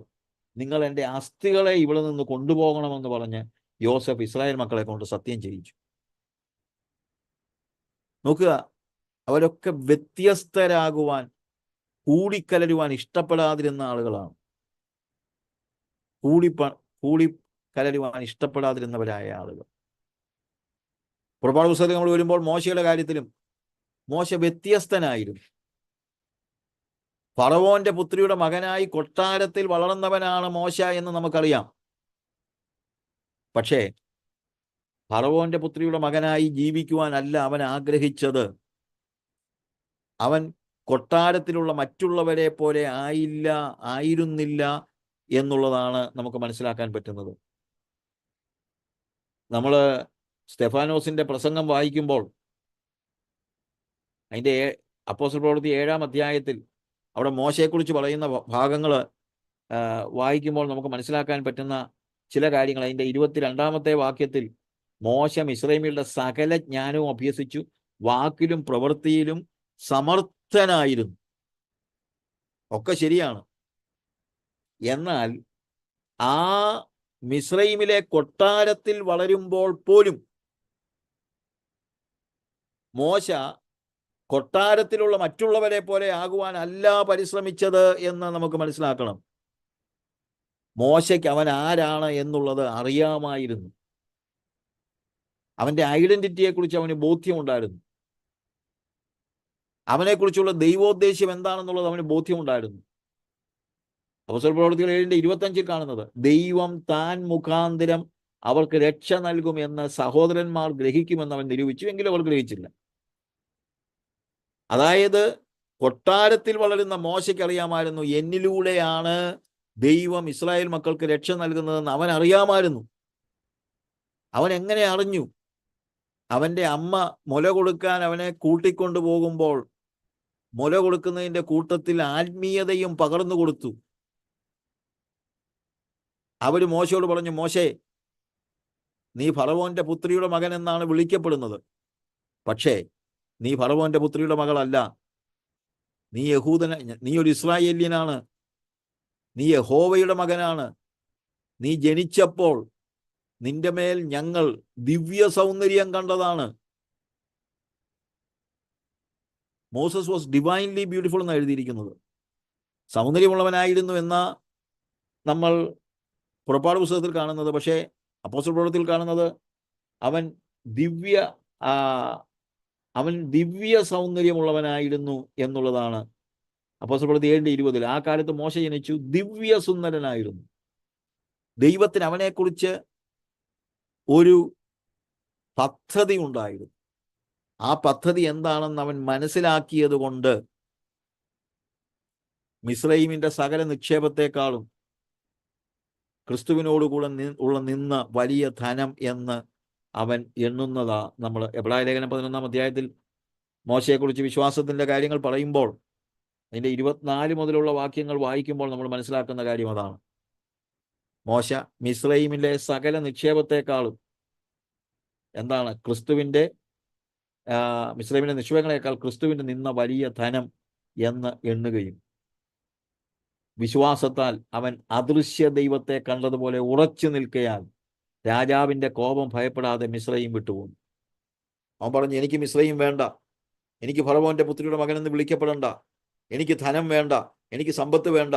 നിങ്ങൾ എൻ്റെ അസ്ഥികളെ ഇവിടെ നിന്ന് കൊണ്ടുപോകണമെന്ന് പറഞ്ഞ് യോസഫ് ഇസ്രായേൽ മക്കളെ കൊണ്ട് സത്യം ചെയ്യിച്ചു. നോക്കുക, അവരൊക്കെ വ്യത്യസ്തരാകുവാൻ, കൂടിക്കലരുവാൻ ഇഷ്ടപ്പെടാതിരുന്ന ആളുകളാണ്. കൂടിക്കലരുവാൻ ഇഷ്ടപ്പെടാതിരുന്നവരായ ആളുകൾ. പുറപ്പാട് പുസ്തകത്തിൽ നമ്മൾ വരുമ്പോൾ മോശയുടെ കാര്യത്തിലും മോശ വ്യത്യസ്തനായിരുന്നു. ഫറവോന്റെ പുത്രിയുടെ മകനായി കൊട്ടാരത്തിൽ വളർന്നവനാണ് മോശ എന്ന് നമുക്കറിയാം. പക്ഷേ ഫറവോന്റെ പുത്രിയുടെ മകനായി ജീവിക്കുവാനല്ല അവൻ ആഗ്രഹിച്ചത്. അവൻ കൊട്ടാരത്തിലുള്ള മറ്റുള്ളവരെ പോലെ ആയിരുന്നില്ല എന്നുള്ളതാണ് നമുക്ക് മനസ്സിലാക്കാൻ പറ്റുന്നത്. നമ്മൾ സ്തെഫാനോസിന്റെ പ്രസംഗം വായിക്കുമ്പോൾ അതിൻ്റെ അപ്പോസ്തല പ്രവൃത്തി 7-ാം അധ്യായത്തിൽ അവിടെ മോശയെക്കുറിച്ച് പറയുന്ന ഭാഗങ്ങൾ വായിക്കുമ്പോൾ നമുക്ക് മനസ്സിലാക്കാൻ പറ്റുന്ന ചില കാര്യങ്ങൾ. അതിൻ്റെ 22-ാമത്തെ വാക്യത്തിൽ മോശ മിസ്രൈമികളുടെ സകല ജ്ഞാനവും അഭ്യസിച്ചു, വാക്കിലും പ്രവൃത്തിയിലും സമർത്ഥനായിരുന്നു. ഒക്കെ ശരിയാണ്. എന്നാൽ ആ മിസ്രൈമിലെ കൊട്ടാരത്തിൽ വളരുമ്പോൾ പോലും മോശ കൊട്ടാരത്തിലുള്ള മറ്റുള്ളവരെ പോലെ ആകുവാനല്ല പരിശ്രമിച്ചത് എന്ന് നമുക്ക് മനസ്സിലാക്കണം. മോശയ്ക്ക് അവൻ ആരാണ് എന്നുള്ളത് അറിയാമായിരുന്നു. അവൻ്റെ ഐഡന്റിറ്റിയെക്കുറിച്ച് അവന് ബോധ്യമുണ്ടായിരുന്നു. അവനെക്കുറിച്ചുള്ള ദൈവോദ്ദേശ്യം എന്താണെന്നുള്ളത് അവന് ബോധ്യമുണ്ടായിരുന്നു. അപ്പോസ്തല പ്രവൃത്തികൾ 7-25 കാണുന്നത്, ദൈവം താൻ മുഖാന്തരം അവർക്ക് രക്ഷ നൽകുമെന്ന് സഹോദരന്മാർ ഗ്രഹിക്കുമെന്ന് അവൻ നിരൂപിച്ചു, എങ്കിലും അവർ ഗ്രഹിച്ചില്ല. അതായത് കൊട്ടാരത്തിൽ വളരുന്ന മോശയ്ക്ക് അറിയാമായിരുന്നു, എന്നിലൂടെയാണ് ദൈവം ഇസ്രായേൽ മക്കൾക്ക് രക്ഷ നൽകുന്നതെന്ന് അവൻ അറിയാമായിരുന്നു. അവൻ എങ്ങനെ അറിഞ്ഞു? അവൻ്റെ അമ്മ മുല കൊടുക്കാൻ അവനെ കൂട്ടിക്കൊണ്ടു പോകുമ്പോൾ മുല കൊടുക്കുന്നതിൻ്റെ കൂട്ടത്തിൽ ആത്മീയതയും പകർന്നു കൊടുത്തു. അവർ മോശയോട് പറഞ്ഞു, മോശേ, നീ ഫറവോന്റെ പുത്രിയുടെ മകൻ എന്നാണ് വിളിക്കപ്പെടുന്നത്. പക്ഷേ നീ ഫറവോന്റെ പുത്രിയുടെ മകളല്ല. നീ നീ ഒരു ഇസ്രായേല്യനാണ്. നീ യഹോവയുടെ മകനാണ്. നീ ജനിച്ചപ്പോൾ നിന്റെ മേൽ ഞങ്ങൾ ദിവ്യ സൗന്ദര്യം കണ്ടതാണ്. മോസസ് വാസ് ഡിവൈൻലി ബ്യൂട്ടിഫുൾ എന്ന് എഴുതിയിരിക്കുന്നത്. സൗന്ദര്യമുള്ളവനായിരുന്നു എന്ന നമ്മൾ പുറപ്പാട് പുസ്തകത്തിൽ കാണുന്നത്. പക്ഷേ അപ്പോസ്തല പ്രവൃത്തിയിൽ കാണുന്നത് അവൻ ദിവ്യ സൗന്ദര്യമുള്ളവനായിരുന്നു എന്നുള്ളതാണ്. അപ്പോസ്തല പ്രവൃത്തി 7:20. ആ കാലത്ത് മോശ ജനിച്ചു, ദിവ്യ സുന്ദരനായിരുന്നു. ദൈവത്തിന് അവനെക്കുറിച്ച് ഒരു പദ്ധതി ഉണ്ടായിരുന്നു. ആ പദ്ധതി എന്താണെന്ന് അവൻ മനസ്സിലാക്കിയത് കൊണ്ട് മിസ്രയീമിന്റെ സകല നിക്ഷേപത്തെക്കാളും ക്രിസ്തുവിനോടുകൂടെ നിന്ന വലിയ ധനം എന്ന് അവൻ എണ്ണുന്നതാ. നമ്മൾ എബ്രായ ലേഖനം 11-ാം അധ്യായത്തിൽ മോശയെക്കുറിച്ച് വിശ്വാസത്തിന്റെ കാര്യങ്ങൾ പറയുമ്പോൾ അതിൻ്റെ 24 മുതലുള്ള വാക്യങ്ങൾ വായിക്കുമ്പോൾ നമ്മൾ മനസ്സിലാക്കുന്ന കാര്യം അതാണ്. മോശ മിസ്രയീമിലെ സകല നിക്ഷേപത്തെക്കാളും എന്താണ് മിസ്രയീമിലെ നിക്ഷേപങ്ങളെക്കാൾ ക്രിസ്തുവിന്റെ നിന്ന വലിയ ധനം എന്ന് എണ്ണുകയും വിശ്വാസത്താൽ അവൻ അദൃശ്യ ദൈവത്തെ കണ്ടതുപോലെ ഉറച്ചു നിൽക്കയാൽ രാജാവിന്റെ കോപം ഭയപ്പെടാതെ മിസ്രയീം വിട്ടുപോകും. അവൻ പറഞ്ഞു, എനിക്ക് മിസ്രയീം വേണ്ട, എനിക്ക് ഫറവോന്റെ പുത്രിയുടെ മകനെന്ന് വിളിക്കപ്പെടണ്ട, എനിക്ക് ധനം വേണ്ട, എനിക്ക് സമ്പത്ത് വേണ്ട.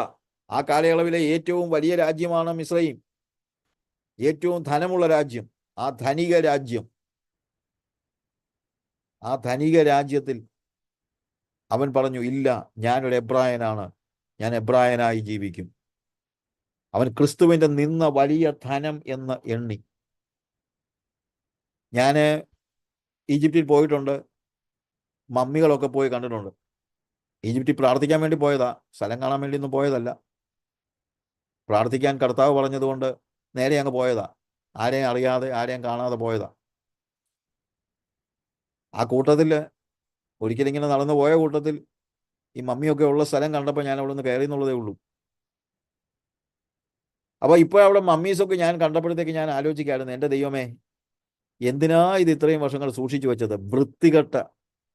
ആ കാലയളവിലെ ഏറ്റവും വലിയ രാജ്യമാണ് മിസ്രയീം, ഏറ്റവും ധനമുള്ള രാജ്യം. ആ ധനിക രാജ്യത്തിൽ അവൻ പറഞ്ഞു, ഇല്ല, ഞാനൊരു എബ്രായനാണ്, ഞാൻ എബ്രായനായി ജീവിക്കും. അവൻ ക്രിസ്തുവിന്റെ നിന്ന വലിയ ധനം എന്ന് എണ്ണി. ഞാൻ ഈജിപ്തിൽ പോയിട്ടുണ്ട്, മമ്മികളൊക്കെ പോയി കണ്ടിട്ടുണ്ട്. ഈജിപ്തിൽ പ്രാർത്ഥിക്കാൻ വേണ്ടി പോയതാ, സ്ഥലം കാണാൻ വേണ്ടി ഒന്നും പോയതല്ല. പ്രാർത്ഥിക്കാൻ കർത്താവ് പറഞ്ഞതുകൊണ്ട് നേരെ അങ്ങ് പോയതാ, ആരെയും അറിയാതെ ആരെയും കാണാതെ പോയതാ. ആ കൂട്ടത്തിൽ ഒരിക്കലിങ്ങനെ നടന്നു പോയ കൂട്ടത്തിൽ ഈ മമ്മിയൊക്കെ ഉള്ള സ്ഥലം കണ്ടപ്പോൾ ഞാൻ അവിടെ നിന്ന് കയറി എന്നുള്ളതേ ഉള്ളൂ. അപ്പോൾ ഇപ്പോൾ അവിടെ മമ്മീസൊക്കെ ഞാൻ കണ്ടപ്പോഴത്തേക്ക് ഞാൻ ആലോചിക്കായിരുന്നു, എൻ്റെ ദൈവമേ, എന്തിനാ ഇത് ഇത്രയും വർഷങ്ങൾ സൂക്ഷിച്ചു വെച്ചത്? വൃത്തികെട്ട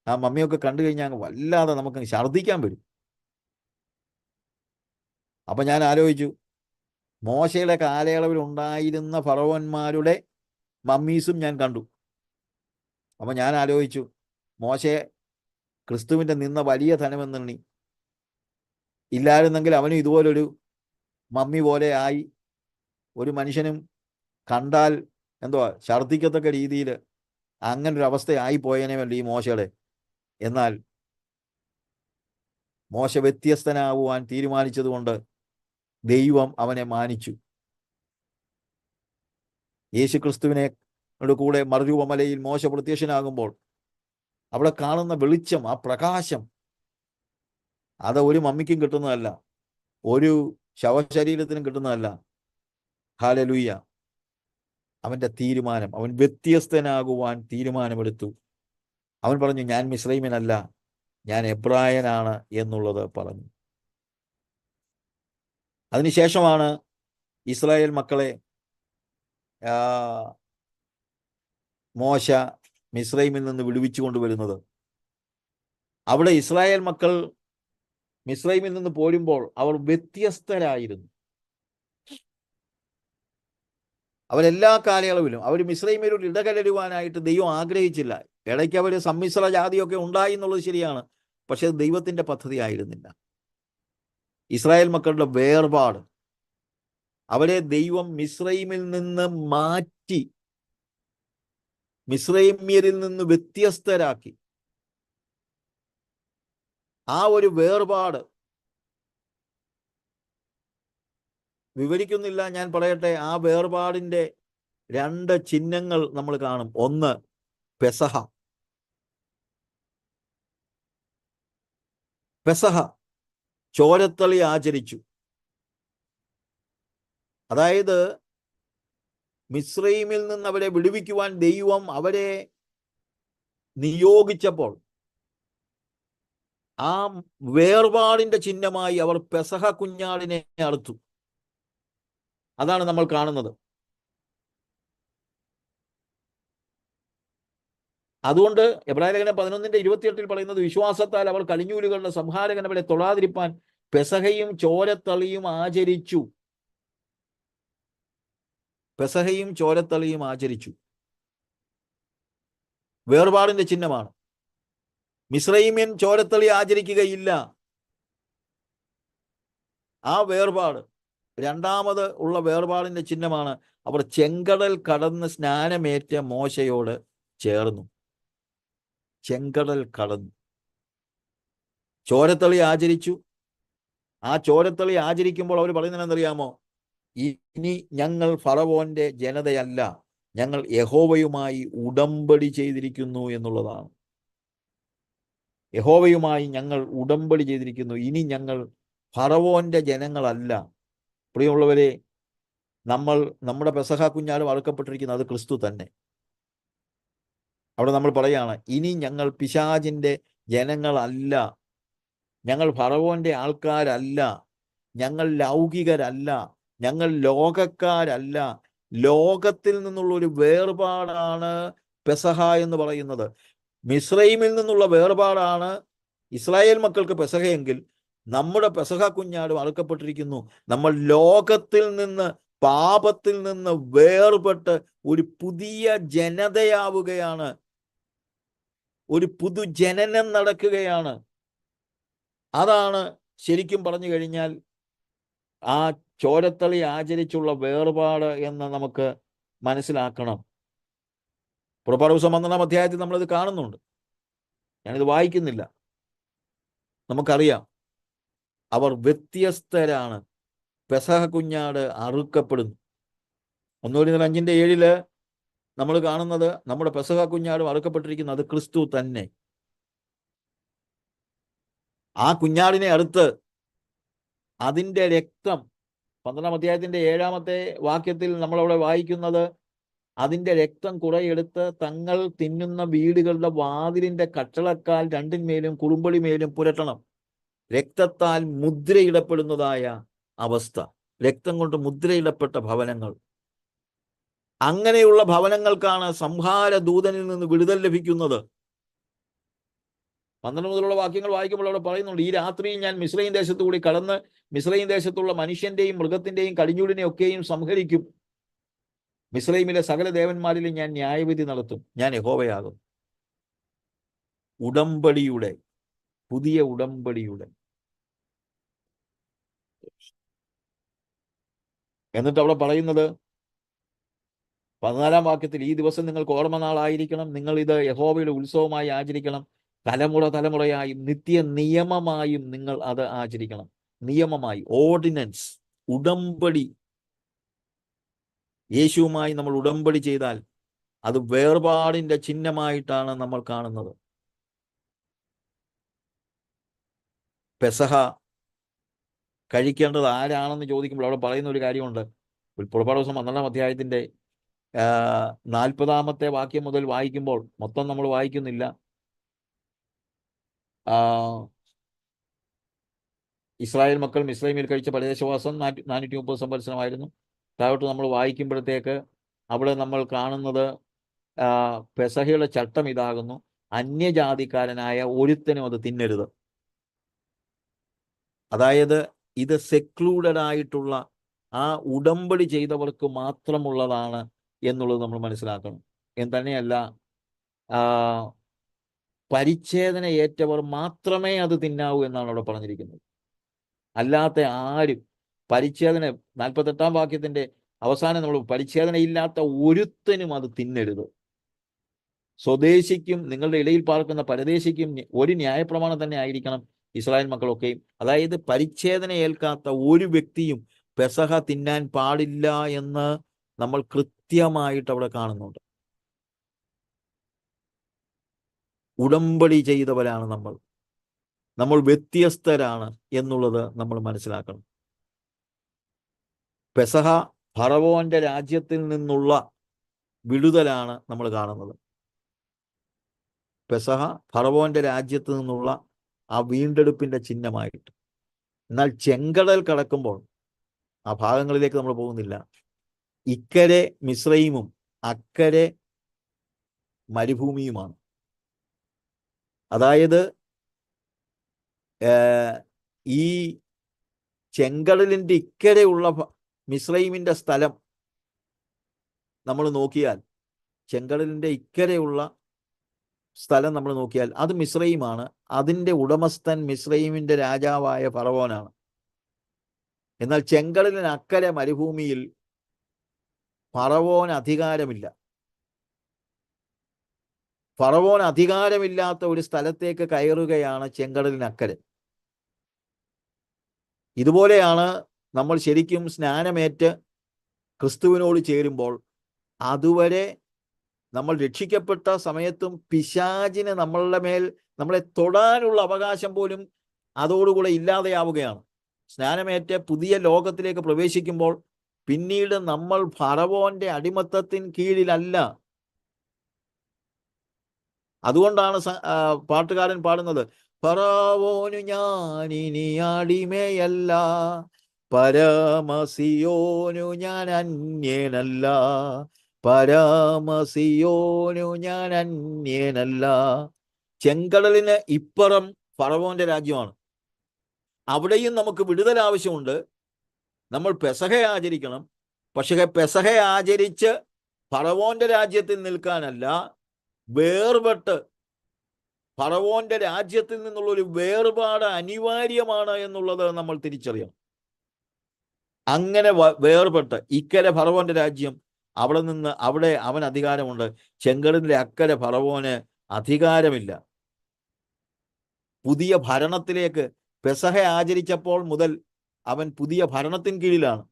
ആ മമ്മിയൊക്കെ കണ്ടു കഴിഞ്ഞാൽ വല്ലാതെ നമുക്ക് ഛർദ്ദിക്കാൻ വരും. അപ്പം ഞാൻ ആലോചിച്ചു, മോശയുടെ കാലയളവിൽ ഉണ്ടായിരുന്ന ഫറവോന്മാരുടെ മമ്മീസും ഞാൻ കണ്ടു. അപ്പം ഞാൻ ആലോചിച്ചു, മോശയെ ക്രിസ്തുവിൻ്റെ നിന്ന വലിയ ധനമെന്നെണ്ണി. ഇല്ലായിരുന്നെങ്കിൽ അവനും ഇതുപോലൊരു മമ്മി പോലെ ആയി, ഒരു മനുഷ്യനും കണ്ടാൽ ഛർദ്ദിക്കത്തക്ക രീതിയിൽ അങ്ങനൊരു അവസ്ഥയായി പോയതിനെ വേണ്ടി ഈ മോശയുടെ. എന്നാൽ മോശ വ്യത്യസ്തനാവുവാൻ തീരുമാനിച്ചതുകൊണ്ട് ദൈവം അവനെ മാനിച്ചു. യേശു ക്രിസ്തുവിനെ കൂടെ മറുരൂപമലയിൽ മോശ പ്രത്യക്ഷനാകുമ്പോൾ അവിടെ കാണുന്ന വെളിച്ചം, ആ പ്രകാശം, അത് ഒരു മമ്മിക്കും കിട്ടുന്നതല്ല, ഒരു ശവശരീരത്തിനും കിട്ടുന്നതല്ല. ഹല്ലേലൂയ. അവന്റെ തീരുമാനം, അവൻ വ്യത്യസ്തനാകുവാൻ തീരുമാനമെടുത്തു. അവൻ പറഞ്ഞു, ഞാൻ മിസ്രൈമ്യനല്ല, ഞാൻ എബ്രായനാണ് എന്നുള്ളത് പറഞ്ഞു. അതിനുശേഷമാണ് ഇസ്രായേൽ മക്കളെ മോശ മിസ്രൈമിൽ നിന്ന് വിടുവിച്ചു കൊണ്ടുവരുന്നത്. അവിടെ ഇസ്രായേൽ മക്കൾ മിസ്രൈമിൽ നിന്ന് പോരുമ്പോൾ അവർ വ്യത്യസ്തരായിരുന്നു. അവരെല്ലാ കാലയളവിലും അവർ മിസ്രൈമിലോട്ട് ഇടകലരുവാനായിട്ട് ദൈവം ആഗ്രഹിച്ചില്ല. ഇടയ്ക്ക് അവർ സമ്മിശ്ര ജാതിയൊക്കെ ഉണ്ടായി എന്നുള്ളത് ശരിയാണ്, പക്ഷെ ദൈവത്തിന്റെ പദ്ധതി ആയിരുന്നില്ല. ഇസ്രായേൽ മക്കളുടെ വേർപാട്, അവരെ ദൈവം മിസ്രൈമിൽ നിന്ന് മാറ്റി, മിസ്രൈമ്യരിൽ നിന്ന് വ്യത്യസ്തരാക്കി. ആ ഒരു വേർപാട് വിവരിക്കുന്നില്ല, ഞാൻ പറയട്ടെ. ആ വേർപാടിന്റെ 2 ചിഹ്നങ്ങൾ നമ്മൾ കാണും. ഒന്ന്, പെസഹ ചോരത്തളി ആചരിച്ചു. അതായത് മിസ്രൈമിൽ നിന്ന് അവരെ വിടുവിക്കുവാൻ ദൈവം അവരെ നിയോഗിച്ചപ്പോൾ ആ വേർപാടിന്റെ ചിഹ്നമായി അവർ പെസഹ കുഞ്ഞാടിനെ അറുത്തു. അതാണ് നമ്മൾ കാണുന്നത്. അതുകൊണ്ട് എബ്രായലേഖനം 11:28 പറയുന്നത്, വിശ്വാസത്താൽ അവർ കടിഞ്ഞൂലുകളുടെ സംഹാരകൻ അവരെ തൊടാതിരിപ്പാൻ പെസഹയും ചോരത്തളിയും ആചരിച്ചു. പെസഹയും ചോരത്തളിയും ആചരിച്ചു. വേർപാടിന്റെ ചിഹ്നമാണ്. മിസ്രൈമ്യൻ ചോരത്തളി ആചരിക്കുകയില്ല. ആ വേർപാട്, രണ്ടാമത് ഉള്ള വേർപാടിന്റെ ചിഹ്നമാണ്. അവർ ചെങ്കടൽ കടന്ന് സ്നാനമേറ്റ മോശയോട് ചേർന്നു. ചെങ്കടൽ കടന്നു ചോരത്തളി ആചരിച്ചു. ആ ചോരത്തളി ആചരിക്കുമ്പോൾ അവർ പറയുന്നത് എന്തറിയാമോ? ഇനി ഞങ്ങൾ ഫറവോന്റെ ജനതയല്ല, ഞങ്ങൾ യഹോവയുമായി ഉടമ്പടി ചെയ്തിരിക്കുന്നു എന്നുള്ളതാണ്. യഹോവയുമായി ഞങ്ങൾ ഉടമ്പടി ചെയ്തിരിക്കുന്നു. ഇനി ഞങ്ങൾ ഫറവോന്റെ ജനങ്ങളല്ല. പ്രിയമുള്ളവരെ, നമ്മുടെ പെസഹ കുഞ്ഞാട് അറുക്കപ്പെട്ടിരിക്കുന്നത് അത് ക്രിസ്തു തന്നെ. അവിടെ നമ്മൾ പറയാണ്, ഇനി ഞങ്ങൾ പിശാചിന്റെ ജനങ്ങളല്ല, ഞങ്ങൾ ഫറവോന്റെ ആൾക്കാരല്ല, ഞങ്ങൾ ലൗകികരല്ല, ഞങ്ങൾ ലോകക്കാരല്ല. ലോകത്തിൽ നിന്നുള്ള ഒരു വേർപാടാണ് പെസഹ എന്ന് പറയുന്നത്. മിസ്രൈമിൽ നിന്നുള്ള വേർപാടാണ് ഇസ്രായേൽ മക്കൾക്ക് പെസഹയെങ്കിൽ നമ്മുടെ പെസഹ കുഞ്ഞാട് അറുക്കപ്പെട്ടിരിക്കുന്നു. നമ്മൾ ലോകത്തിൽ നിന്ന്, പാപത്തിൽ നിന്ന് വേർപെട്ട് ഒരു പുതിയ ജനതയാവുകയാണ്. ഒരു പുതുജനനം നടക്കുകയാണ്. അതാണ് ശരിക്കും പറഞ്ഞു കഴിഞ്ഞാൽ ആ ചോരത്തളി ആചരിച്ചുള്ള വേർപാട് എന്ന് നമുക്ക് മനസ്സിലാക്കണം. പുറപ്പാട് ദിവസം 12-ാം അധ്യായത്തിൽ നമ്മളിത് കാണുന്നുണ്ട്. ഞാനിത് വായിക്കുന്നില്ല. നമുക്കറിയാം അവർ വ്യത്യസ്തരാണ്. പെസഹ കുഞ്ഞാട് അറുക്കപ്പെടുന്നു. 1 Corinthians 5:7 നമ്മൾ കാണുന്നത് നമ്മുടെ പെസഹ കുഞ്ഞാട് അറുക്കപ്പെട്ടിരിക്കുന്നത് ക്രിസ്തു തന്നെ. ആ കുഞ്ഞാടിനെ അറുത്ത് അതിൻ്റെ രക്തം 12-ാം അധ്യായത്തിന്റെ 7-ാമത്തെ വാക്യത്തിൽ നമ്മളവിടെ വായിക്കുന്നത്, അതിൻ്റെ രക്തം കുറെയെടുത്ത് തങ്ങൾ തിന്നുന്ന വീടുകളുടെ വാതിലിന്റെ കട്ടളക്കാൽ രണ്ടിന്മേലും കുറുമ്പടിമേലും പുരട്ടണം. രക്തത്താൽ മുദ്രയിടപ്പെടുന്നതായ അവസ്ഥ, രക്തം കൊണ്ട് മുദ്രയിടപ്പെട്ട ഭവനങ്ങൾ. അങ്ങനെയുള്ള ഭവനങ്ങൾക്കാണ് സംഹാര ദൂതനിൽ നിന്ന് വിടുതൽ ലഭിക്കുന്നത്. 12 മുതലുള്ള വാക്യങ്ങൾ വായിക്കുമ്പോൾ അവിടെ പറയുന്നുണ്ട്, ഈ രാത്രിയിൽ ഞാൻ മിസ്രയീം ദേശത്തു കൂടി കടന്ന് മിസ്രയീം ദേശത്തുള്ള മനുഷ്യന്റെയും മൃഗത്തിന്റെയും കടിഞ്ഞൂലിനെ ഒക്കെയും സംഹരിക്കും. മിസ്രയീമിലെ സകല ദേവന്മാരിലും ഞാൻ ന്യായവിധി നടത്തും. ഞാൻ യഹോവയാകും. ഉടമ്പടിയുടെ, പുതിയ ഉടമ്പടിയുടെ. എന്നിട്ട് അവിടെ പറയുന്നത് 14-ാം വാക്യത്തിൽ, ഈ ദിവസം നിങ്ങൾക്ക് ഓർമ്മനാളായിരിക്കണം. നിങ്ങൾ ഇത് യഹോവയുടെ ഉത്സവമായി ആചരിക്കണം. തലമുറ തലമുറയായും നിത്യ നിയമമായും നിങ്ങൾ അത് ആചരിക്കണം. നിയമമായി, ഓർഡിനൻസ്, ഉടമ്പടി. യേശുവുമായി നമ്മൾ ഉടമ്പടി ചെയ്താൽ അത് വേർപാടിന്റെ ചിഹ്നമായിട്ടാണ് നമ്മൾ കാണുന്നത്. പെസഹ കഴിക്കേണ്ടത് ആരാണെന്ന് ചോദിക്കുമ്പോൾ അവിടെ പറയുന്ന ഒരു കാര്യമുണ്ട്. പുറപ്പാട് ദിവസം 12-ാം അധ്യായത്തിന്റെ 40-ാമത്തെ വാക്യം മുതൽ വായിക്കുമ്പോൾ, മൊത്തം നമ്മൾ വായിക്കുന്നില്ല, ഇസ്രായേൽ മക്കൾ മിസ്രൈമിൽ കഴിച്ച പരദേശവാസം 430 സംവത്സരമായിരുന്നു. താഴോട്ട് നമ്മൾ വായിക്കുമ്പോഴത്തേക്ക് അവിടെ നമ്മൾ കാണുന്നത് പെസഹയുടെ ചട്ടം ഇതാകുന്നു, അന്യജാതിക്കാരനായ ഒരുത്തനും അത് തിന്നരുത്. അതായത് ഇത് സെക്ലൂഡഡ് ആയിട്ടുള്ള ആ ഉടമ്പടി ചെയ്തവർക്ക് മാത്രമുള്ളതാണ് എന്നുള്ളത് നമ്മൾ മനസ്സിലാക്കണം. എന്ന് തന്നെയല്ല, പരിച്ഛേദന ഏറ്റവർ മാത്രമേ അത് തിന്നാവൂ എന്നാണ് അവിടെ പറഞ്ഞിരിക്കുന്നത്. അല്ലാത്ത ആരും പരിച്ഛേദന, 48-ാം വാക്യത്തിന്റെ അവസാനം നമ്മൾ, പരിച്ഛേദനയില്ലാത്ത ഒരുത്തനും അത് തിന്നരുത്. സ്വദേശിക്കും നിങ്ങളുടെ ഇടയിൽ പാർക്കുന്ന പരദേശിക്കും ഒരു ന്യായപ്രമാണം തന്നെ ആയിരിക്കണം ഇസ്രായേൽ മക്കളൊക്കെയും. അതായത് പരിച്ഛേദന ഏൽക്കാത്ത ഒരു വ്യക്തിയും പെസഹ തിന്നാൻ പാടില്ല എന്ന് നമ്മൾ കൃത്യമായിട്ട് അവിടെ കാണുന്നുണ്ട്. ഉടമ്പടി ചെയ്തവരാണ് നമ്മൾ വ്യത്യസ്തരാണ് എന്നുള്ളത് നമ്മൾ മനസ്സിലാക്കണം. പെസഹ ഫറവോന്റെ രാജ്യത്തിൽ നിന്നുള്ള വിടുതലാണ് നമ്മൾ കാണുന്നത്. പെസഹ ഫറവോന്റെ രാജ്യത്ത് നിന്നുള്ള ആ വീണ്ടെടുപ്പിന്റെ ചിഹ്നമായിട്ട്. എന്നാൽ ചെങ്കടൽ കടക്കുമ്പോൾ ആ ഭാഗങ്ങളിലേക്ക് നമ്മൾ പോകുന്നില്ല. ഇക്കരെ മിസ്രയീമും അക്കരെ മരുഭൂമിയുമാണ്. അതായത് ഈ ചെങ്കടലിന്റെ ഇക്കരെയുള്ള മിസ്രയീമിന്റെ സ്ഥലം നമ്മൾ നോക്കിയാൽ, ചെങ്കടലിന്റെ ഇക്കരെയുള്ള സ്ഥലം നമ്മൾ നോക്കിയാൽ അത് മിസ്രയീമാണ്. അതിൻ്റെ ഉടമസ്ഥൻ മിസ്രയീമിന്റെ രാജാവായ ഫറവോനാണ്. എന്നാൽ ചെങ്കടലിന് അക്കരെ മരുഭൂമിയിൽ ഫറവോന് അധികാരമില്ല. ഫറവോൻ അധികാരമില്ലാത്ത ഒരു സ്ഥലത്തേക്ക് കയറുകയാണ് ചെങ്കടലിനക്കരെ. ഇതുപോലെയാണ് നമ്മൾ ശരിക്കും സ്നാനമേറ്റ് ക്രിസ്തുവിനോട് ചേരുമ്പോൾ അതുവരെ നമ്മൾ രക്ഷിക്കപ്പെട്ട സമയത്തും പിശാചിന് നമ്മളുടെ മേൽ നമ്മളെ തൊടാനുള്ള അവകാശം പോലും അതോടുകൂടെ ഇല്ലാതെയാവുകയാണ്. സ്നാനമേറ്റ് പുതിയ ലോകത്തിലേക്ക് പ്രവേശിക്കുമ്പോൾ പിന്നീട് നമ്മൾ ഫറവോന്റെ അടിമത്തത്തിന് കീഴിലല്ല. അതുകൊണ്ടാണ് പാട്ടുകാരൻ പാടുന്നത്, ഫറവോനു ഞാനിനി അടിമയല്ല, പരമസിയോനു ഞാൻ അന്യനല്ല, പരമസിയോനു ഞാൻ അന്യനല്ല. ചെങ്കടലിന് ഇപ്പുറം ഫറവോന്റെ രാജ്യമാണ്. അവിടെയും നമുക്ക് വിടുതൽ ആവശ്യമുണ്ട്. നമ്മൾ പെസഹ ആചരിക്കണം. പക്ഷേ പെസഹ ആചരിച്ച് ഫറവോന്റെ രാജ്യത്തിൽ നിൽക്കാനല്ല, വേർപെട്ട് ഫറവോന്റെ രാജ്യത്തിൽ നിന്നുള്ള ഒരു വേർപാട് അനിവാര്യമാണ് എന്നുള്ളത് നമ്മൾ തിരിച്ചറിയണം. അങ്ങനെ വേർപെട്ട് ഇക്കരെ ഫറവോന്റെ രാജ്യം, അവിടെ നിന്ന് അവിടെ അവൻ അധികാരമുണ്ട്. ചെങ്കടലിന്റെ അക്കരെ ഫറവോന് അധികാരമില്ല. പുതിയ ഭരണത്തിലേക്ക് പെസഹ ആചരിച്ചപ്പോൾ മുതൽ അവൻ പുതിയ ഭരണത്തിന് കീഴിലാണ്.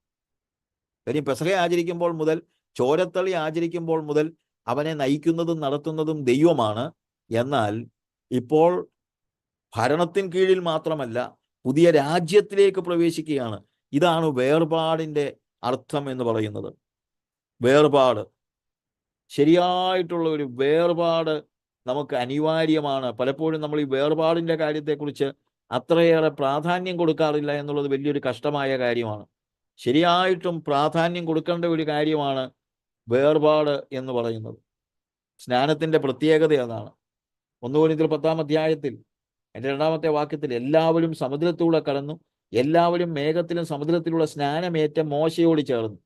കാര്യം പെസഹ ആചരിക്കുമ്പോൾ മുതൽ, ചോരത്തളി ആചരിക്കുമ്പോൾ മുതൽ അവനെ നയിക്കുന്നതും നടത്തുന്നതും ദൈവമാണ്. എന്നാൽ ഇപ്പോൾ ഭരണത്തിന് കീഴിൽ മാത്രമല്ല, പുതിയ രാജ്യത്തിലേക്ക് പ്രവേശിക്കുകയാണ്. ഇതാണ് വേർപാടിൻ്റെ അർത്ഥം എന്ന് പറയുന്നത്. വേർപാട്, ശരിയായിട്ടുള്ള ഒരു വേർപാട് നമുക്ക് അനിവാര്യമാണ്. പലപ്പോഴും നമ്മൾ ഈ വേർപാടിൻ്റെ കാര്യത്തെക്കുറിച്ച് അത്രയേറെ പ്രാധാന്യം കൊടുക്കാറില്ല എന്നുള്ളത് വലിയൊരു കഷ്ടമായ കാര്യമാണ്. ശരിയായിട്ടും പ്രാധാന്യം കൊടുക്കേണ്ട ഒരു കാര്യമാണ് വേർപാട് എന്ന് പറയുന്നത്. സ്നാനത്തിൻ്റെ പ്രത്യേകത അതാണ്. 1 കൊരിന്ത്യർ 10-ാം അധ്യായത്തിൽ എൻ്റെ 2-ാമത്തെ വാക്യത്തിൽ, എല്ലാവരും സമുദ്രത്തിലൂടെ കടന്നു, എല്ലാവരും മേഘത്തിലും സമുദ്രത്തിലുള്ള സ്നാനമേറ്റ മോശയോട് ചേർന്നു.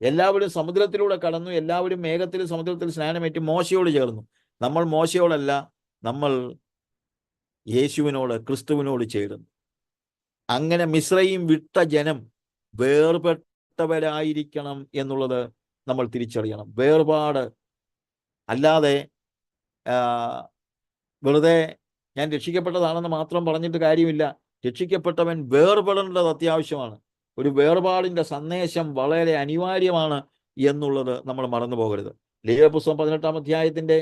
എല്ലാവരും സമുദ്രത്തിലൂടെ കടന്നു, എല്ലാവരും മേഘത്തിലും സമുദ്രത്തിൽ സ്നാനമേറ്റ് മോശയോട് ചേർന്നു. നമ്മൾ മോശയോടല്ല, നമ്മൾ യേശുവിനോട്, ക്രിസ്തുവിനോട് ചേരുന്നു. അങ്ങനെ മിസ്രയീം വിട്ട ജനം വേർപെട്ടവരായിരിക്കണം എന്നുള്ളത് നമ്മൾ തിരിച്ചറിയണം. വേർപാട് അല്ലാതെ വെറുതെ ഞാൻ രക്ഷിക്കപ്പെട്ടതാണെന്ന് മാത്രം പറഞ്ഞിട്ട് കാര്യമില്ല. രക്ഷിക്കപ്പെട്ടവൻ വേർപെടേണ്ടത് അത്യാവശ്യമാണ്. ഒരു വേർപാടിൻ്റെ സന്ദേശം വളരെ അനിവാര്യമാണ് എന്നുള്ളത് നമ്മൾ മറന്നു പോകരുത്. ലേവ്യ പുസ്തകം 18-ാം അധ്യായത്തിൻ്റെ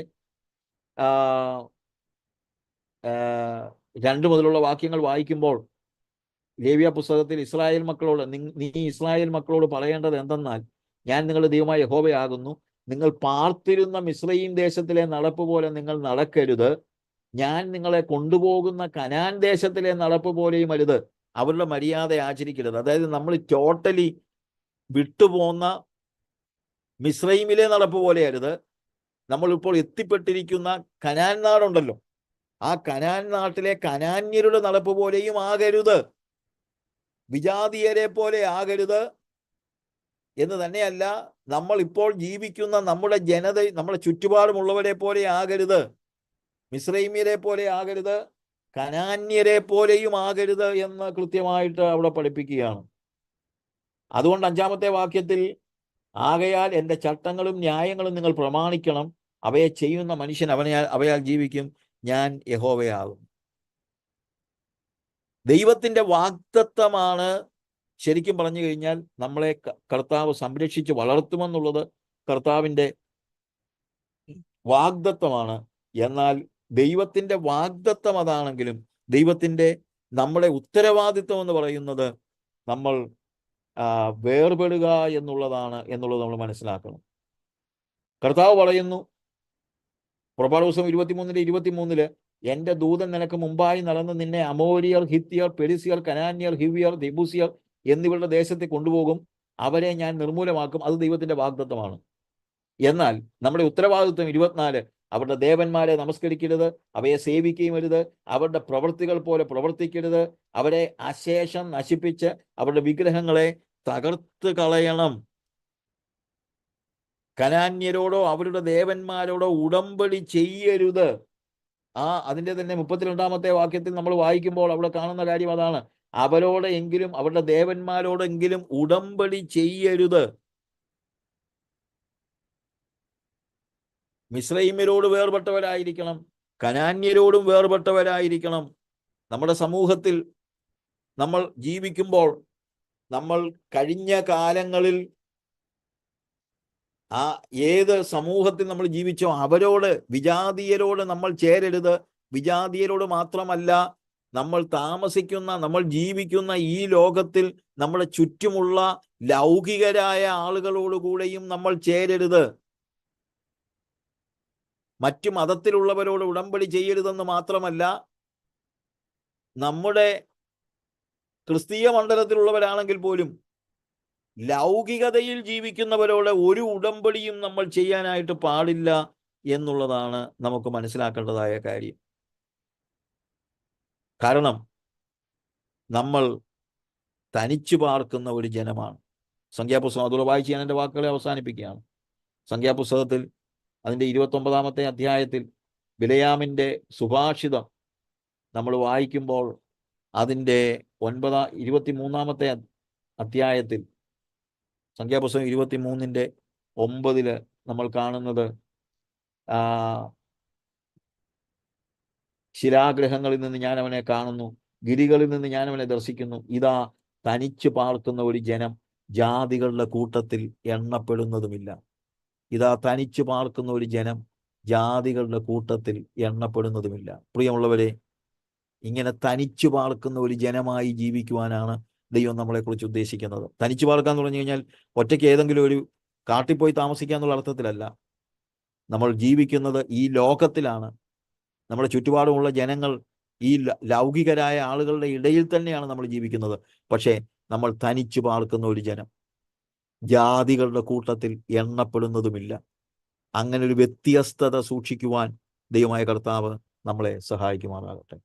2 മുതലുള്ള വാക്യങ്ങൾ വായിക്കുമ്പോൾ, ലേവ്യ പുസ്തകത്തിൽ ഇസ്രായേൽ മക്കളോട്, നീ ഇസ്രായേൽ മക്കളോട് പറയേണ്ടത് എന്തെന്നാൽ, ഞാൻ നിങ്ങളുടെ ദൈവമായ യഹോവയാകുന്നു. നിങ്ങൾ പാർത്തിരുന്ന മിസ്രയീം ദേശത്തിലെ നടപ്പ് പോലെ നിങ്ങൾ നടക്കരുത്. ഞാൻ നിങ്ങളെ കൊണ്ടുപോകുന്ന കനാൻ ദേശത്തിലെ നടപ്പ് പോലെയും അരുത്. അവരുടെ മര്യാദ ആചരിക്കരുത്. അതായത് നമ്മൾ ടോട്ടലി വിട്ടുപോന്ന മിസ്രയീമിലെ നടപ്പ് പോലെ അരുത്. നമ്മളിപ്പോൾ എത്തിപ്പെട്ടിരിക്കുന്ന കനാൻ നാടുണ്ടല്ലോ, ആ കനാൻ നാട്ടിലെ കനാന്യരുടെ നടപ്പ് പോലെയും ആകരുത്. വിജാതീയരെ പോലെ ആകരുത് എന്ന് തന്നെയല്ല, നമ്മൾ ഇപ്പോൾ ജീവിക്കുന്ന നമ്മുടെ ജനത, നമ്മുടെ ചുറ്റുപാടുമുള്ളവരെ പോലെ ആകരുത്. മിസ്രൈമ്യരെ പോലെ ആകരുത്, കനാന്യരെ പോലെയും ആകരുത് എന്ന് കൃത്യമായിട്ട് അവിടെ പഠിപ്പിക്കുകയാണ്. അതുകൊണ്ട് 5-ാമത്തെ വാക്യത്തിൽ, ആകയാൽ എൻ്റെ ചട്ടങ്ങളും ന്യായങ്ങളും നിങ്ങൾ പ്രമാണിക്കണം, അവയെ ചെയ്യുന്ന മനുഷ്യൻ അവയാൽ ജീവിക്കും, ഞാൻ യഹോവയാകും. ദൈവത്തിൻ്റെ വാഗ്ദത്തമാണ് ശരിക്കും പറഞ്ഞു കഴിഞ്ഞാൽ നമ്മളെ കർത്താവ് സംരക്ഷിച്ച് വളർത്തുമെന്നുള്ളത് കർത്താവിൻ്റെ വാഗ്ദത്തമാണ്. എന്നാൽ ദൈവത്തിൻ്റെ വാഗ്ദത്തം അതാണെങ്കിലും ദൈവത്തിൻ്റെ നമ്മുടെ ഉത്തരവാദിത്വം എന്ന് പറയുന്നത് നമ്മൾ വേർപെടുക എന്നുള്ളത് നമ്മൾ മനസ്സിലാക്കണം. കർത്താവ് പറയുന്നു, പുറപ്പാട് ദിവസം 23-23 എന്റെ ദൂതൻ നിനക്ക് മുമ്പായി നടന്ന് നിന്നെ അമോരിയർ, ഹിത്യർ, പെരിസിയർ, കനാന്യർ, ഹിവ്യർ, ദെബൂസിയർ എന്നിവരുടെ ദേശത്തെ കൊണ്ടുപോകും. അവരെ ഞാൻ നിർമൂലമാക്കും. അത് ദൈവത്തിന്റെ വാഗ്ദത്തമാണ്. എന്നാൽ നമ്മുടെ ഉത്തരവാദിത്വം 24, അവരുടെ ദേവന്മാരെ നമസ്കരിക്കരുത്, അവയെ സേവിക്കുകയും അരുത്, അവരുടെ പ്രവൃത്തികൾ പോലെ പ്രവർത്തിക്കരുത്, അവരെ അശേഷം നശിപ്പിച്ച് അവരുടെ വിഗ്രഹങ്ങളെ തകർത്ത് കളയണം. കനാന്യരോടോ അവരുടെ ദേവന്മാരോടോ ഉടമ്പടി ചെയ്യരുത്. അതിന്റെ തന്നെ 32-ാമത്തെ വാക്യത്തിൽ നമ്മൾ വായിക്കുമ്പോൾ അവിടെ കാണുന്ന കാര്യം അതാണ്. അവരോട് എങ്കിലും അവരുടെ ദേവന്മാരോടെങ്കിലും ഉടമ്പടി ചെയ്യരുത്. മിസ്രൈമ്യരോട് വേർപെട്ടവരായിരിക്കണം, കനാന്യരോടും വേർപെട്ടവരായിരിക്കണം. നമ്മുടെ സമൂഹത്തിൽ നമ്മൾ ജീവിക്കുമ്പോൾ നമ്മൾ കഴിഞ്ഞ കാലങ്ങളിൽ ഏത് സമൂഹത്തിൽ നമ്മൾ ജീവിച്ചോ അവരോട്, വിജാതീയരോട് നമ്മൾ ചേരരുത്. വിജാതീയരോട് മാത്രമല്ല, നമ്മൾ താമസിക്കുന്ന, നമ്മൾ ജീവിക്കുന്ന ഈ ലോകത്തിൽ നമ്മുടെ ചുറ്റുമുള്ള ലൗകികരായ ആളുകളോടുകൂടെയും നമ്മൾ ചേരരുത്. മറ്റു മതത്തിലുള്ളവരോട് ഉടമ്പടി ചെയ്യരുതെന്ന് മാത്രമല്ല, നമ്മുടെ ക്രിസ്തീയ മണ്ഡലത്തിലുള്ളവരാണെങ്കിൽ പോലും ലൗകികതയിൽ ജീവിക്കുന്നവരോട് ഒരു ഉടമ്പടിയും നമ്മൾ ചെയ്യാനായിട്ട് പാടില്ല എന്നുള്ളതാണ് നമുക്ക് മനസ്സിലാക്കേണ്ടതായ കാര്യം. കാരണം നമ്മൾ തനിച്ചു പാർക്കുന്ന ഒരു ജനമാണ്. സംഖ്യാപുസ്തകം, അതുപോലെ വായിച്ച് ഞാൻ എൻ്റെ വാക്കുകളെ അവസാനിപ്പിക്കുകയാണ്. സംഖ്യാപുസ്തകത്തിൽ അതിൻ്റെ 29-ാമത്തെ അധ്യായത്തിൽ ബിലയാമിൻ്റെ സുഭാഷിതം നമ്മൾ വായിക്കുമ്പോൾ അതിൻ്റെ 23-ാമത്തെ അധ്യായത്തിൽ, സംഖ്യാപുസ്തകം 23-ന്റെ 9 നമ്മൾ കാണുന്നത്, ശിലാഗ്രഹങ്ങളിൽ നിന്ന് ഞാൻ അവനെ കാണുന്നു, ഗിരികളിൽ നിന്ന് ഞാൻ അവനെ ദർശിക്കുന്നു. ഇതാ തനിച്ചു പാർക്കുന്ന ഒരു ജനം, ജാതികളുടെ കൂട്ടത്തിൽ എണ്ണപ്പെടുന്നതുമില്ല. ഇതാ തനിച്ചു പാർക്കുന്ന ഒരു ജനം, ജാതികളുടെ കൂട്ടത്തിൽ എണ്ണപ്പെടുന്നതുമില്ല. പ്രിയമുള്ളവരെ, ഇങ്ങനെ തനിച്ചു പാർക്കുന്ന ഒരു ജനമായി ജീവിക്കുവാനാണ് ദൈവം നമ്മളെക്കുറിച്ച് ഉദ്ദേശിക്കുന്നത്. തനിച്ചു പാർക്കാന്ന് പറഞ്ഞു കഴിഞ്ഞാൽ ഒറ്റയ്ക്ക് ഏതെങ്കിലും ഒരു കാട്ടിൽ പോയി താമസിക്കുക എന്നുള്ള അർത്ഥത്തിലല്ല. നമ്മൾ ജീവിക്കുന്നത് ഈ ലോകത്തിലാണ്. നമ്മുടെ ചുറ്റുപാടുമുള്ള ജനങ്ങൾ ഈ ലൗകികരായ ആളുകളുടെ ഇടയിൽ തന്നെയാണ് നമ്മൾ ജീവിക്കുന്നത്. പക്ഷേ നമ്മൾ തനിച്ചു പാർക്കുന്ന ഒരു ജനം, ജാതികളുടെ കൂട്ടത്തിൽ എണ്ണപ്പെടുന്നതുമില്ല. അങ്ങനെ ഒരു വ്യത്യസ്തത സൂക്ഷിക്കുവാൻ ദൈവമായ കർത്താവ് നമ്മളെ സഹായിക്കുമാറാകട്ടെ.